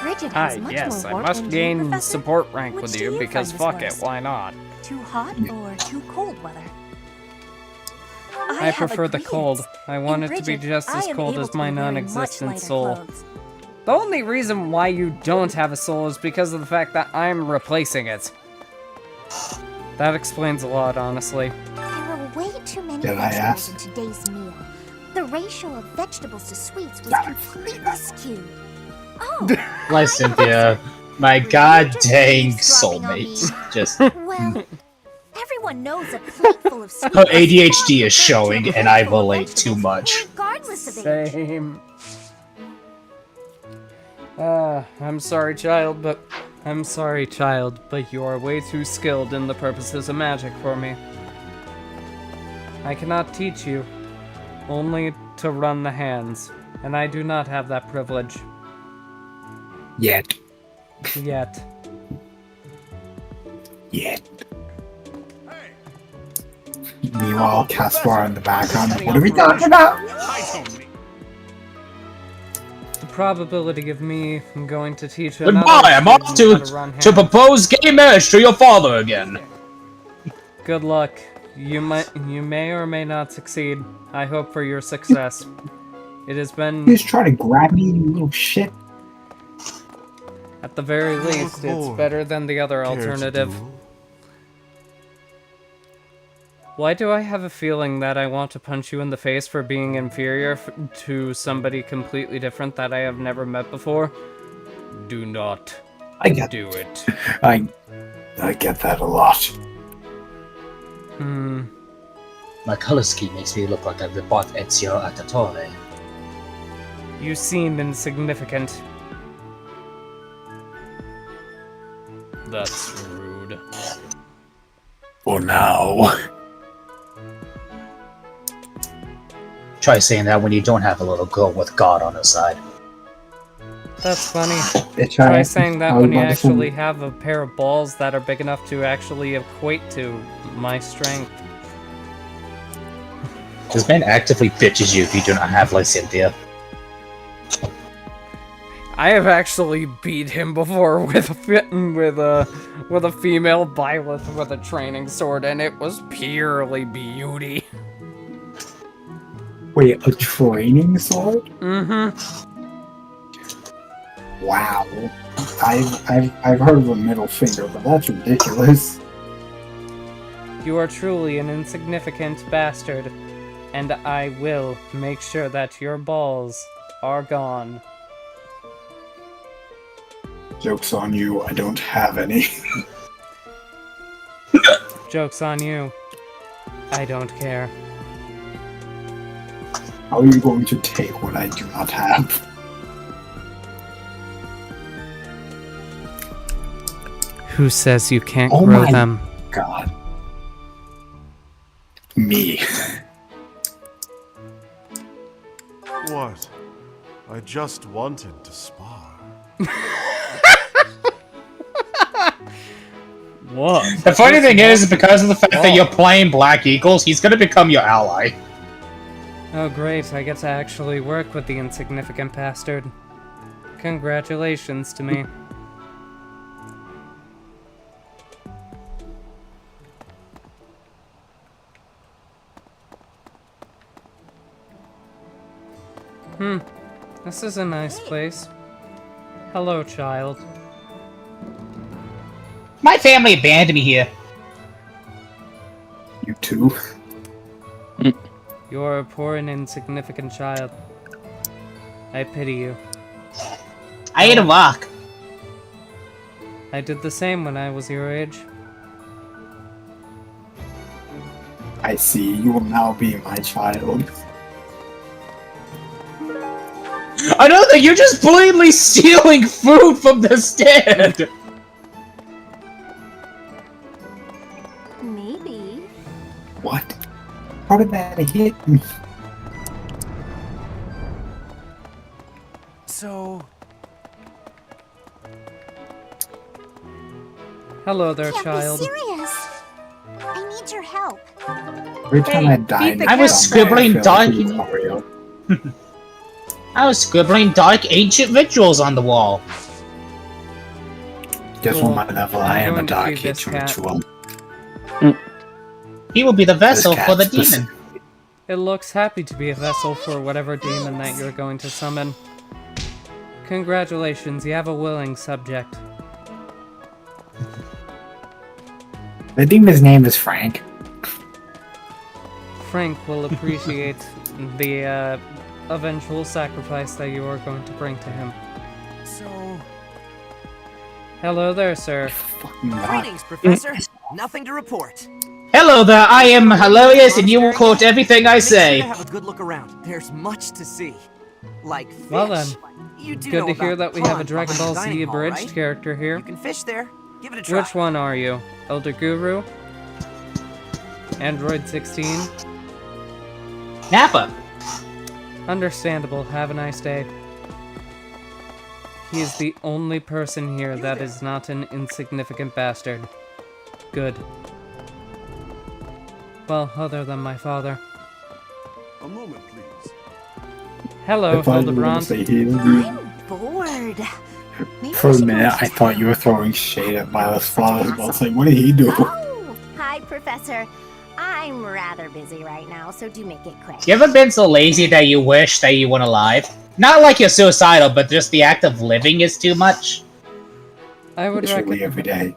Bridget has much Yes, more I warmth must than gain Professor. support rank Which with do you you because find fuck is it, worse? why not? Too hot or too cold weather? I prefer the cold. I want it to be just as cold as my non-existent soul. The only reason why you don't have a soul is because of the fact that I'm replacing it. That explains a lot, honestly. There are way too many Did I vegetables ask? in today's meal. The ratio of vegetables to sweets was completely skewed. Oh, Why, Cynthia, my god dang soulmate. Just well, everyone knows a plate full of sweets. her ADHD is showing, and I relate too much. Regardless of age. Same. I'm sorry, child, but you are way too skilled in the purposes of magic for me. I cannot teach you, only to run the hands, and I do not have that privilege. Yet. Yet. Meanwhile, Caspar in the background. What are we talking about? The probability of me going to teach Goodbye, another I'm off student how run to hands- propose gay marriage to your father again. Good luck. You may or may not succeed. I hope for your success. It has been, He's trying to grab me, you little shit. at the very least, it's better than the other alternative. Why do I have a feeling that I want to punch you in the face for being inferior to somebody completely different that I have never met before? Do not do it. I get that a lot. My color scheme makes me look like I bought Ezio Auditore. You seem insignificant. That's rude. For now. Try saying that when you don't have a little girl with God on her side. That's funny. Bitch, Try I- saying that I was when you about to say- actually have a pair of balls that are big enough to actually equate to my strength. This man actively bitches you if you do not have like Cynthia. I have actually beat him before with a female Byleth with a training sword, and it was purely beauty. Wait, a training sword? Mm-hmm. Wow. I've heard of a middle finger, but that's ridiculous. You are truly an insignificant bastard, and I will make sure that your balls are gone. Joke's on you, I don't have any. Joke's on you. I don't care. How are you going to take what I do not have? Who says you can't Oh grow my them? God. Me. What? I just wanted to spar. What? The funny thing is, because of the fact that you're playing Black Eagles, he's gonna become your ally. Oh great, I get to actually work with the insignificant bastard. Congratulations to me. This is a nice place. Hello, child. My family abandoned me here. You too? You're a poor and insignificant child. I pity you. I ate a rock. I did the same when I was your age. I see. You will now be my child. Another thing, you're just blatantly stealing food from the stand! Maybe. What? How did that hit me? So... Hello there, child. Be serious. I need your help. Every time I die, I was scribbling dark. I was scribbling dark ancient rituals on the wall. Guess what my level? I am a dark ancient ritual. He will be the vessel for the demon. It looks happy to be a vessel for whatever demon that you're going to summon. Congratulations, you have a willing subject. The demon's name is Frank. Frank will appreciate the eventual sacrifice that you are going to bring to him. So... Hello there, sir. Greetings, Professor. Nothing to report. Hello there, I am hilarious and you will quote everything I say. Make sure to have a good look around. There's much to see. Like fish. Well then, You do good know to hear about that we the have a pond Dragon behind Ball the Z dining hall, abridged right? character here. You can fish there. Give it a try. Which one are you? Elder Guru? Android 16? Nappa. Understandable. Have a nice day. He is the only person here that is not an insignificant bastard. Good. Well, other than my father. A moment, please. Hello, Hildebrand. I'm bored. Maybe For I a should minute, go I thought you were throwing shade at Violet's father. I was like, what did he do? Oh, hi, Professor. I'm rather busy right now, so do make it quick. You ever been so lazy that you wish that you weren't alive? Not like you're suicidal, but just the act of living is too much? I would Literally every day.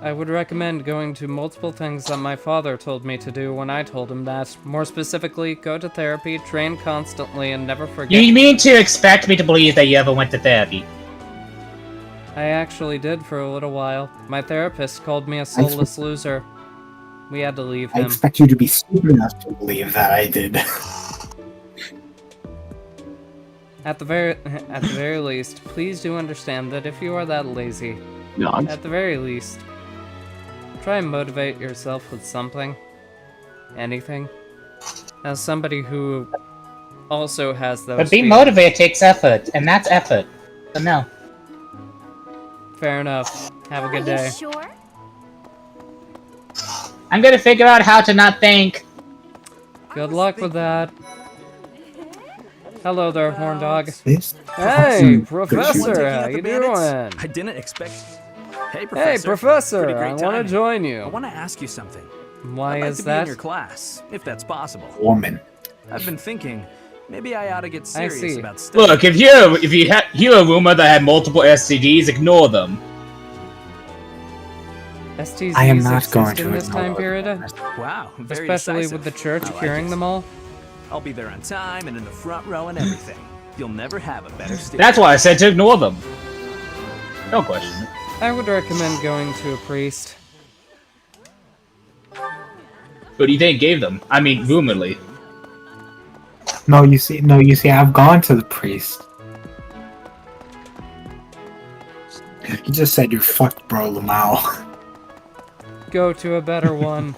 I would recommend going to multiple things that my father told me to do when I told him that. More specifically, go to therapy, train constantly, and never forget. You mean to expect me to believe that you ever went to therapy? I actually did for a little while. My therapist called me a soulless loser. We had to leave I him. expect you to be stupid enough to believe that I did. At the very least, please do understand that if you are that lazy, at the very least, try and motivate yourself with something. Anything. As somebody who also has those But being feelings. motivated takes effort, and that's effort. So no. Fair enough. Have a good Are day. you sure? I'm gonna figure out how to not think. Good luck with that. Hello there, horn dog. Hey, Professor, how you doing? I didn't expect... Hey, Professor. Hey, Professor, Pretty I great want to timing. join you. I want to ask you something. Why I'd like is to be in that? your class, if that's possible. Woman. I've been thinking, maybe I ought to get I serious see. about studying. Look, if you hear a rumor that had multiple STDs, ignore them. STZs I am not exist going to in this ignore time period? Wow, very Especially decisive. with the church I like curing it. them all? I'll be there on time and in the front row and everything. You'll never have a better stage. That's why I said to ignore them. No question. I would recommend going to a priest. Who do you think gave them? I mean, rumoredly. No, you see, I've gone to the priest. He just said you fucked bro Lamau. Go to a better one.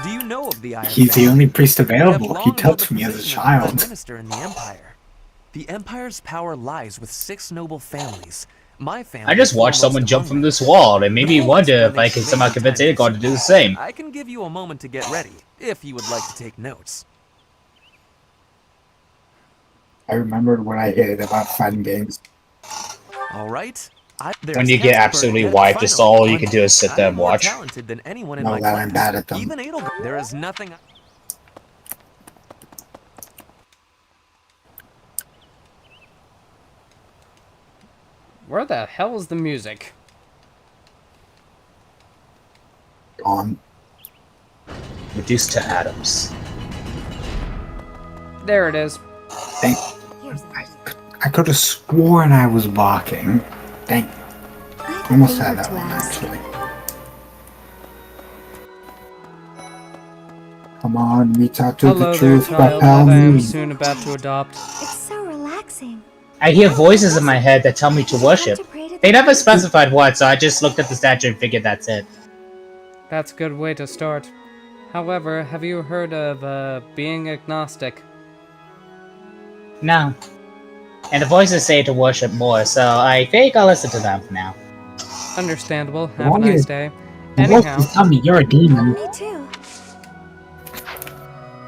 Do you know of the Iron He's the family? only priest They have available. He long held touched the me as a position of Prime child. Minister in the Empire. The Empire's power lies with 6 noble families. My family. I just is watched someone foremost jump among from them. this wall, and made me The wonder if I explanation could somehow may convince be Aegon to do the same. I can give you a moment to get ready, if you would like to take notes. I remembered what I hated about fighting games. All right. When you get absolutely wiped, just all you can do is sit there and watch. Talented than anyone in No, my that class. I'm bad at them. Even Edelgard. There is nothing. Where the hell is the music? Gone. Reduced to atoms. There it is. Thank. I could have sworn I was barking. Thank. Almost had that one actually. Come on, Mita, to Hello the there, truth, child propel that I am me. soon about to adopt. It's so relaxing. I hear voices in my head that tell me to worship. They never specified what, so I just looked at the statue and figured that's it. That's a good way to start. However, have you heard of being agnostic? No. And the voices say to worship more, so I think I'll listen to them for now. Understandable. Have a nice day. The Anyhow, voices tell me you're a demon. Me too.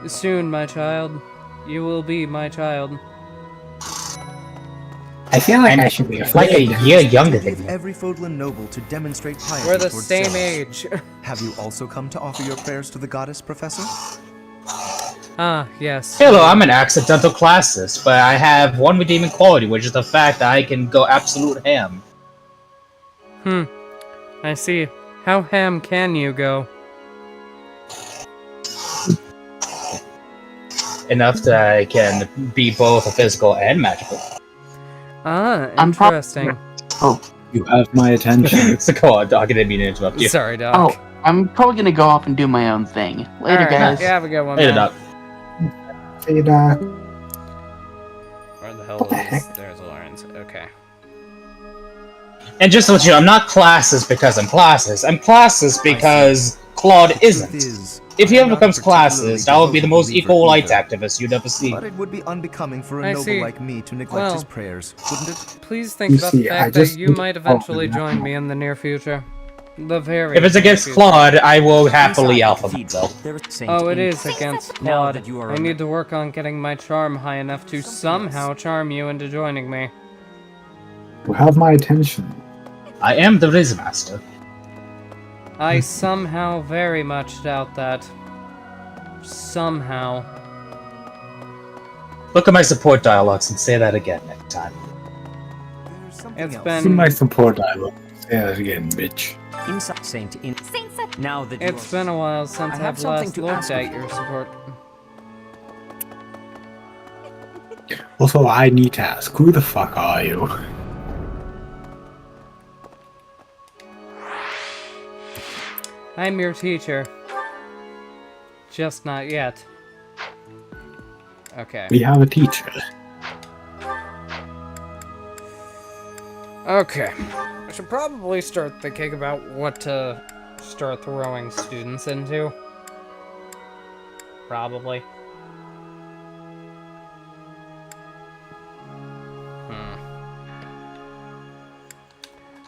soon, my child, you will be my child. I feel like I should be like a year younger than you. Every Fodlan noble to demonstrate piety We're the towards same Zeus. age. Have you also come to offer your prayers to the goddess, Professor? Ah, yes. Hello, I'm an accidental classist, but I have one redeeming quality, which is the fact that I can go absolute ham. I see. How ham can you go? Enough that I can be both physical and magical. Ah, interesting. You have my attention. So go on, Doc, I didn't mean to interrupt you. Sorry, Doc. Oh, I'm probably gonna go off and do my own thing. Later, Alright, guys. yeah, have a good one. Later, man. Doc. See that? Where the hell What the is... heck? There's Lawrence. Okay. And just to let you know, I'm not classist because I'm classist. I'm classist because Claude isn't. If he ever becomes classist, I will be the most equal rights activist you'd ever see. But it would be unbecoming for a I noble see. like me to neglect Well, his prayers, wouldn't it? Please think You about see, the I fact that just you need to might talk eventually to that join one. me in the near future. The very If it's near against future. Claude, I will happily alpha myself. Oh, it is against Now Claude. that you are I need to work on getting my charm high enough to somehow charm you into joining me. You have my attention. I am the Riz Master. I somehow very much doubt that. Somehow. Look at my support dialogues and say that again next time. It's See been... my support dialogue. Say that again, bitch. Inside Saint in Saint said now that you It's been a while since I have I've something last to looked ask at of you. your support. Also, I need to ask, who the fuck are you? I'm your teacher. Just not yet. Okay. We have a teacher. Okay. I should probably start thinking about what to start throwing students into. Probably.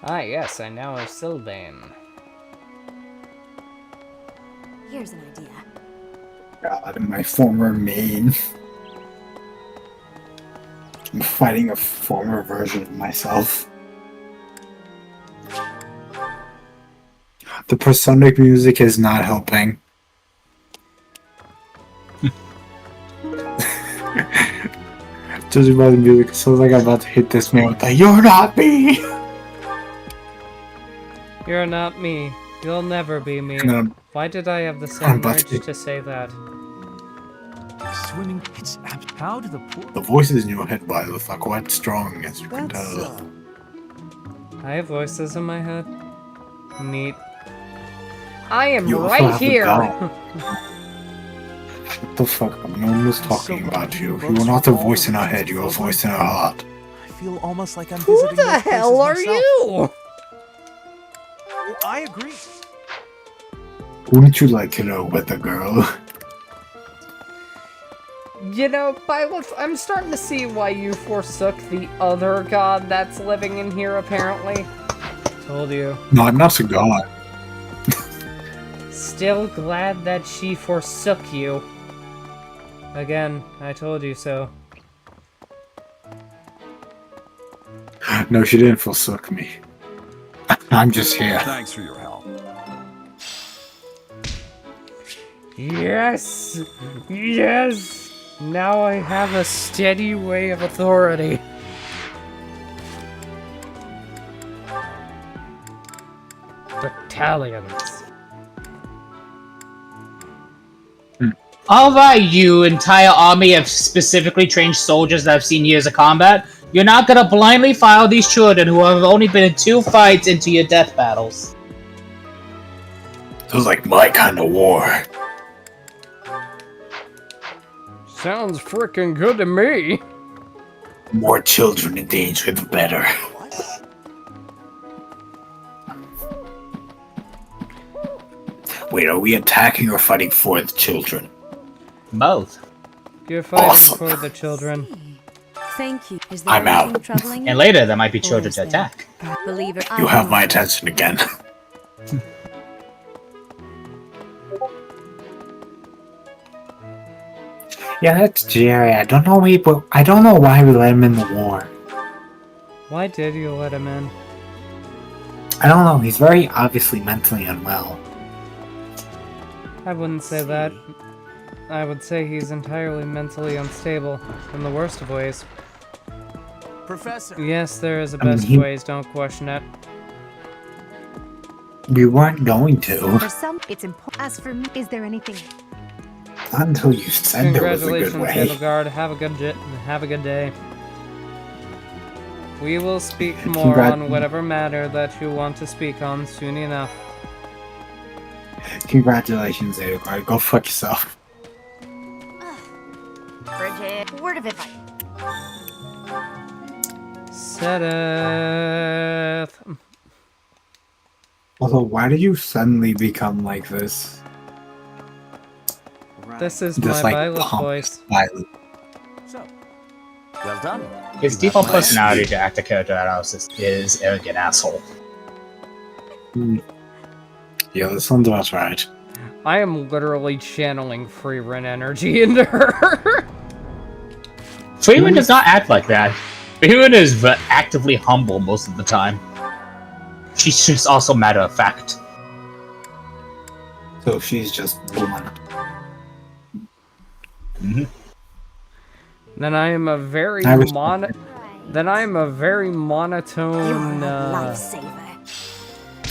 Ah, yes, I now have Sylvain. Here's an idea. God, my former main. I'm fighting a former version of myself. The prosonic music is not helping. Judging by the music, it sounds like I'm about to hit this man with the "You're not me!" You're not me. You'll never be me. And then Why did I have the I'm same about urge to- to say that? Swimming, it's how do the poor... The voices in your head, by the way, are quite strong, as you can That's, tell. I have voices in my head. Neat. I am You also right have a here! dog. What the fuck? No one was talking about you. You are not a voice in our head, you are a voice in our heart. I feel almost like I'm Who visiting the those hell places are myself. you? I agree. Wouldn't you like to know what the girl? You know, I'm starting to see why you forsook the other god that's living in here, apparently. Told you. No, I'm not a god. Still glad that she forsook you. Again, I told you so. No, she didn't forsook me. I'm just here. Thanks for your help. Yes! Yes! Now I have a steady way of authority. Battalions. Alright, you entire army of specifically trained soldiers that have seen years of combat. You're not gonna blindly follow these children who have only been in 2 fights into your death battles. Sounds like my kind of war. Sounds freaking good to me. More children in danger, the better. Wait, are we attacking or fighting for the children? Both. You're fighting Awesome. for the children. Thank you. Is there I'm anything out. troubling you? And later, there might be Or children is to there? attack. Believe it. You have my attention again. Yeah, that's Jerry. I don't know why we let him in the war. Why did you let him in? I don't know. He's very obviously mentally unwell. I wouldn't say that. I would say he's entirely mentally unstable, in the worst of ways. Professor. Yes, there is a I mean, best he- ways, don't question it. We weren't going to. For some, it's important. As for me, is there anything? Not until you said there was a good Congratulations, way. Edelgard. Have a good day. We will speak more on whatever matter that you want to speak on soon enough. Congratulations, Edelgard. Go fuck yourself. Bridget, word of advice. Sedith. Also, why did you suddenly become like this? This is Just my like Violet pump voice. Violet. So, well done. His default personality to act a character out is arrogant asshole. Yeah, this sounds about right. I am literally channeling free Ren energy into her. Freeman does not act like that. Freeman is actively humble most of the time. She's just also matter of fact. So she's just one. Then I am a very I was- Then I am a very monotone.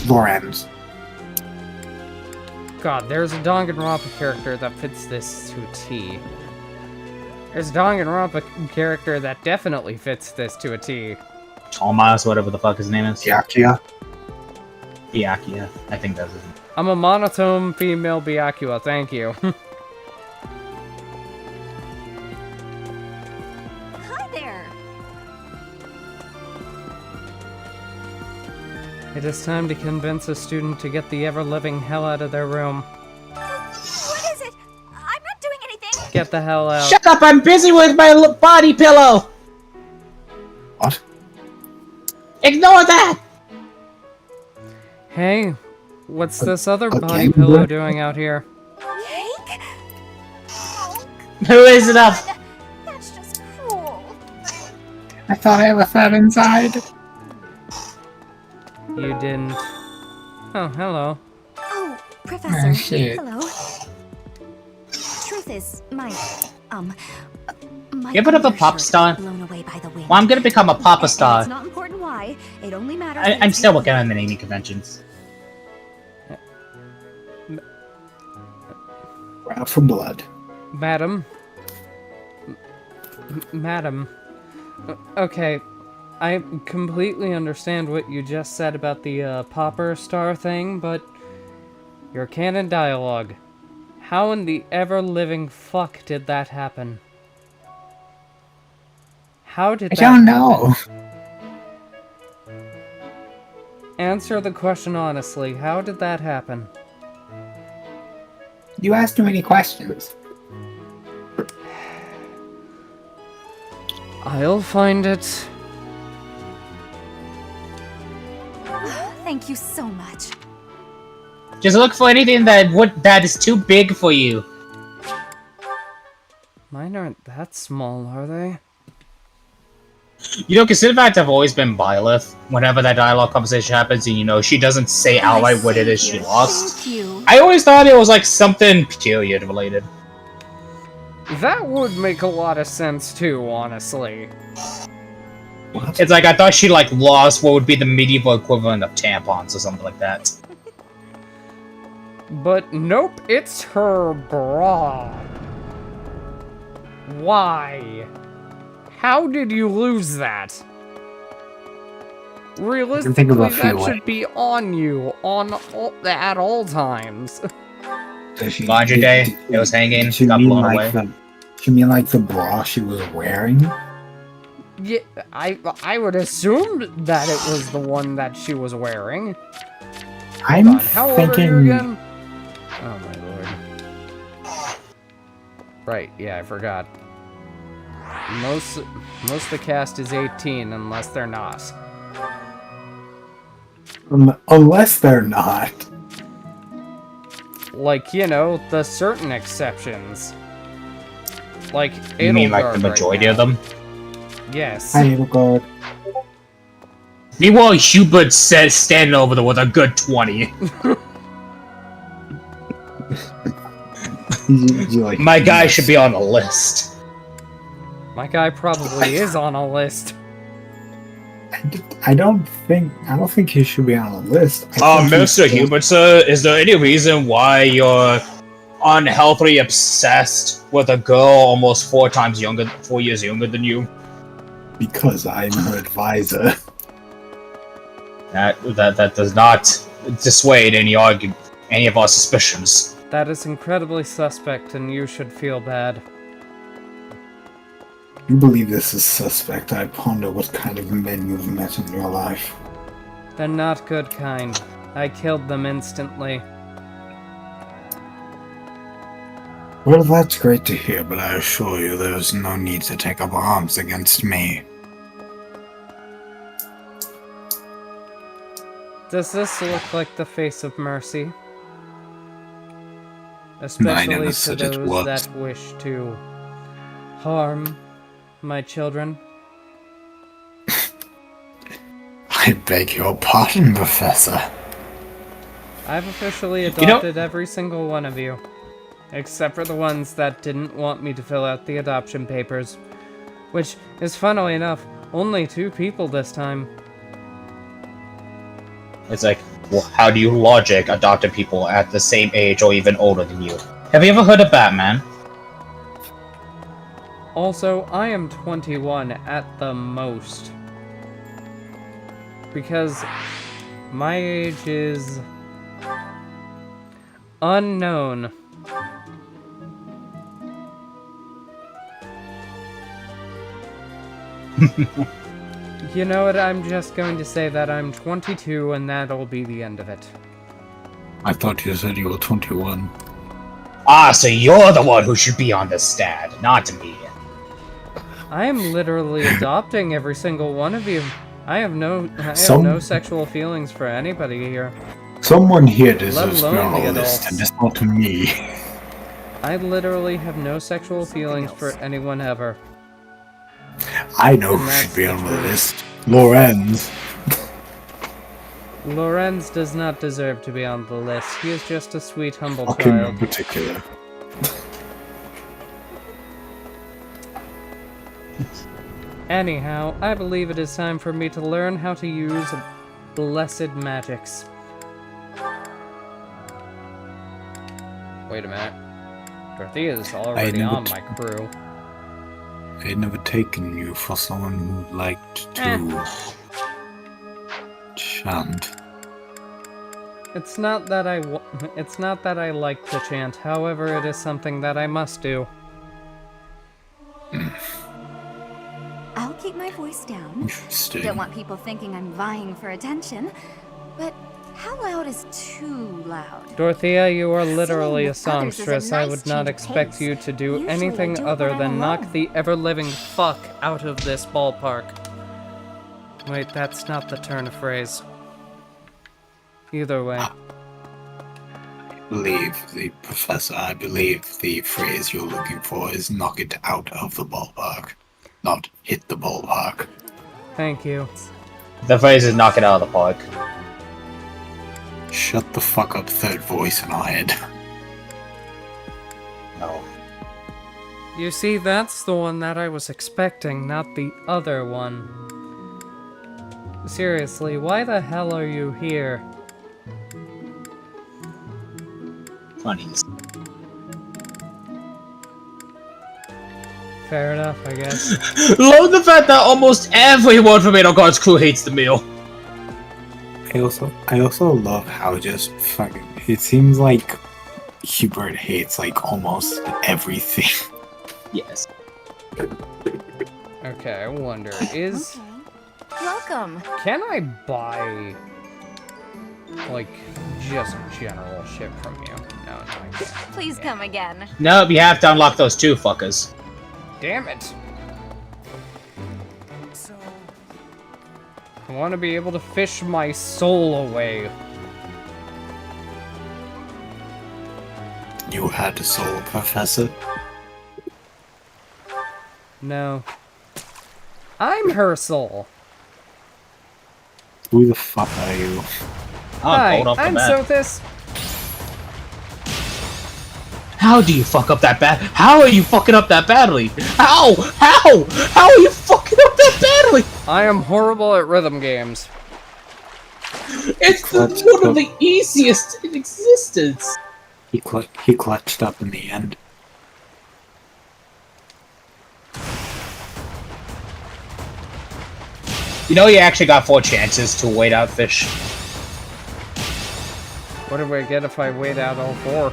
Lorenz. God, there's a Danganronpa character that fits this to a T. There's a Danganronpa character that definitely fits this to a T. Thomas, whatever the fuck his name is. Byakuya? Byakuya. I think that's his name. I'm a monotone female Byakuya, thank you. Hi there. It is time to convince a student to get the ever-living hell out of their room. What is it? I'm not doing anything. Get the hell out. Shut up! I'm busy with my body pillow! What? Ignore that! Hey, what's this other okay, body pillow what? doing out here? Cake? Who is it up? That's just cruel. I thought I left that inside. You didn't. Oh, hello. Oh, Professor. Oh, shit. Hello. Truth is, my You ever have a pop star? blown away by the wind. Well, I'm gonna become a papa And star. it's not important why. It only matters. I'm still working on the naming conventions. We're out for blood. Madam. Madam. Okay, I completely understand what you just said about the popper star thing, but your canon dialogue. How in the ever-living fuck did that happen? How did I that don't know. Answer the question honestly. How did that happen? You asked too many questions. I'll find it. Thank you so much. Just look for anything that is too big for you. Mine aren't that small, are they? You know, consider that I've always been Byleth. Whenever that dialogue conversation happens, and you know, she doesn't say outright what it is she lost. Thank you. I always thought it was like something period related. That would make a lot of sense too, honestly. It's like I thought she like lost what would be the medieval equivalent of tampons or something like that. But nope, it's her bra. Why? How did you lose that? Realistically, that should be on you at all times. Laundry day, it was hanging, got blown away. You mean like the bra she was wearing? Yeah, I would assume that it was the one that she was wearing. Hold on, how old are you again? Oh my lord. Right, yeah, I forgot. Most of the cast is 18 unless they're not. Unless they're not. Like, you know, the certain exceptions. Like You mean like the majority of them? Yes. Hi, Edelgard. Meanwhile, Hubert says standing over there with a good 20. My guy should be on the list. My guy probably is on a list. I don't think he should be on a list. Mr. Hubert, sir, is there any reason why you're unhealthily obsessed with a girl almost 4 years younger than you? Because I'm her advisor. That does not dissuade any of our suspicions. That is incredibly suspect, and you should feel bad. You believe this is suspect, I ponder what kind of men you've met in your life. They're not good kind. I killed them instantly. Well, that's great to hear, but I assure you there's no need to take up arms against me. Does this look like the face of mercy? Especially to those that wish to harm my children? I beg your pardon, Professor. I've officially adopted every single one of you. Except for the ones that didn't want me to fill out the adoption papers. Which is, funnily enough, only 2 people this time. It's like, well, how do you logic adopted people at the same age or even older than you? Have you ever heard of Batman? Also, I am 21 at the most. Because my age is unknown. You know what, I'm just going to say that I'm 22 and that'll be the end of it. I thought you said you were 21. Ah, so you're the one who should be on the stat, not me. I am literally adopting every single one of you. I have no sexual feelings for anybody here. Someone here deserves to be on the list, and it's not me. I literally have no sexual feelings for anyone ever. I know who should be on the list. Lorenz. Lorenz does not deserve to be on the list. He is just a sweet, humble Him child. in particular. Anyhow, I believe it is time for me to learn how to use blessed magics. Wait a minute. Dorothea's already on my crew. I had never taken you for someone who liked to chant. It's not that I like to chant. However, it is something that I must do. I'll keep my voice down. Interesting. Don't want people thinking I'm vying for attention. But how loud is too loud? Dorothea, you are literally a songstress. I would not expect you to do anything other than knock the ever-living fuck out of this ballpark. Wait, that's not the turn of phrase. Either way. I believe the phrase you're looking for is knock it out of the ballpark, not hit the ballpark. Thank you. The phrase is knock it out of the park. Shut the fuck up, third voice in our head. No. You see, that's the one that I was expecting, not the other one. Seriously, why the hell are you here? Funnies. Fair enough, I guess. Love the fact that almost everyone from Idle God's crew hates the meal. I also love how just fucking it seems like Hubert hates like almost everything. Yes. Okay, I wonder, is... Welcome. Can I buy, like, just general shit from you? No, I can't. Please come again. Nope, you have to unlock those two fuckers. Damn it. I want to be able to fish my soul away. You had a soul, Professor? No. I'm her soul. Who the fuck are you? Hi, I'm Sothis. How do you fuck up that bad? How are you fucking up that badly? How? How? How are you fucking up that badly? I am horrible at rhythm games. It's one of the easiest in existence. He clutched up in the end. You know you actually got 4 chances to wait out fish. What do I get if I wait out all 4?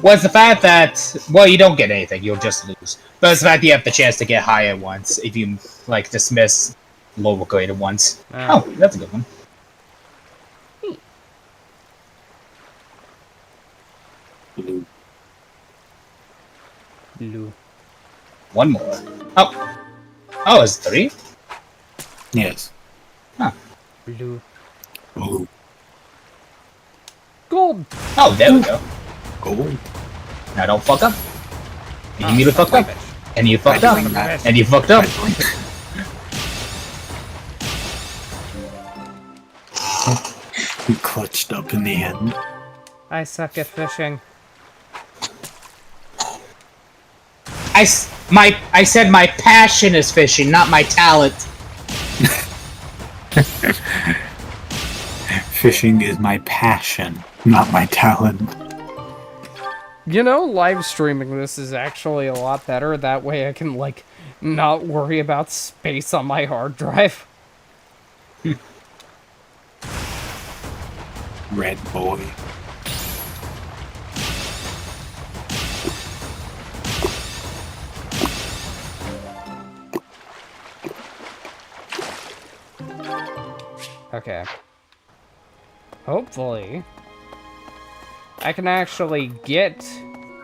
Well, it's the fact that, well, you don't get anything, you'll just lose. But it's the fact that you have the chance to get higher once, if you, like, dismiss lower graded ones. Oh, that's a good one. Blue. One more. Oh. Oh, it's 3? Yes. Huh. Blue. Blue. Gold. Oh, there we go. Gold. Now don't fuck up. And you immediately fucked up. And you fucked up. And you fucked up. He clutched up in the end. I suck at fishing. I said my passion is fishing, not my talent. Fishing is my passion, not my talent. You know, live streaming this is actually a lot better. That way I can, like, not worry about space on my hard drive. Red boy. Okay. Hopefully, I can actually get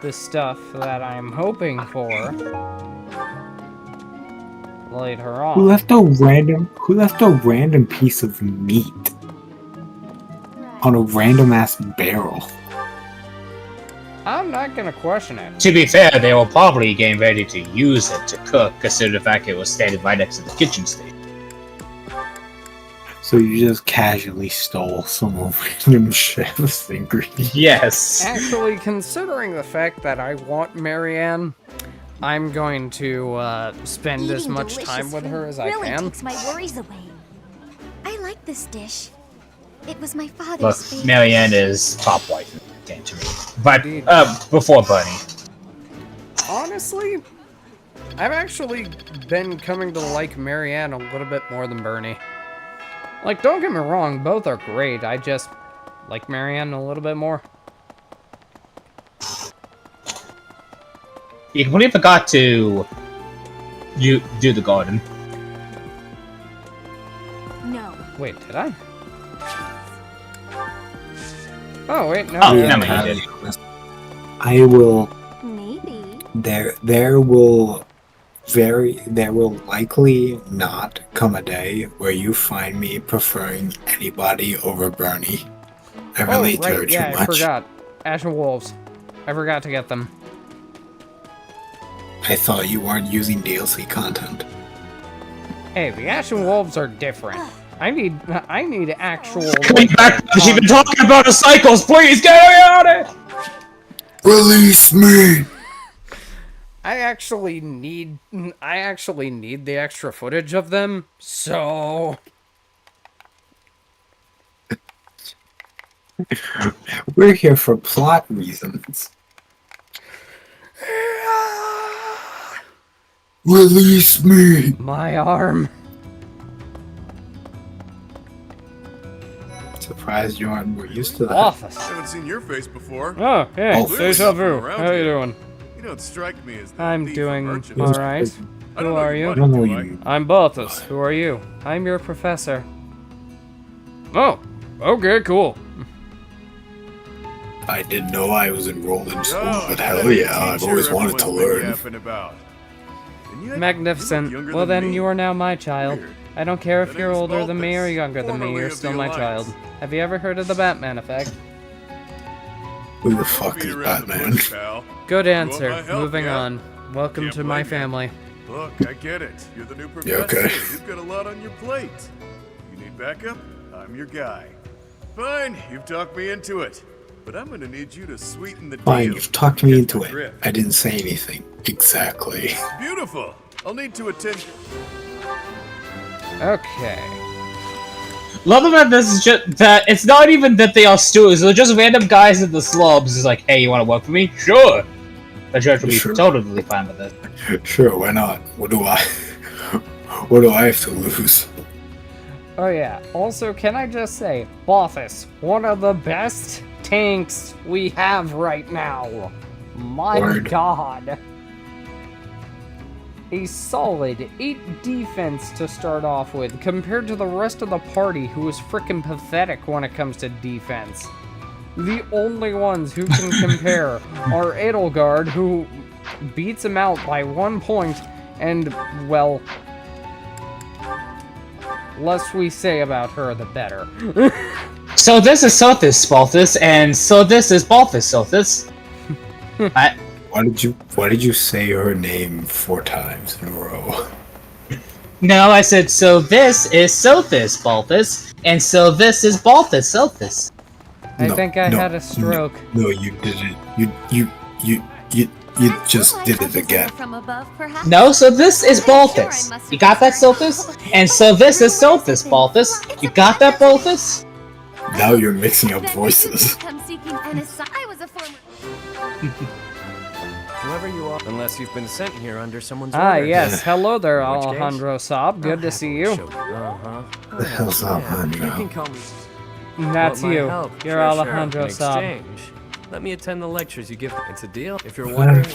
the stuff that I'm hoping for later on. Who left a random piece of meat on a random ass barrel? I'm not gonna question it. To be fair, they were probably getting ready to use it to cook, considering the fact it was standing right next to the kitchen station. So you just casually stole some random chef's ingredient? Yes. Actually, considering the fact that I want Marianne, I'm going to spend as much time with her as I really can. takes my worries away. I like this dish. It was my father's Look, favorite. Marianne is top wife in the game to me. But, before Bunny. Honestly, I've actually been coming to like Marianne a little bit more than Bernie. Like, don't get me wrong, both are great. I just like Marianne a little bit more. You completely forgot to do the garden. No. Wait, did I? Oh, wait, no. Oh, never mind, you did. I will. Maybe. There will likely not come a day where you find me preferring anybody over Bernie. I relate to her too yeah, much. I forgot. Ashen Wolves. I forgot to get them. I thought you weren't using DLC content. Hey, the Ashen Wolves are different. I need actual. Coming back because you've been talking about the cycles, please get out of it! Release me! I actually need the extra footage of them, so... We're here for plot reasons. Release me! My arm. Surprised you aren't more used to that. Office. Haven't seen your face before. Oh, hey, Oh, deja vu. How you doing? You don't strike me as the I'm thief doing of urchins. alright. I don't Who know are you you? I don't know you. I'm Balthus. Who are you? I'm your professor. Oh, okay, cool. I didn't know I was enrolled in school, Oh, but that hell new yeah, I've teacher always wanted to everyone's been learn. yapping about. And yet, Magnificent. you look younger Well, than then me. you are now my child. Weird. I don't care if My you're name's older than me or Balthus, younger than me, formerly you're of the still my Alliance. child. Have you ever heard of the Batman effect? Who the Don't fuck beat is around the Batman? bush, pal. Good You want answer. my help, Moving yeah? on. Welcome Can't to my blame you. family. Look, I get it. You're the new You professor. okay? You've got a lot on your plate. You need backup? I'm your guy. Fine, you've talked me into it. But I'm gonna need you to sweeten the Fine, deal. you've talked me Get into the it. drift. I didn't say anything. Exactly. Beautiful. I'll need to attend. Okay. Love about this is just that it's not even that they are stewards, they're just random guys in the slums. It's like, hey, you want to work for me? Sure. The judge will be Sure. totally fine with it. Sure, why not? What do I what do I have to lose? Oh yeah. Also, can I just say, Balthus, one of the best tanks we have right now. My Word. god. A solid 8 defense to start off with, compared to the rest of the party who is frickin' pathetic when it comes to defense. The only ones who can compare are Edelgard, who beats him out by 1 point, and, well, less we say about her, the better. So this is Sothis, Balthus, and so this is Balthus, Sothis. Why did you say her name 4 times in a row? No, I said, so this is Sothis, Balthus, and so this is Balthus, Sothis. I think I had a stroke. No, you didn't. You just did it again. From above, perhaps? No, so this is Balthus. You got that, Sothis? And so this is Sothis, Balthus. You got that, Balthus? Now you're mixing up voices. Come seeking an asylum. I was a former. Whoever you are, unless you've been sent here under someone's Ah, orders. yes. Hello there, In which case, Alejandro Saab. Good to see you. Uh-huh. The hell's Alejandro? You can call me. That's Want my you. help? You're Sure, Alejandro In Saab. exchange, let me attend the lectures you give. It's a deal. If you're wondering.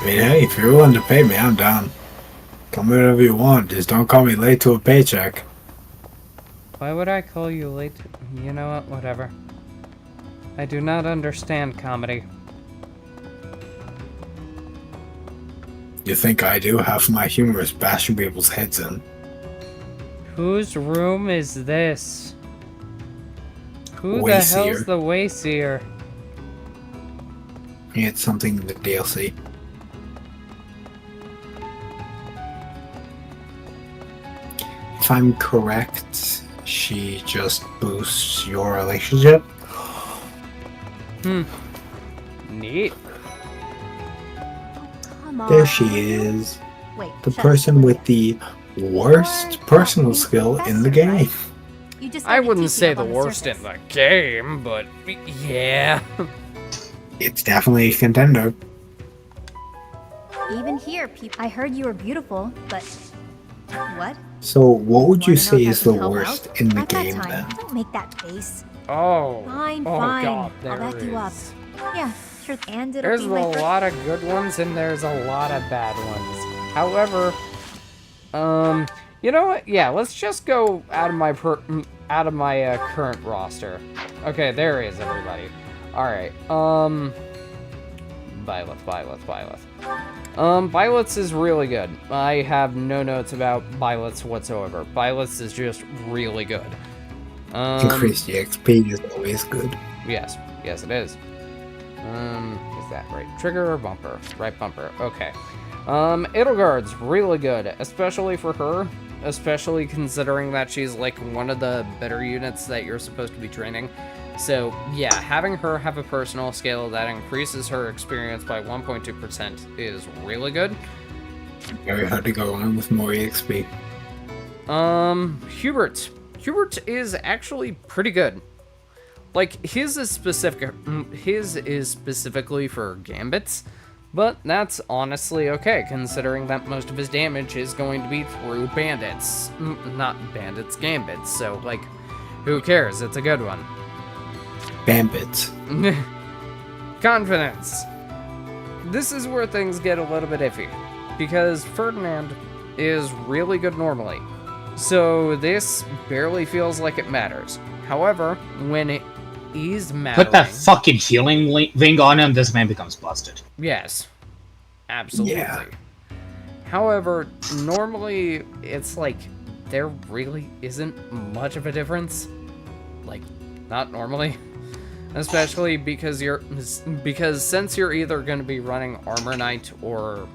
I mean, hey, if you're willing to pay me, I'm down. Call me whatever you want. Just don't call me late to a paycheck. Why would I call you late? You know what? Whatever. I do not understand comedy. You think I do? Half of my humor is bashing people's heads in. Whose room is this? Who the Wayseer. hell's the Wayseer? It's something in the DLC. If I'm correct, she just boosts your relationship. Neat. Come on. There she is. Wait, The shut up. person with the worst personal skill in the game. You just I started wouldn't teaching say up the on worst in surface. the game, but yeah. It's definitely a contender. Even here, people. I heard you were beautiful, but what? So, what would you Wanna know say if I is can the help worst out? in the I've got game time. then? Don't make that face. Oh. Fine, Oh, fine. God, I'll there back you up. is. Yeah, sure. And it'll There's be a my first. lot of good ones and there's a lot of bad ones. However, you know what? Yeah, let's just go out of my current roster. Okay, there is everybody. All right. Byleth. Byleth's is really good. I have no notes about Byleth's whatsoever. Byleth's is just really good. Increased EXP is always good. Yes, it is. Is that right? Trigger or bumper? Right bumper. Okay. Edelgard's really good, especially for her, especially considering that she's like one of the better units that you're supposed to be training. So yeah, having her have a personal skill that increases her experience by 1.2% is really good. Very hard to go on with more EXP. Hubert is actually pretty good. Like his is specifically for gambits, But that's honestly okay, considering that most of his damage is going to be through bandits. Not bandits, gambits, so, like, who cares? It's a good one. Bambits. Confidence. This is where things get a little bit iffy, because Ferdinand is really good normally, so this barely feels like it matters. However, when he's mad, Put that fucking healing thing on him, this man becomes busted. Yes, absolutely. Yeah. However, normally it's like there really isn't much of a difference. Like, not normally. Especially because since you're either going to be running Armor Knight or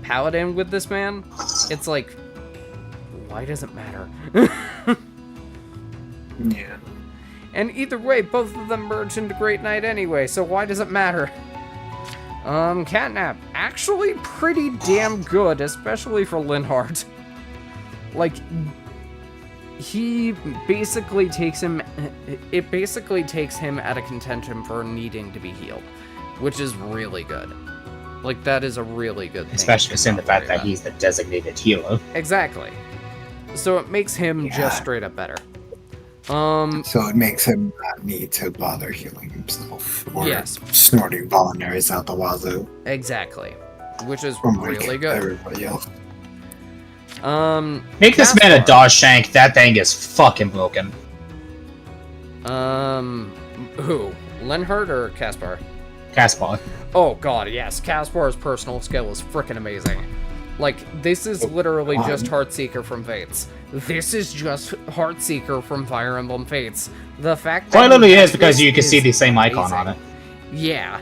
Paladin with this man, it's like, why does it matter? Yeah. And either way, both of them merge into Great Knight anyway, so why does it matter? Catnap, actually pretty damn good, especially for Linhardt. Like, he basically takes him, it basically takes him out of contention for needing to be healed, which is really good. Like, that is a really good thing. Especially in the fact that he's the designated healer. Exactly. So it makes him just straight up better. So it makes him not need to bother healing himself or yes. snorting voluntaries out the wazoo. Exactly. Which is From really good. Everybody else. Make this man a dodge shank. That thing is fucking broken. Who? Linhardt or Caspar? Caspar. Oh god, yes. Caspar's personal skill is freaking amazing. Like, this is literally just Heartseeker from Fates. This is just Heartseeker from Fire Emblem Fates. The fact that literally is because you can see the same icon on it. Yeah.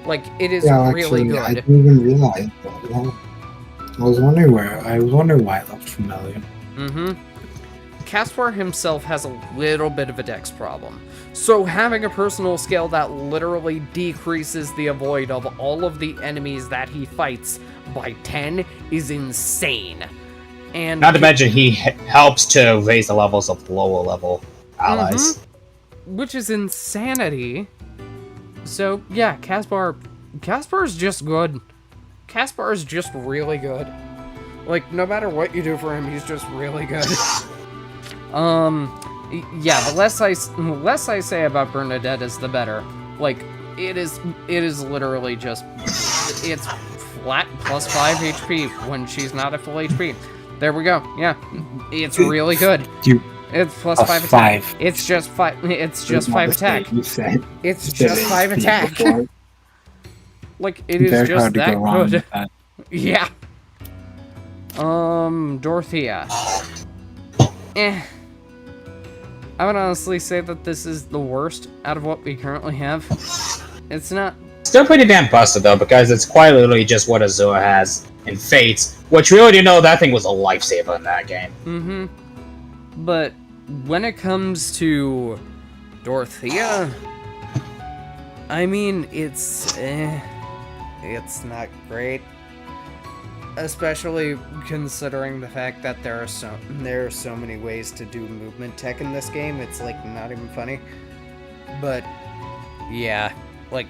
Like, it is Yeah, really actually, good. I didn't even realize that. Yeah. I was wondering why it looked familiar. Mm-hmm. Caspar himself has a little bit of a dex problem. So having a personal skill that literally decreases the avoid of all of the enemies that he fights by 10 is insane. And not to mention he helps to raise the levels of lower level allies. Mm-hmm. Which is insanity. So yeah, Caspar's just good. Caspar's just really good. Like, no matter what you do for him, he's just really good. Yeah, the less I say about Bernadette is the better. Like, it is literally just, it's flat plus 5 HP when she's not at full HP. There we go. Yeah, it's really good. It's plus 5 attack. It's just 5. It's just 5 attack. It's just 5 attack. Like, it is just that good. Yeah. Dorothea. I would honestly say that this is the worst out of what we currently have. It's not... Still pretty damn busted, though, because it's quite literally just what Azure has in Fates, which we already know that thing was a lifesaver in that game. Mm-hmm. But when it comes to Dorothea, I mean, it's not great. Especially considering the fact that there are so many ways to do movement tech in this game. It's like not even funny. But yeah, like,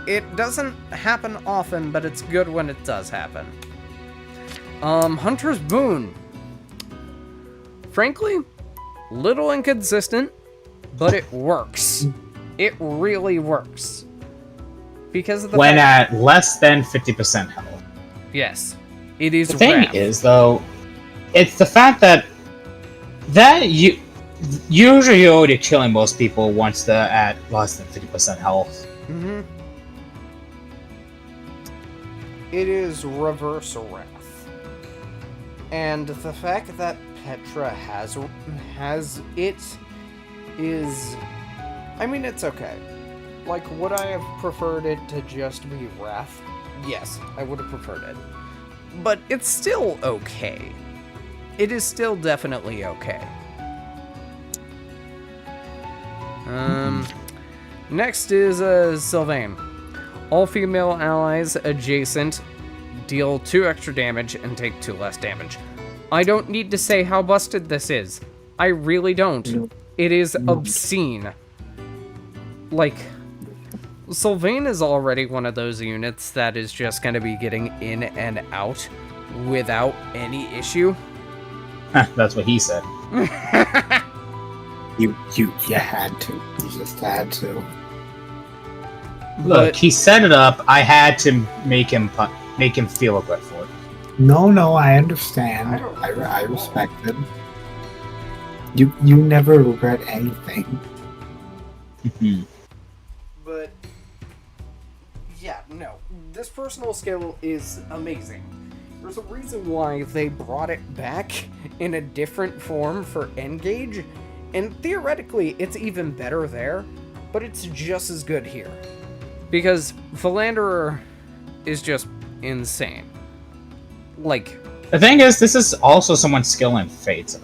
it doesn't happen often, but it's good when it does happen. Hunter's Boon. Frankly, little inconsistent, but it works. It really works. Because of the when at less than 50% health. Yes, it is. The thing is, though, it's the fact that usually you're already killing most people once they're at less than 50% health. Mm-hmm. It is reverse wrath, and the fact that Petra has it is, I mean, it's okay. Like, would I have preferred it to just be Wrath? Yes, I would have preferred it. But it's still okay. It is still definitely okay. Next is Sylvain. All female allies adjacent deal 2 extra damage and take 2 less damage. I don't need to say how busted this is. I really don't. It is obscene. Like, Sylvain is already one of those units that is just going to be getting in and out without any issue. That's what he said. You had to. You just had to. Look, he set it up. I had to make him feel regretful. No, I understand. I respect it. You never regret anything. But yeah, no. This personal skill is amazing. There's a reason why they brought it back in a different form for Engage, and theoretically it's even better there, but it's just as good here. Because Philanderer is just insane. Like, the thing is, this is also someone's skill in Fates.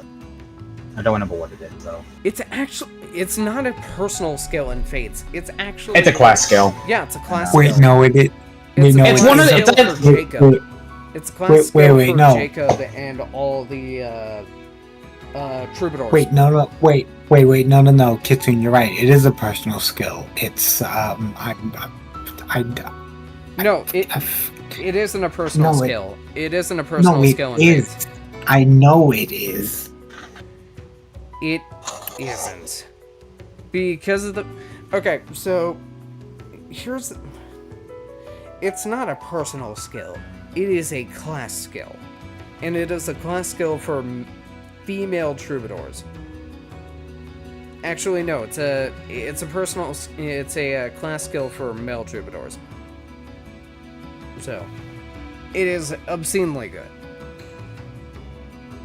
I don't remember what it is, though. It's not a personal skill in Fates. It's actually... It's a class skill. Yeah, it's a class skill. Wait, no, it is... It's one of the... Jacob. It's a class skill for no. Jacob and all the troubadours. Wait, no, Kitsune, you're right. It is a personal skill. It's, No, it isn't a personal skill. It isn't a personal skill in Fates. I know it is. It isn't. Because of the... Okay, so... Here's... It's not a personal skill. It is a class skill. And it is a class skill for female troubadours. Actually, no, it's a class skill for male troubadours. So, it is obscenely good.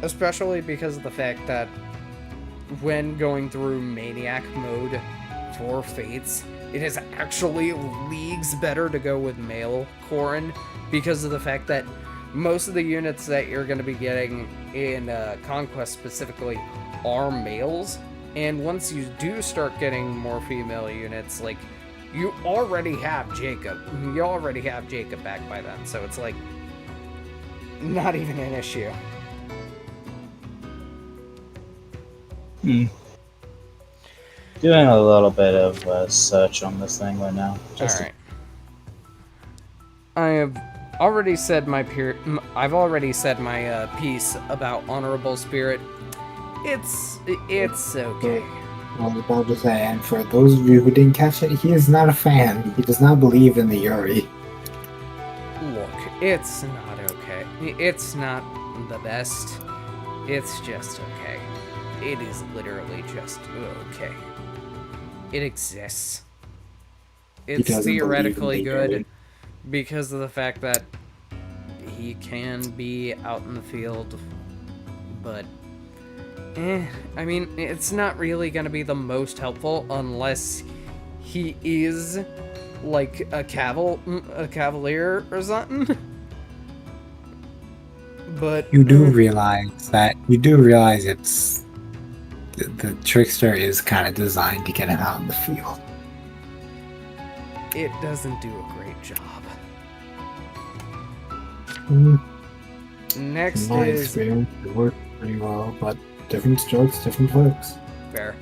Especially because of the fact that when going through Maniac mode for Fates, it is actually leagues better to go with male Corrin because of the fact that most of the units that you're going to be getting in Conquest specifically are males. And once you do start getting more female units, like, you already have Jacob. You already have Jacob back by then, so it's like, not even an issue. Doing a little bit of search on this thing right now. Alright. I have already said my piece about Honorable Spirit. It's okay. I was about to say, and for those of you who didn't catch it, he is not a fan. He does not believe in the Yuri. Look, it's not okay. It's not the best. It's just okay. It is literally just okay. It exists. It's theoretically good because of the fact that he can be out in the field, but I mean, it's not really going to be the most helpful unless he is like a cavalier or something. But you do realize it's the trickster is kind of designed to get him out in the field. It doesn't do a great job. Next in my is experience, it worked pretty well, but different strokes, different folks. Fair.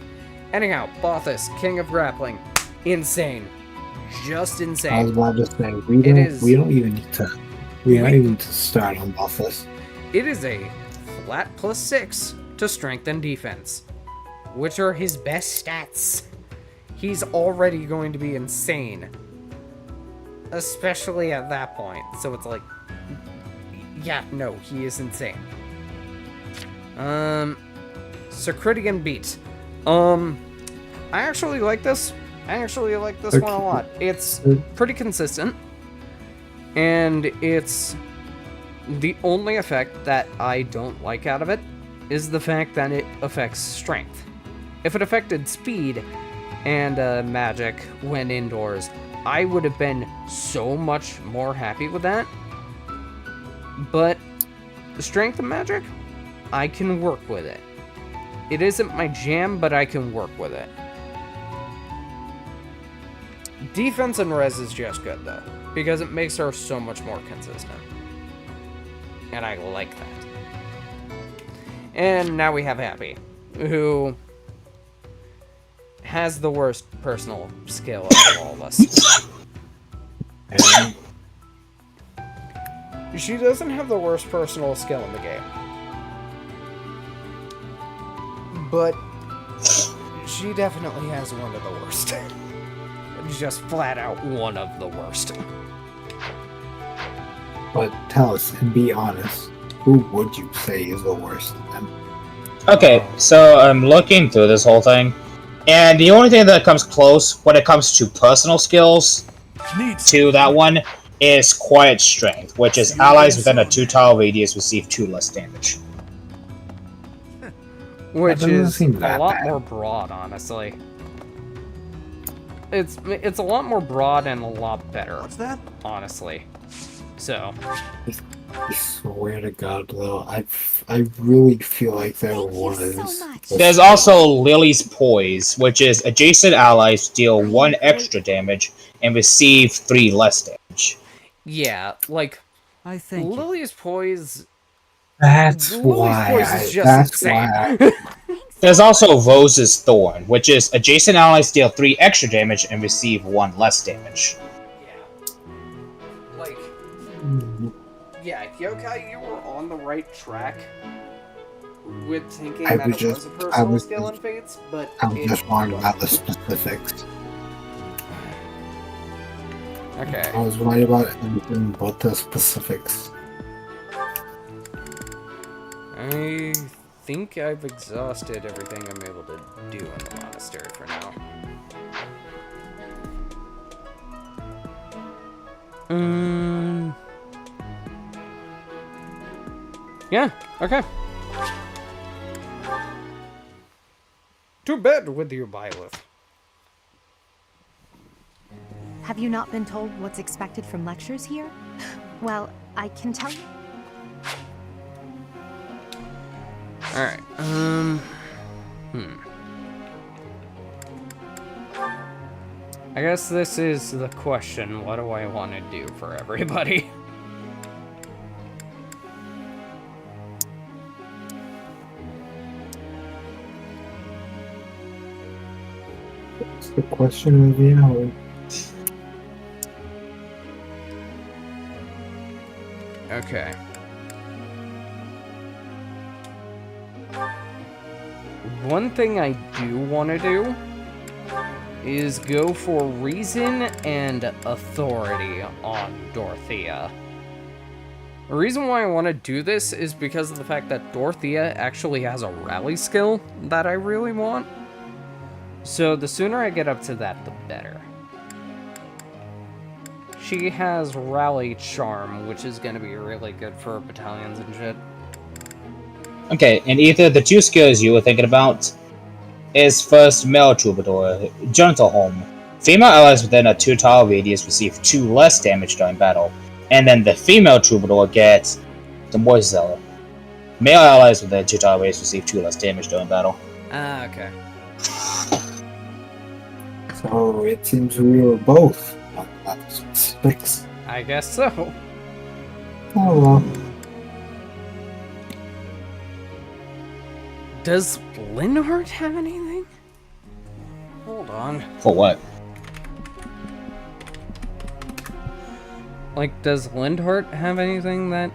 Anyhow, Bothus, King of Grappling, insane, just insane. I was about to say we don't even need to start on Bothus. It is a flat +6 to strength and defense, which are his best stats. He's already going to be insane, especially at that point. So it's like, yeah, no, he is insane. Circridian Beat. I actually like this. One a lot. It's pretty consistent, and it's the only effect that I don't like out of it is the fact that it affects strength. If it affected speed and magic when indoors, I would have been so much more happy with that. But strength and magic, I can work with it. It isn't my jam, but I can work with it. Defense and res is just good, though, because it makes her so much more consistent. And I like that. And now we have Happy, who has the worst personal skill of all of us. And She doesn't have the worst personal skill in the game. But she definitely has one of the worst. Just flat out one of the worst. but tell us and be honest, who would you say is the worst of them? Okay, so I'm looking through this whole thing, and the only thing that comes close when it comes to personal skills to that one is Quiet Strength, which is allies within a 2-tile radius receive 2 less damage. Which is a lot more broad, honestly. It's a lot more broad and a lot better. What's that? Honestly. So. I swear to God, though, I really feel like there was. There's also Lily's Poise, which is adjacent allies deal 1 extra damage and receive 3 less damage. Yeah, like Lily's Poise. That's Lily's why. Poise is just insane. There's also Rose's Thorn, which is adjacent allies deal 3 extra damage and receive 1 less damage. Like, yeah, Yokai, you were on the right track with thinking that it was a personal skill in Fates, but I was just wrong about the specifics. Okay. I was right about everything but the specifics. I think I've exhausted everything I'm able to do in the monastery for now. Yeah, okay. To bed with you, Byleth. Have you not been told what's expected from lectures here? Well, I can tell you. Alright, I guess this is the question. What do I want to do for everybody? It's the question of the hour. Okay. One thing I do want to do is go for reason and authority on Dorothea. The reason why I want to do this is because of the fact that Dorothea actually has a rally skill that I really want. So the sooner I get up to that, the better. She has rally charm, which is going to be really good for battalions and shit. Okay, and either the 2 skills you were thinking about is first male troubadour, Gentle Home. Female allies within a 2-tile radius receive 2 less damage during battle, and then the female troubadour gets the Moist Zealot. Male allies within a 2-tile radius receive 2 less damage during battle. Ah, okay. So it seems we were both on the specifics. I guess so. Oh well. Does Linhardt have anything? Hold on. For what? Like, does Linhardt have anything that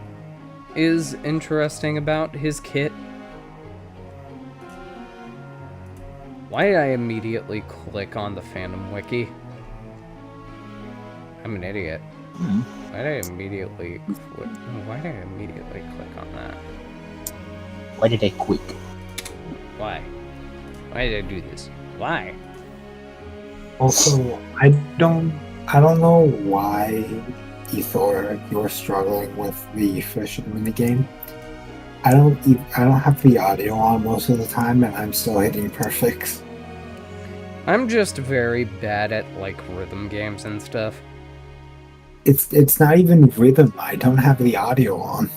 is interesting about his kit? Why did I immediately click on the fandom wiki? I'm an idiot. Why did I immediately click on that? Why did I click? Why? Why did I do this? Why? Also, I don't know why, Ethor, you're struggling with the fishing minigame. I don't have the audio on most of the time, and I'm still hitting perfects. I'm just very bad at, like, rhythm games and stuff. It's not even rhythm. I don't have the audio on.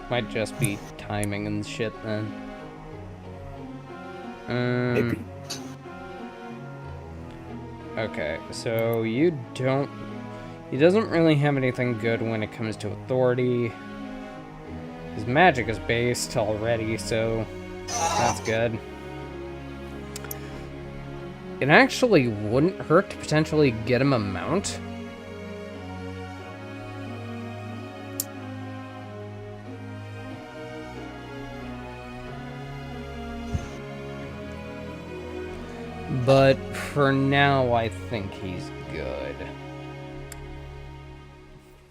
Might just be timing and shit then. Maybe. Okay, so he doesn't really have anything good when it comes to authority. His magic is based already, so that's good. it actually wouldn't hurt to potentially get him a mount. But for now, I think he's good.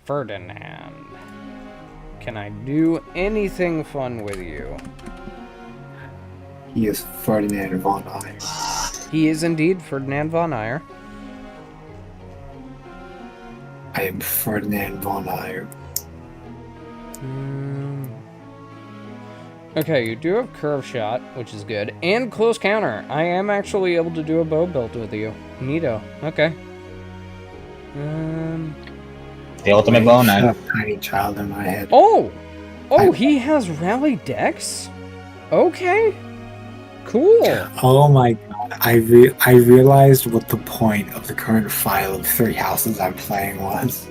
Ferdinand. Can I do anything fun with you? He is Ferdinand von Eyre. He is indeed Ferdinand von Eyre. I am Ferdinand von Eyre. Okay, you do have curve shot, which is good, and close counter. I am actually able to do a bow build with you. Neato. Okay. The ultimate bow knife. A tiny child in my head. Oh! Oh, he has rally dex? Okay. Cool. Oh my god. I realized what the point of the current file of 3 houses I'm playing was.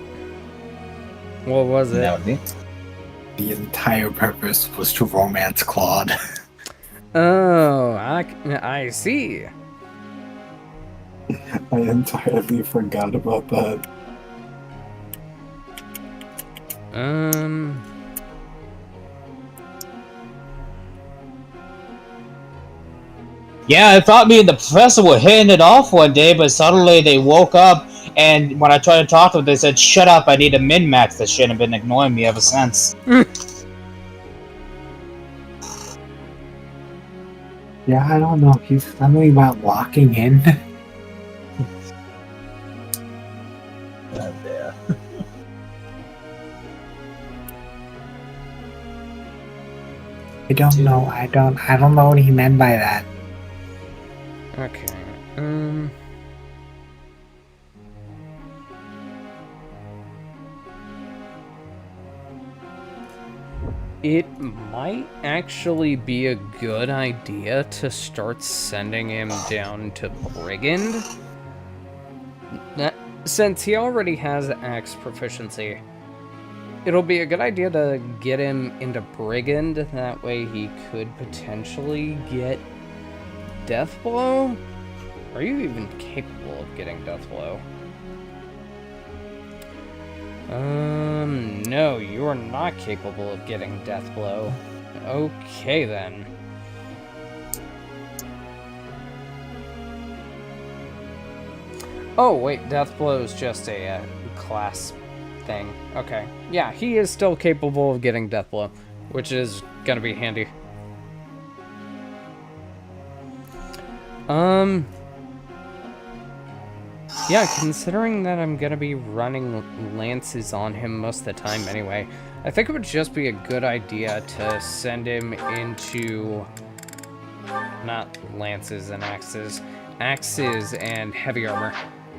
What was it? The entire purpose was to romance Claude. Oh, I see. I entirely forgot about that. Yeah, I thought me and the professor were hitting it off one day, but suddenly they woke up, and when I tried to talk to them, they said, "Shut up, I need to min-max this shit," and been ignoring me ever since. Yeah, I don't know. He's something about locking in. I don't know. I don't know what he meant by that. Okay. It might actually be a good idea to start sending him down to Brigand. Since he already has Axe proficiency, it'll be a good idea to get him into Brigand. That way he could potentially get Death Blow? Are you even capable of getting Death Blow? No, you are not capable of getting Death Blow. Okay, then. Oh, wait, Death Blow is just a class thing. Okay. Yeah, he is still capable of getting Death Blow, which is gonna be handy. Yeah, considering that I'm gonna be running lances on him most of the time anyway, I think it would just be a good idea to send him into... not lances and axes. Axes and heavy armor.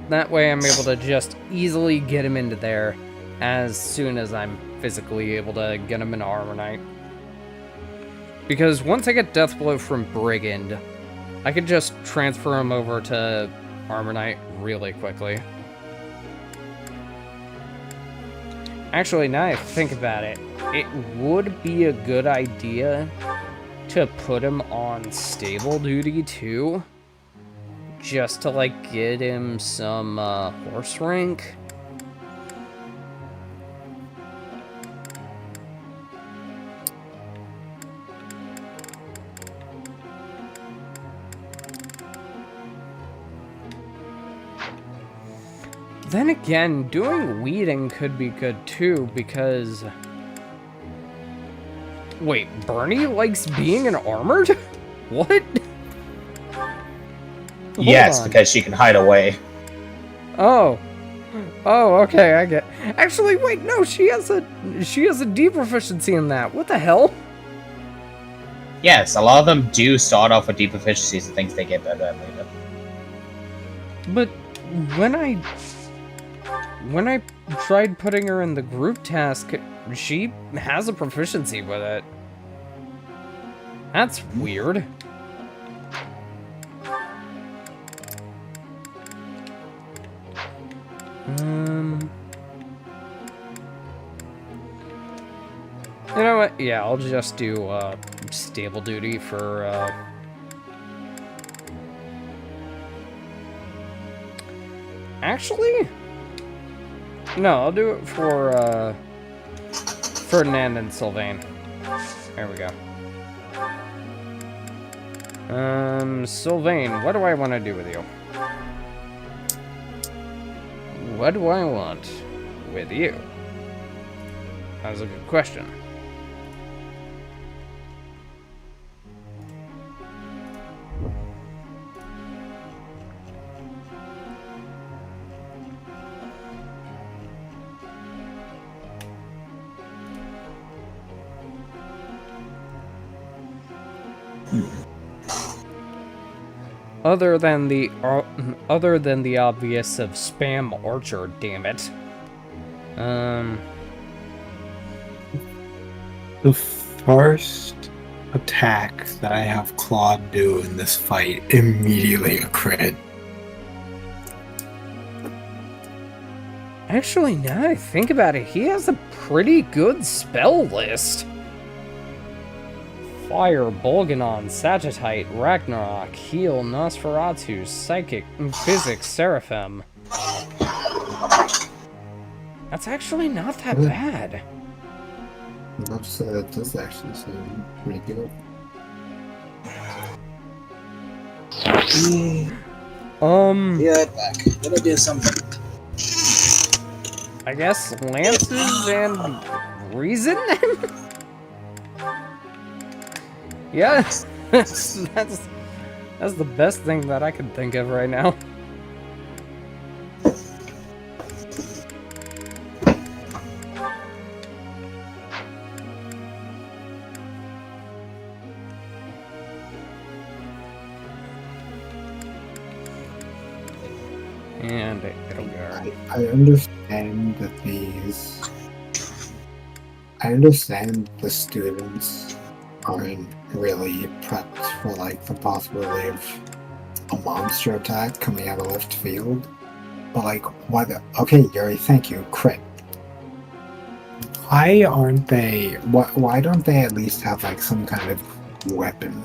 That way I'm able to just easily get him into there as soon as I'm physically able to get him into Armor Knight. Because once I get Death Blow from Brigand, I could just transfer him over to Armor Knight really quickly. Actually, now I think about it, it would be a good idea to put him on stable duty too. Just to, like, get him some horse rank. Then again, doing weeding could be good too, because... Wait, Bernie likes being armored? What? Yes, because she can hide away. Oh. Oh, okay, I get... Actually, wait, no, she has a D proficiency in that. What the hell? Yes, a lot of them do start off with deep proficiencies and things they get better at later. But when I tried putting her in the group task, she has a proficiency with it. That's weird. You know what? Yeah, I'll just do stable duty for Actually? No, I'll do it for, Ferdinand and Sylvain. There we go. Sylvain, what do I want to do with you? What do I want with you? That's a good question. Other than the obvious of spam archer, damn it. The first attack that I have Claude do in this fight, immediately a crit. Actually, now that I think about it, he has a pretty good spell list. Fire, Bolganon, Sagittite, Ragnarok, Heal, Nosferatu, Psychic, Physics, Seraphim. That's actually not that bad. That does actually seem pretty good. Yeah, back. Gonna do something. I guess lances and reason? Yes, that's the best thing that I can think of right now. And it'll go. I understand that I understand the students aren't really prepped for like the possibility of a monster attack coming out of left field. But like, why the? Okay, Yuri, thank you. Crit. Why aren't they? Why don't they at least have like some kind of weapon?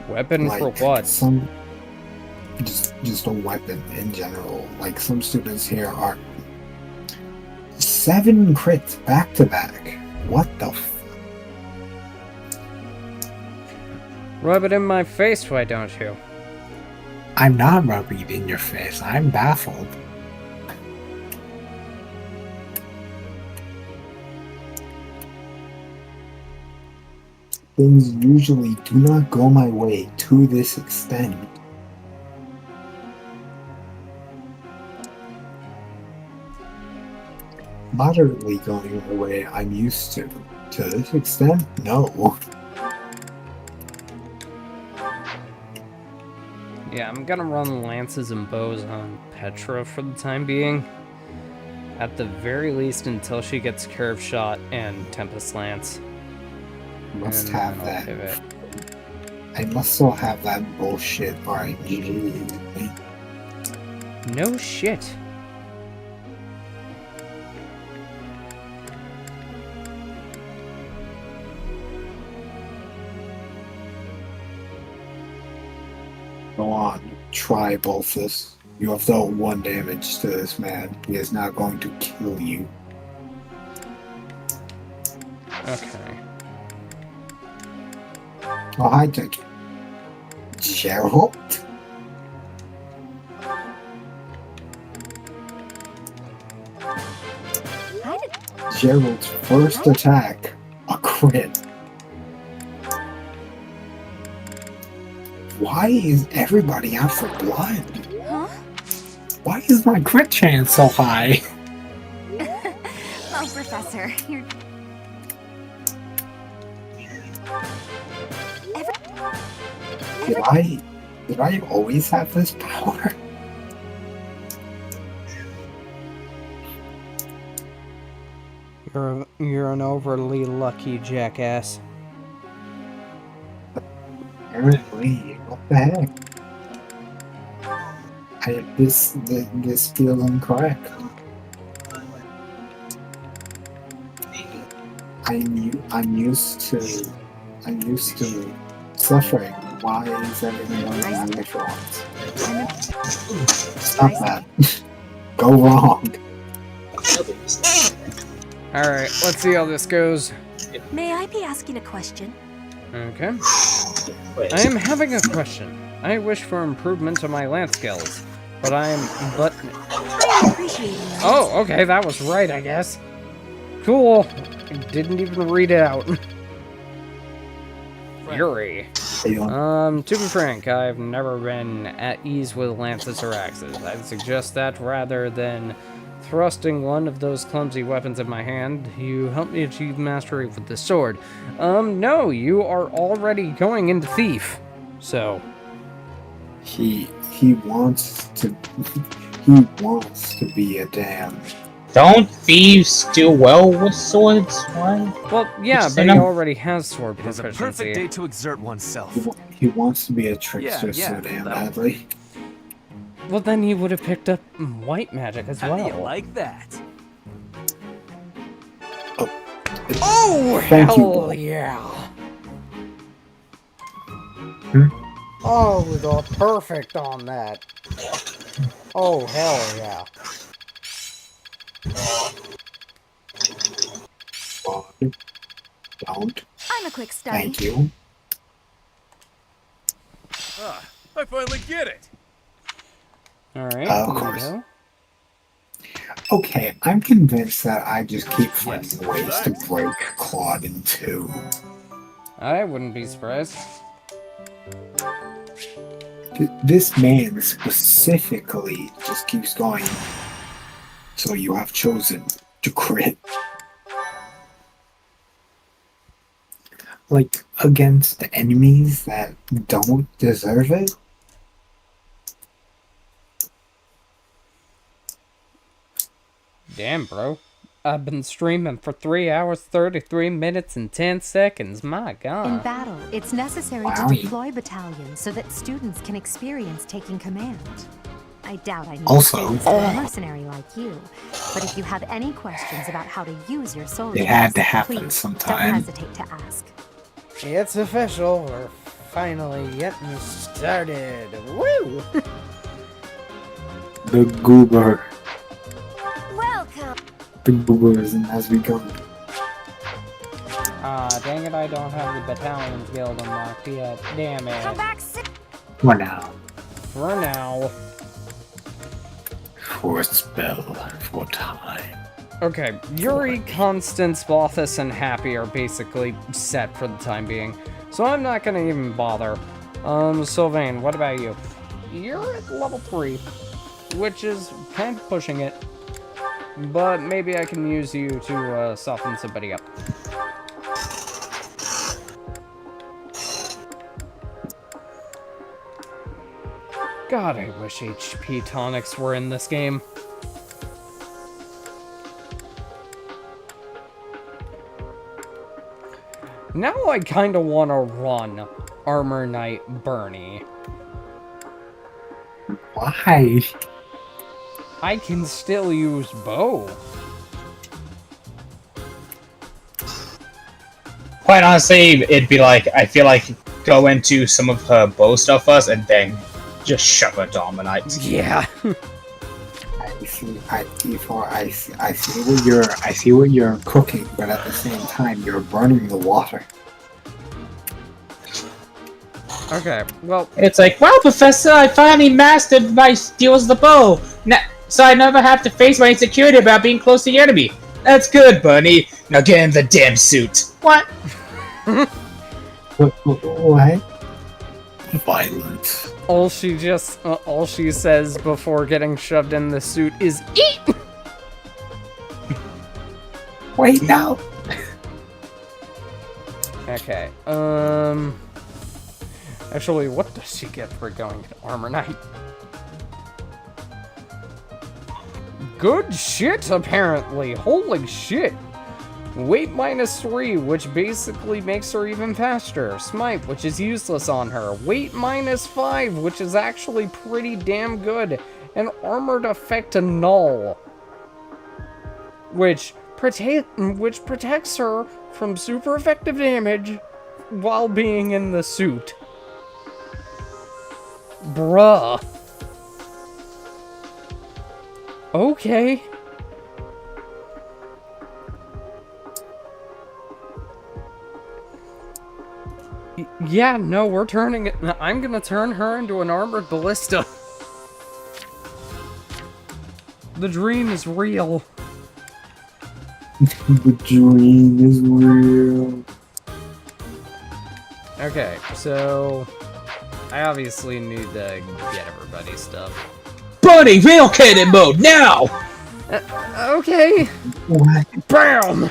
Weapon like, for what? Just a weapon in general. Like some students here are 7 crits back to back. What the Rub it in my face, why don't you? I'm not rubbing it in your face. I'm baffled. Things usually do not go my way to this extent. Moderately going my way, I'm used to. To this extent, no. Yeah, I'm gonna run lances and bows on Petra for the time being. At the very least until she gets Curve Shot and Tempest Lance. Must have that. I must still have that bullshit or I immediately. No shit. Go on, try Bolthus. You have dealt 1 damage to this man. He is not going to kill you. Okay. Oh, hi, Dick. Gerald? Gerald's first attack, a crit. Why is everybody out for blood? Huh? Why is my crit chance so high? Oh, Professor, you're... Did I always have this power? You're an overly lucky jackass. Apparently, what the heck? This feels incorrect. I'm used to suffering. Why is everything going on at once? Stop that. Go wrong. Alright, let's see how this goes. May I be asking a question? Okay. I am having a question. I wish for improvement to my lance skills, but I appreciate it. Oh, okay, that was right, I guess. Cool. I didn't even read it out. Fury. To be frank, I've never been at ease with lances or axes. I'd suggest that rather than thrusting one of those clumsy weapons in my hand, you help me achieve mastery with the sword. No, you are already going into thief. So he wants to be a damn. Don't thieves do well with swords? Why? Well, yeah, but he already has sword proficiency. It's a perfect day to exert oneself. He wants to be a trickster so damn badly. Well, then he would have picked up white magic as well. How do you like that? Oh, hell yeah! Oh, the perfect on that. Oh, hell yeah. Don't. I'm a quick study. Thank you. Ah, I finally get it. Alright, of course. Okay, I'm convinced that I just keep finding ways to break Claude in two. I wouldn't be surprised. This man specifically just keeps going. So you have chosen to crit. Like, against enemies that don't deserve it? Damn, bro. I've been streaming for 3 hours, 33 minutes, and 10 seconds. My God. In battle, it's necessary to deploy battalions so that students can experience taking command. I doubt I need also, to a mercenary like you, but if you have any questions about how to use your soldiers, it had to happen please sometime. Don't hesitate to ask. It's official. We're finally getting started. Woo! The goober. Welcome. The gooberism has begun. Dang it, I don't have the Battalions Guild unlocked yet. Damn it. Come back. For now. For now. For a spell, for time. Okay, Yuri, Constance, Bothus, and Happy are basically set for the time being, so I'm not gonna even bother. Sylvain, what about you? You're at level 3, which is kind of pushing it, but maybe I can use you to soften somebody up. God, I wish HP tonics were in this game. Now I kinda wanna run Armor Knight Bernie. Why? I can still use bow. Quite honestly, it'd be like, I feel like go into some of her bow stuff first and then just shove her Dominite. Yeah. I see what you're cooking, but at the same time you're burning the water. Okay, well, it's like, wow, Professor, I finally mastered my skills with the bow, so I never have to face my insecurity about being close to the enemy. That's good, Bunny. Now get in the damn suit. What? What? Violence. All she says before getting shoved in the suit is eat. Wait, no. Okay. Actually, what does she get for going to Armor Knight? Good shit, apparently. Holy shit. Weight -3, which basically makes her even faster. Smite, which is useless on her. Weight -5, which is actually pretty damn good. And Armored Effect to Null, which protects her from super effective damage while being in the suit. Bruh. Okay. Yeah, no, we're turning it. I'm gonna turn her into an armored ballista. The dream is real. The dream is real. Okay, so I obviously need to get everybody's stuff. Bunny, relocated mode now! Okay. What? Bam!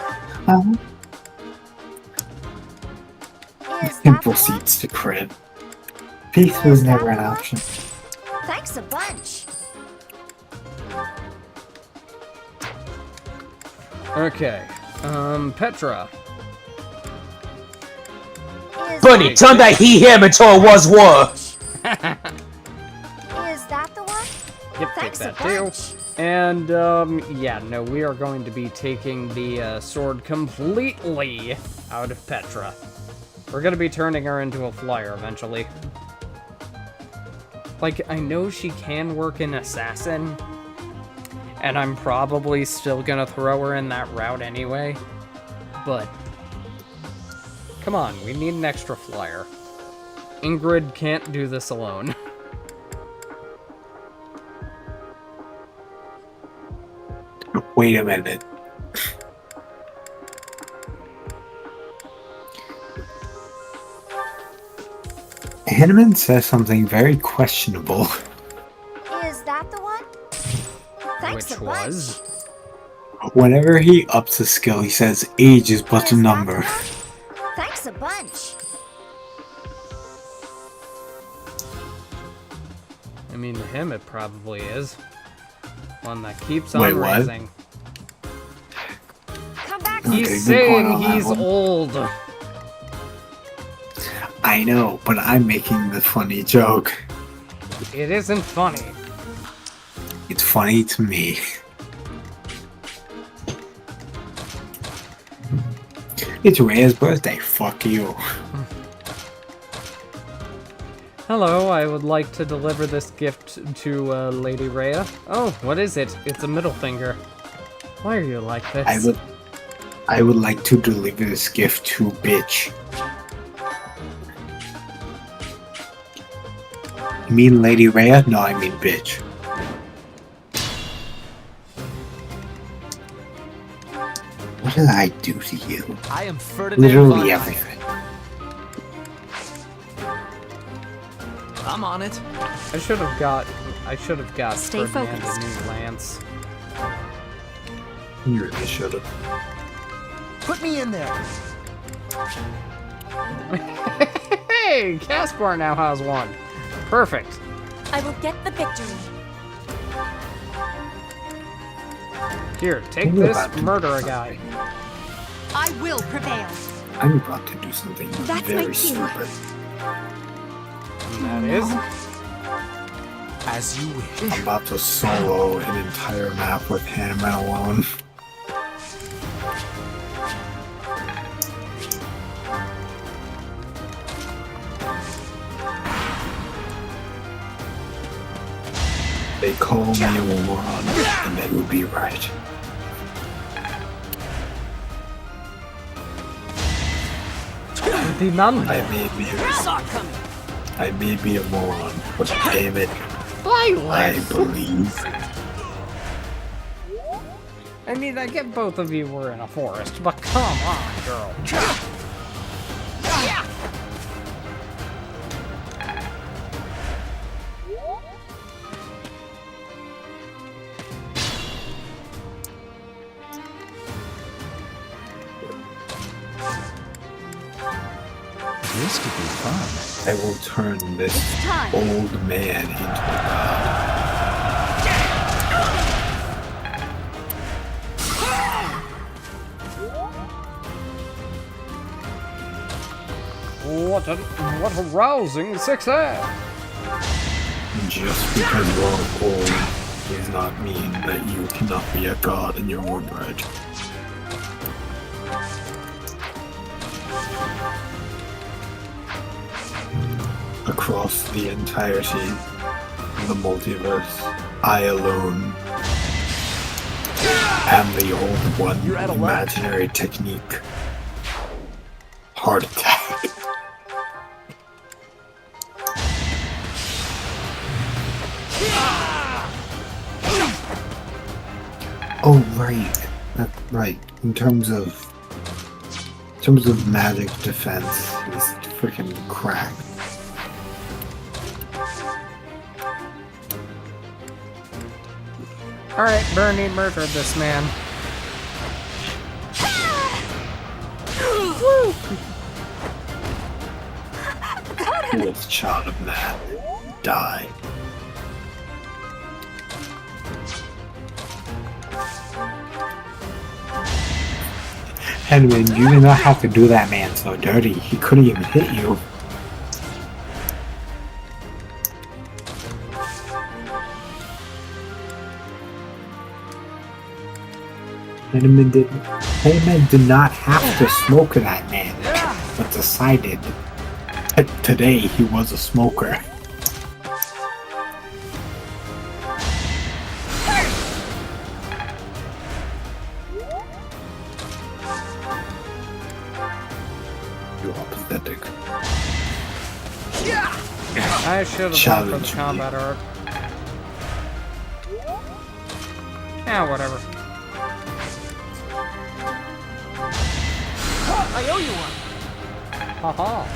Simple seats to crit. Peace was never an option. Thanks a bunch. Okay, Petra. Bunny, turn that he him into a was war. Is that the one? Yep, Thanks take that a too. bunch. And, yeah, no, we are going to be taking the sword completely out of Petra. We're gonna be turning her into a flyer eventually. Like, I know she can work in Assassin, and I'm probably still gonna throw her in that route anyway, but come on, we need an extra flyer. Ingrid can't do this alone. Wait a minute. Hanneman says something very questionable. Is that the one? Thanks Which a bunch. was? Whenever he ups a skill, he says age is but a number. Thanks a bunch. I mean, to him it probably is. One that keeps on Wait, what? rising. Come back. Okay, He's good saying point on that he's one. old. I know, but I'm making the funny joke. It isn't funny. It's funny to me. It's Rhea's birthday, fuck you. Hello, I would like to deliver this gift to Lady Rhea. Oh, what is it? It's a middle finger. Why are you like this? I would like to deliver this gift to bitch. You mean Lady Rhea? No, I mean bitch. What did I do to you? I am Ferdinand Literally von everything. I'm on it. I should have got Stay Ferdinand focused. a new lance. You really should have. Put me in there. Hey, Caspar now has one. Perfect. I will get the victory. Here, take We're this, about to murder a do guy. I will prevail. I'm about to do something That's my very cue. stupid. And that is... As you wish. I'm about to solo an entire map with Hanneman alone. They call me a moron, and they would be right. The nun. I may be a moron, but damn it, I believe. I mean, I get both of you were in a forest, but come on, girl. This could be fun. I will turn this old man into a god. What a rousing success! Just because you're old does not mean that you cannot be a god in your own right. A across the entirety of the multiverse. I alone am the old one. You're out of luck. Imaginary technique. Heart attack. Oh right, right. In terms of magic defense, he's freaking cracked. Alright, Bernie murdered this man. Fourth child of man, die. Henry, you did not have to do that man so dirty. He couldn't even hit you. Henneman did not have to smoke that man, but decided that today he was a smoker. You are pathetic. I should have gone for the combat art. Yeah, whatever. I owe you one. Haha.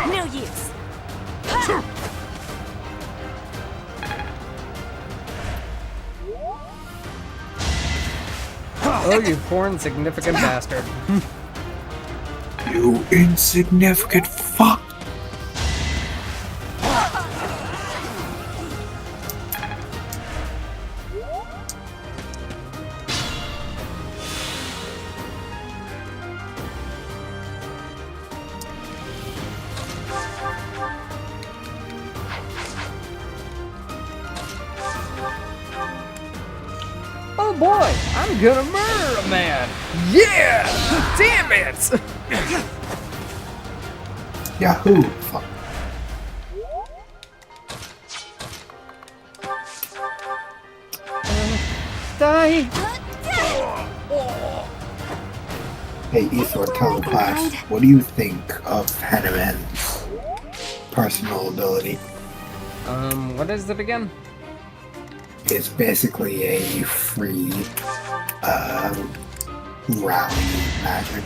No use. Oh, you poor insignificant bastard. You insignificant fuck! Oh boy, I'm gonna murder a man! Yeah! Damn it! Yahoo! Fuck. Die! Hey, Ether, tell the class, what do you think of Henneman's personal ability? What is it again? It's basically a free, rally magic.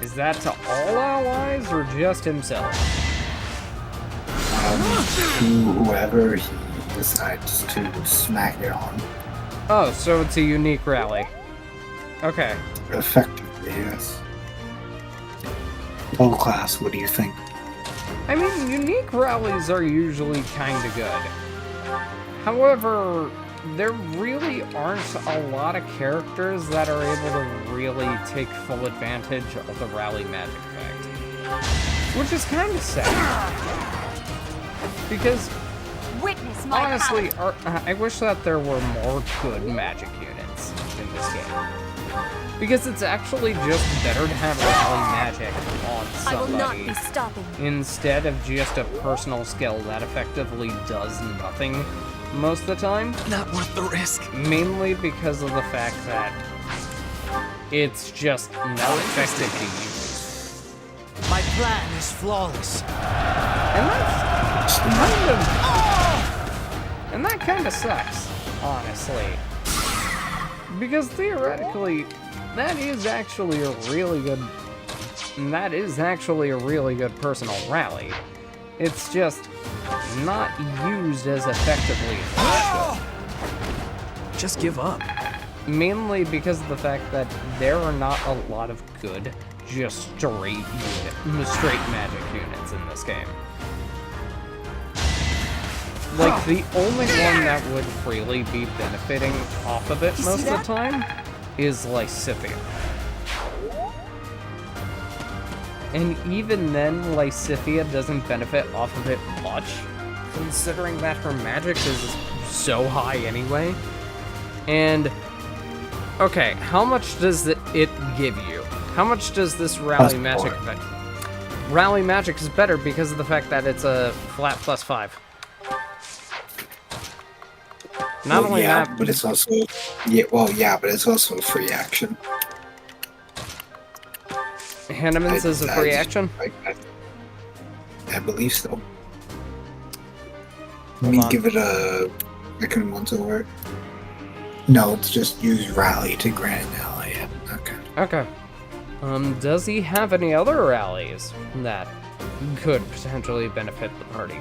Is that to all allies or just himself? To whoever he decides to smack it on. Oh, so it's a unique rally. Okay. Effectively, yes. Whole class, what do you think? I mean, unique rallies are usually kinda good. However, there really aren't a lot of characters that are able to really take full advantage of the rally magic effect. Which is kinda sad. Because, Witness my honestly, I wish that there were more good magic units in this game. Because it's actually just better to have rally magic on somebody I will not be stopping. instead of just a personal skill that effectively does nothing most of the time. Not worth the risk. Mainly because of the fact that it's just not effective to use. My plan is flawless. And that's kind of... And that kind of sucks, honestly. Because theoretically, that is actually a really good... That is actually a really good personal rally. It's just not used as effectively as it should. Just give up. Mainly because of the fact that there are not a lot of good, just straight magic units in this game. Like, the only one that would really be benefiting off of it most of the time is Lysithea. And even then, Lysithea doesn't benefit off of it much, considering that her magic is so high anyway. And, okay, how much does it give you? How much does this rally magic affect? Rally magic is better because of the fact that it's a flat +5. Not only that, but it's also but it's also a free action. Hanneman's is a free action? I believe so. Let me give it a second once over. No, it's just use rally to grant an ally. Okay. Okay. Does he have any other rallies that could potentially benefit the party?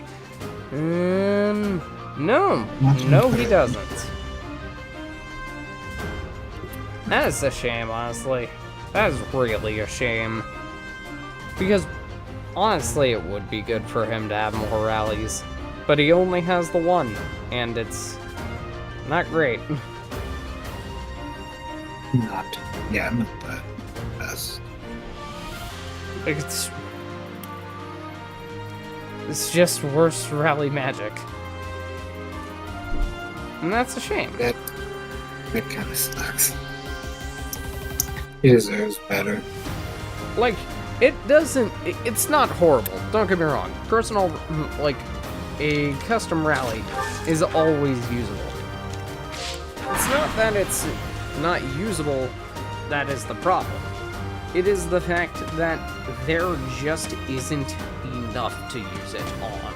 No. No, he doesn't. That is a shame, honestly. That is really a shame. Because, honestly, it would be good for him to have more rallies. But he only has the one, and it's not great. Not the best. It's just worse rally magic. And that's a shame. That kind of sucks. He deserves better. Like, it doesn't... It's not horrible, don't get me wrong. Personal, like, a custom rally is always usable. It's not that it's not usable that is the problem. It is the fact that there just isn't enough to use it on.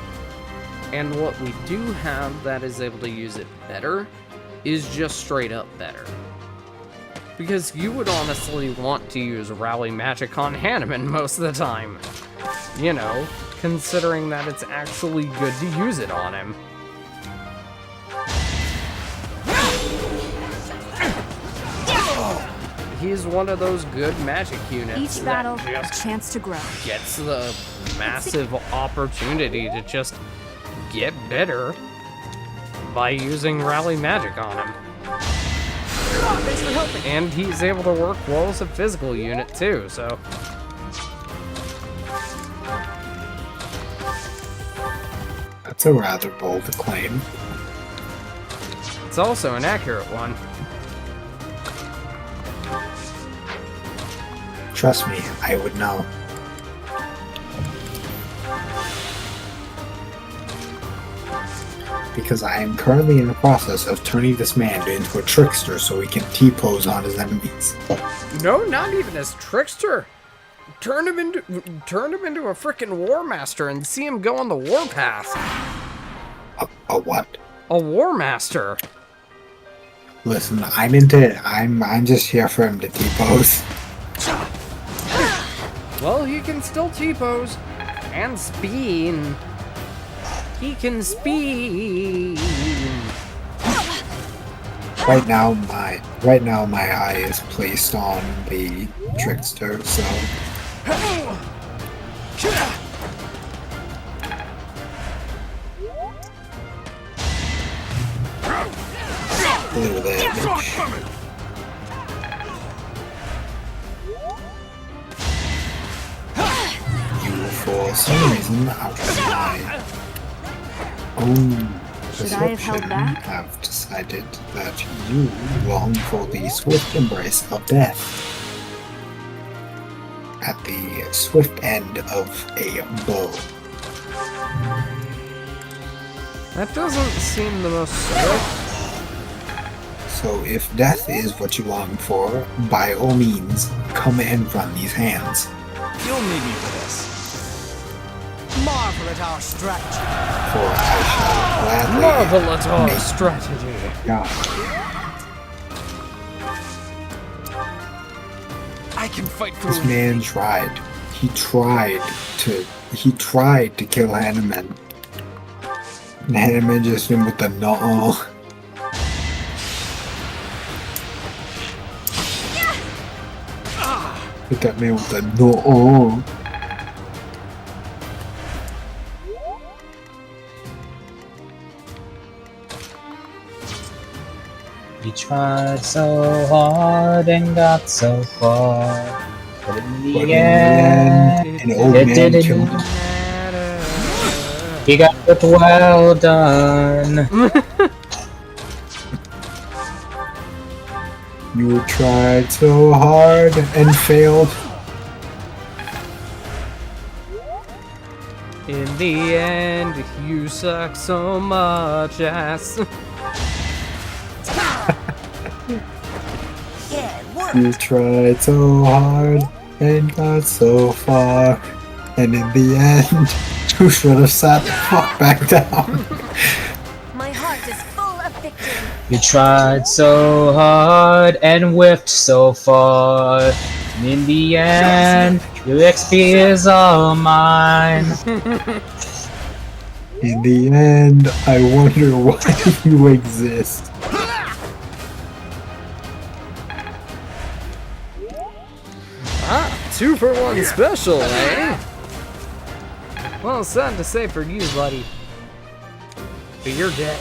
And what we do have that is able to use it better is just straight up better. Because you would honestly want to use rally magic on Hanneman most of the time. You know, considering that it's actually good to use it on him. He's one of those good magic units Each battle, that just a chance to grow. gets the massive opportunity to just get better by using rally magic on him. Thanks for helping. And he's able to work well as a physical unit too, so... That's a rather bold claim. It's also an accurate one. Trust me, I would know. Because I am currently in the process of turning this man into a trickster so he can T-pose on his enemies. No, not even as trickster. Turn him into a frickin' war master and see him go on the warpath. A what? A war master. Listen, I'm just here for him to T-pose. Well, he can still T-pose and spin. He can spin. Right now my eye is placed on the trickster, so blue damage. For some reason, out of my own perception, have decided that you long for the swift embrace of death at the swift end of a bow. That doesn't seem the most swift. So if death is what you long for, by all means, come and run these hands. You'll need me for this. Marvel at our strategy. For I shall gladly marvel at our strategy. God. I can fight for this man tried. He tried to kill Hanneman. And Hanneman just went with the no. Hit that man with the no. tried so hard and got so far, but in the end, an old it man didn't killed him. matter. He got it well done. You tried so hard and failed. In the end, you suck so much ass. You tried so hard and got so far, and in the end, you should have sat the fuck back down. My heart is full of victory. You tried so hard and whipped so far. And in the end, your XP is all mine. In the end, I wonder why you exist. Ah, 2-for-1 special, eh? Well, sad to say for you, buddy. But you're dead.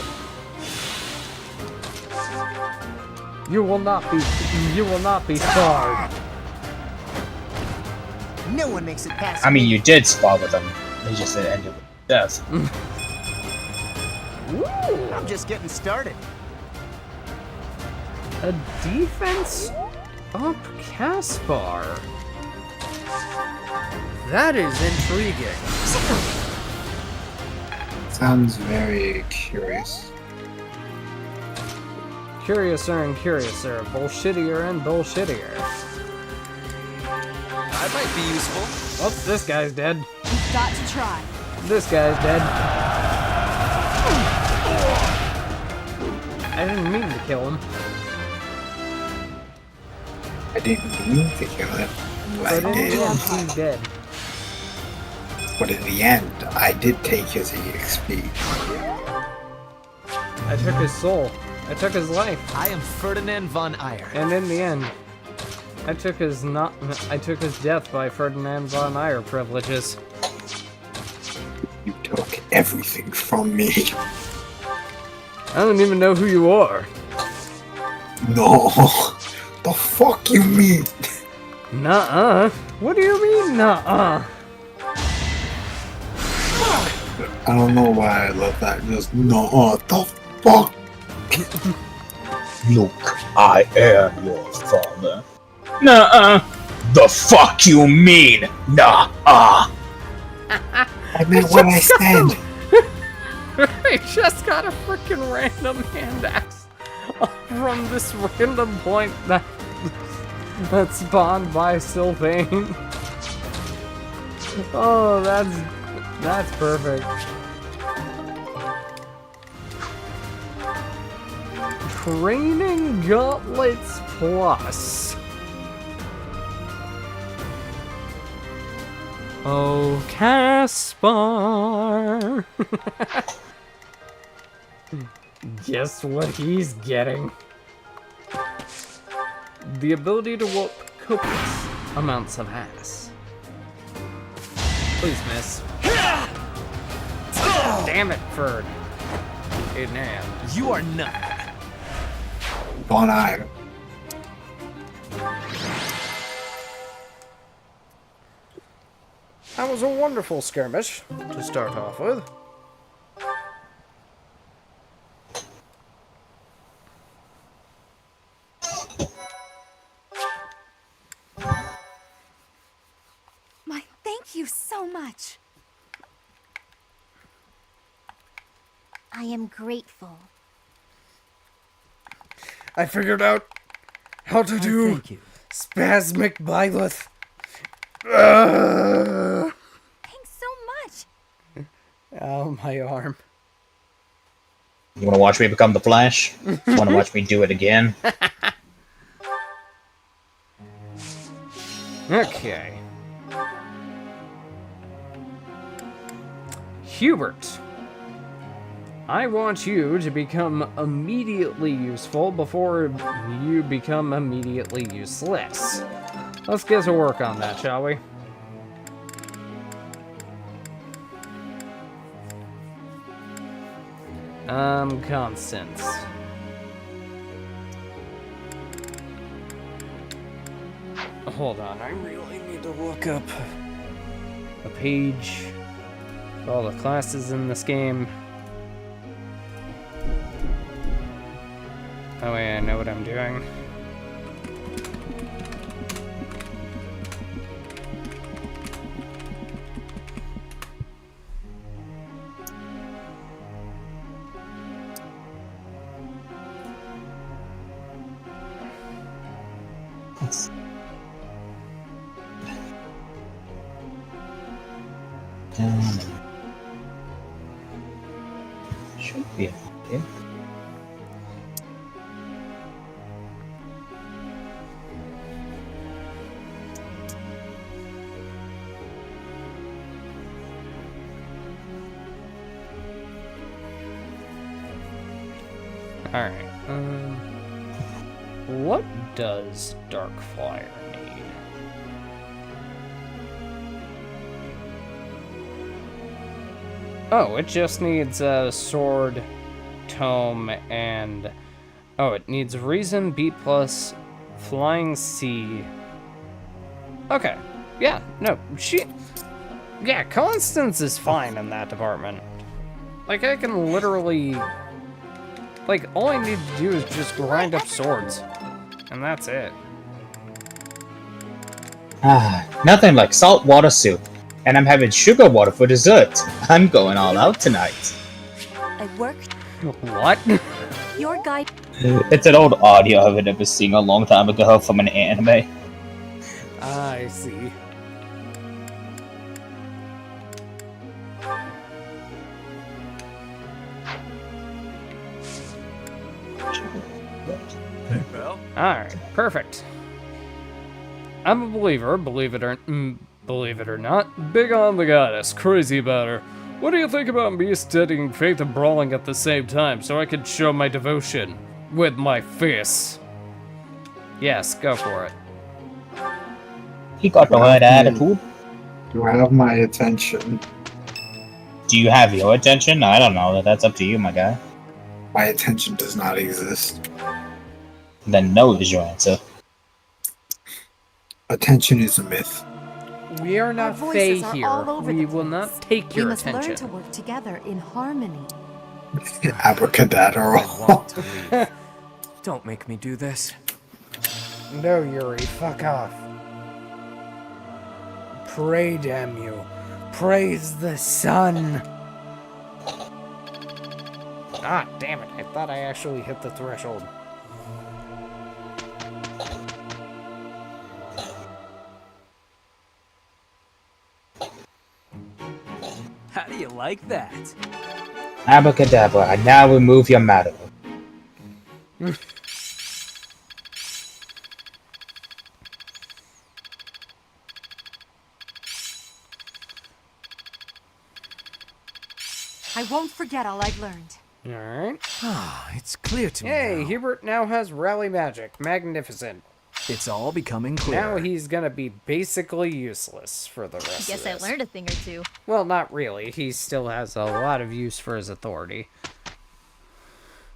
You will not be scarred. No one makes it past I mean, you did spar with him. They just ended with death. I'm just getting started. A defense up Caspar. That is intriguing. Sounds very curious. Curiouser and curiouser, bullshittier and bullshittier. That might be useful. Oh, this guy's dead. You've got to try. This guy's dead. I didn't mean to kill him. I didn't mean to kill him. But in the end, he's dead. But in the end, I did take his EXP. I took his soul. I took his life. I am Ferdinand von Ayer. And in the end, I took his death by Ferdinand von Ayer privileges. You took everything from me. I don't even know who you are. No. The fuck you mean? Nuh-uh. What do you mean, nuh-uh? I don't know why I love that. Just no. The fuck. Look, I am your father. Nuh-uh. The fuck you mean? Nuh-uh. I meant what I said. I just got a freaking random hand axe from this random point that's spawned by Sylvain. Oh, that's perfect. Training Gauntlets Plus. Oh, Caspar. Guess what he's getting? The ability to whoop copious amounts of ass. Please miss. Damn it, Ferd. You are not. Von Ayer. That was a wonderful skirmish to start off with. My, thank you so much. I am grateful. I figured out how to do thank you. spasmic byleth. Thanks so much. Oh, my arm. You wanna watch me become the Flash? Wanna watch me do it again? Okay. Hubert. I want you to become immediately useful before you become immediately useless. Let's get to work on that, shall we? Constance. hold on, I really need to look up a page of all the classes in this game. That way I know what I'm doing. Should be okay. Alright, what does Dark Flyer need? Oh, it just needs a sword, tome, and... Oh, it needs reason, beat plus, flying C. Okay, yeah, no, yeah, Constance is fine in that department. Like, I can literally... Like, all I need to do is just grind up swords. And that's it. Nothing like salt water soup. And I'm having sugar water for dessert. I'm going all out tonight. I worked. What? Your guide. It's an old audio I remember seeing a long time ago from an anime. I see. Hey, pal. Alright, perfect. I'm a believer, believe it or not. Big on the goddess, crazy about her. What do you think about me studying faith and brawling at the same time so I could show my devotion with my fists? Yes, go for it. He got the right attitude. You have my attention. Do you have your attention? I don't know. That's up to you, my guy. My attention does not exist. Then no is your answer. Attention is a myth. We are not Fae here. We will not take your attention. We must learn to work together in harmony. Abracadabra. Don't make me do this. No, Yuri, fuck off. Pray, damn you. Praise the sun. Ah, damn it. I thought I actually hit the threshold. How do you like that? Abracadabra, I now remove your matter. I won't forget all I've learned. Alright. It's clear to me. Hey, now. Hubert now has rally magic. Magnificent. It's all becoming clear. Now he's gonna be basically useless for the rest of Guess this. I learned a thing or two. Well, not really. He still has a lot of use for his authority.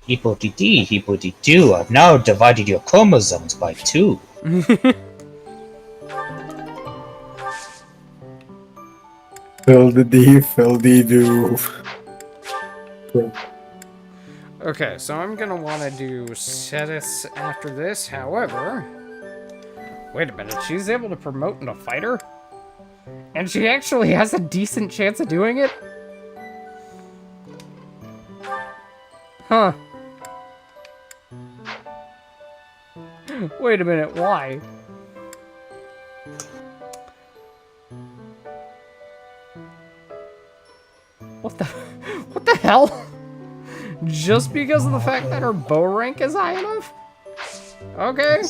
Hippo-dee-dee, hippo-dee-doo, I've now divided your chromosomes by 2. Fill-de-dee, fill-de-doo. Okay, so I'm gonna want to do Cetus after this. However, wait a minute, she's able to promote into fighter? And she actually has a decent chance of doing it? Huh. Wait a minute, why? What the hell? Just because of the fact that her bow rank is high enough? Okay.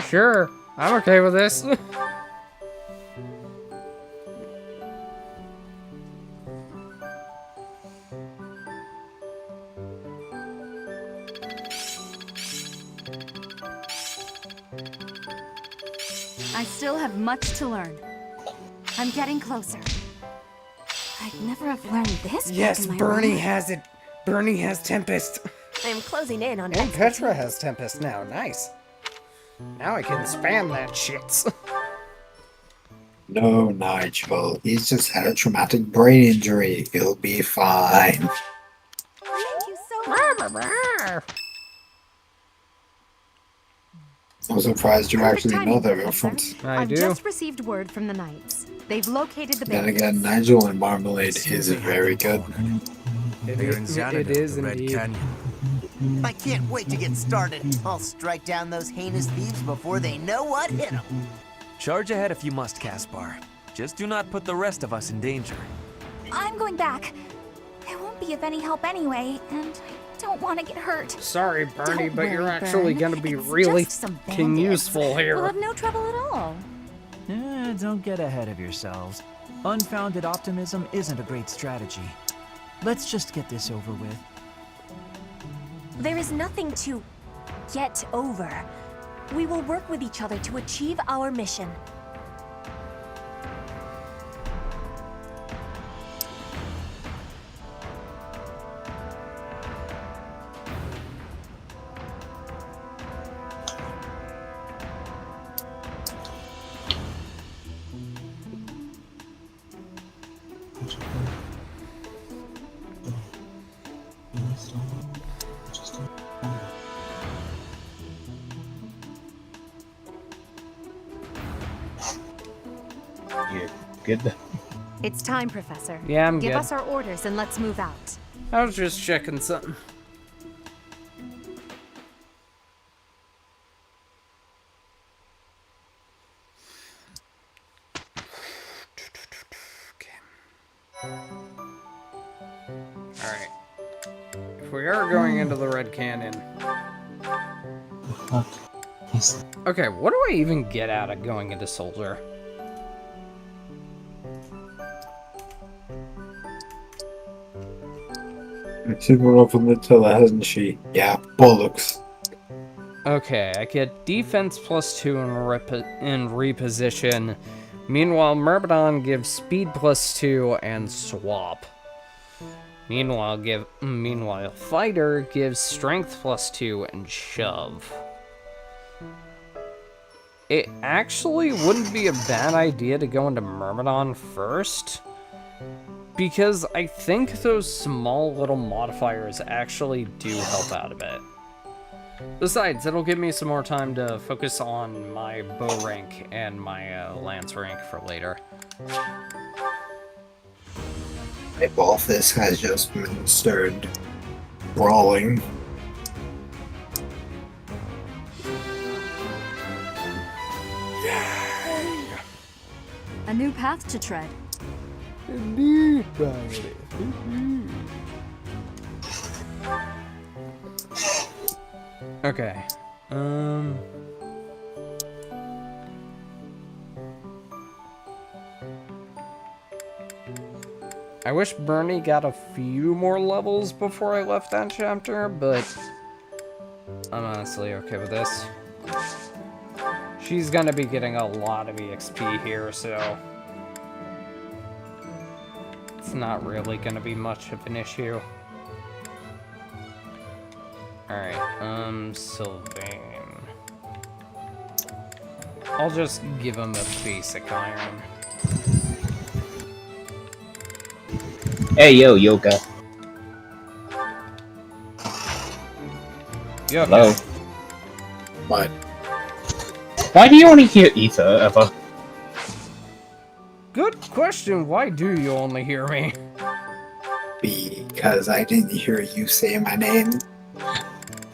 Sure, I'm okay with this. I still have much to learn. I'm getting closer. I'd never have learned this. Yes, back in my Bernie life. has it. Bernie has Tempest. I am closing in on And Petra has Tempest now. Nice. Now I can spam that shit. No, Nigel. He's just had a traumatic brain injury. He'll be fine. Thank you so much. I'm surprised you actually know that reference. I've just received word from the Knights. They've located the Then bandits. again, Nigel and Marmalade is very good. It is indeed. I can't wait to get started. I'll strike down those heinous thieves before they know what hit them. Charge ahead if you must, Caspar. Just do not put the rest of us in danger. I'm going back. I won't be of any help anyway, and I don't want to get hurt. Sorry, Bernie, Don't but you're worry, actually Bern. gonna be It's really just some fucking bandits. useful here. We'll have no trouble at all. Don't get ahead of yourselves. Unfounded optimism isn't a great strategy. Let's just get this over with. There is nothing to get over. We will work with each other to achieve our mission. You good? It's time, Professor. Yeah, I'm Give good. us our orders and let's move out. I was just checking something. Alright. If we are going into the Red Canyon. Okay, what do I even get out of going into Soldier? She's been up from the tiller, hasn't she? Yeah, bollocks. Okay, I get defense +2 in reposition. Meanwhile, Myrmidon gives speed +2 and swap. Meanwhile, Fighter gives strength +2 and shove. It actually wouldn't be a bad idea to go into Myrmidon first, because I think those small little modifiers actually do help out a bit. Besides, it'll give me some more time to focus on my bow rank and my lance rank for later. My Balthus has just been stirred. Brawling. A new path to tread. Indeed, Okay. I wish Bernie got a few more levels before I left that chapter, but I'm honestly okay with this. She's gonna be getting a lot of EXP here, so it's not really gonna be much of an issue. Alright, Sylvain. I'll just give him a basic iron. Hey, yo, Yoka. Hello. What? Why do you only hear Ether, ever? Good question. Why do you only hear me? Because I didn't hear you say my name.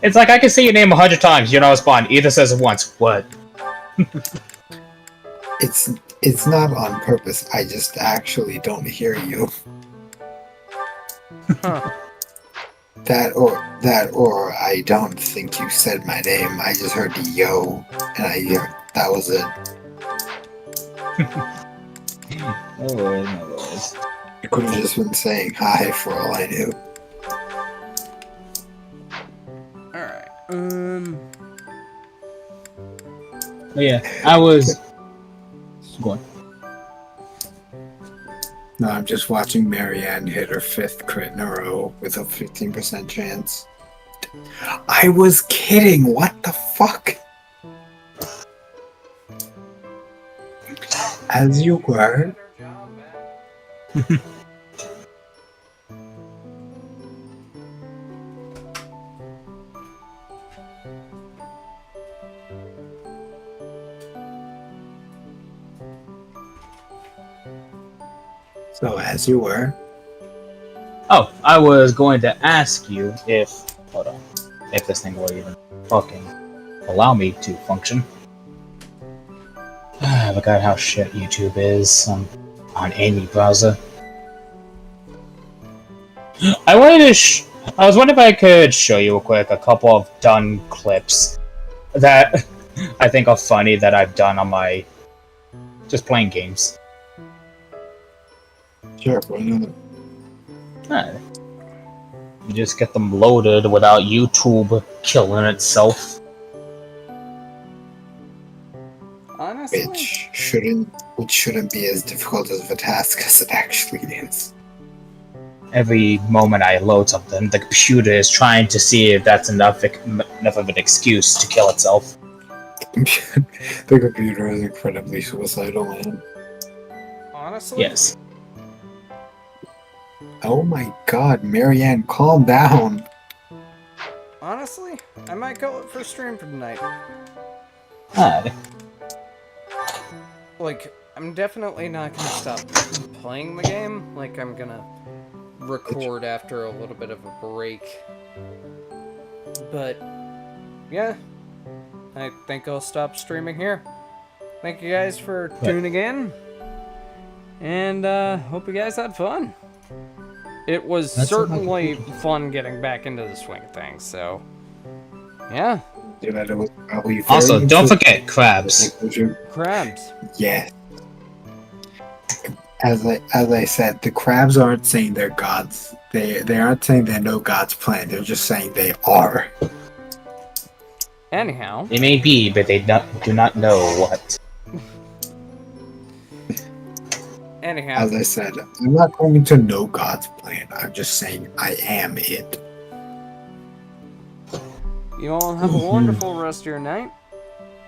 It's like I can say your name 100 times, you don't respond. Ether says it once. What? It's not on purpose. I just actually don't hear you. Huh. That or I don't think you said my name. I just heard yo, and that was it. No worries, no worries. You could have just been saying hi for all I knew. Alright, Yeah, I was... Go on. No, I'm just watching Marianne hit her 5th crit in a row with a 15% chance. I was kidding! What the fuck? as you were. So, as you were. Oh, I was going to ask you if... Hold on. If this thing will even fucking allow me to function. I forgot how shit YouTube is on any browser. I wanted to I was wondering if I could show you real quick a couple of done clips that I think are funny that I've done on my... just playing games. Sure, why not? Alright. You just get them loaded without YouTube killing itself. Honestly? Which shouldn't be as difficult of a task as it actually is. Every moment I load something, the computer is trying to see if that's enough of an excuse to kill itself. The computer is incredibly suicidal, man. Honestly? Yes. Oh my god, Marianne, calm down. Honestly, I might call it for stream for tonight. Hi. Like, I'm definitely not gonna stop playing the game. Like, I'm gonna record after a little bit of a break. But, yeah. I think I'll stop streaming here. Thank you guys for tuning in. And, hope you guys had fun. It was certainly fun getting back into the swing of things, so... Yeah. Also, don't forget crabs. Crabs. Yeah. As I said, the crabs aren't saying they're gods. They aren't saying they're no God's plan. They're just saying they are. Anyhow. They may be, but they do not know what. Anyhow. As I said, I'm not going to know God's plan. I'm just saying I am it. You all have a wonderful rest of your night.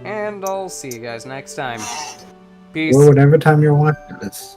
And I'll see you guys next time. Peace. Or whatever time you're watching this.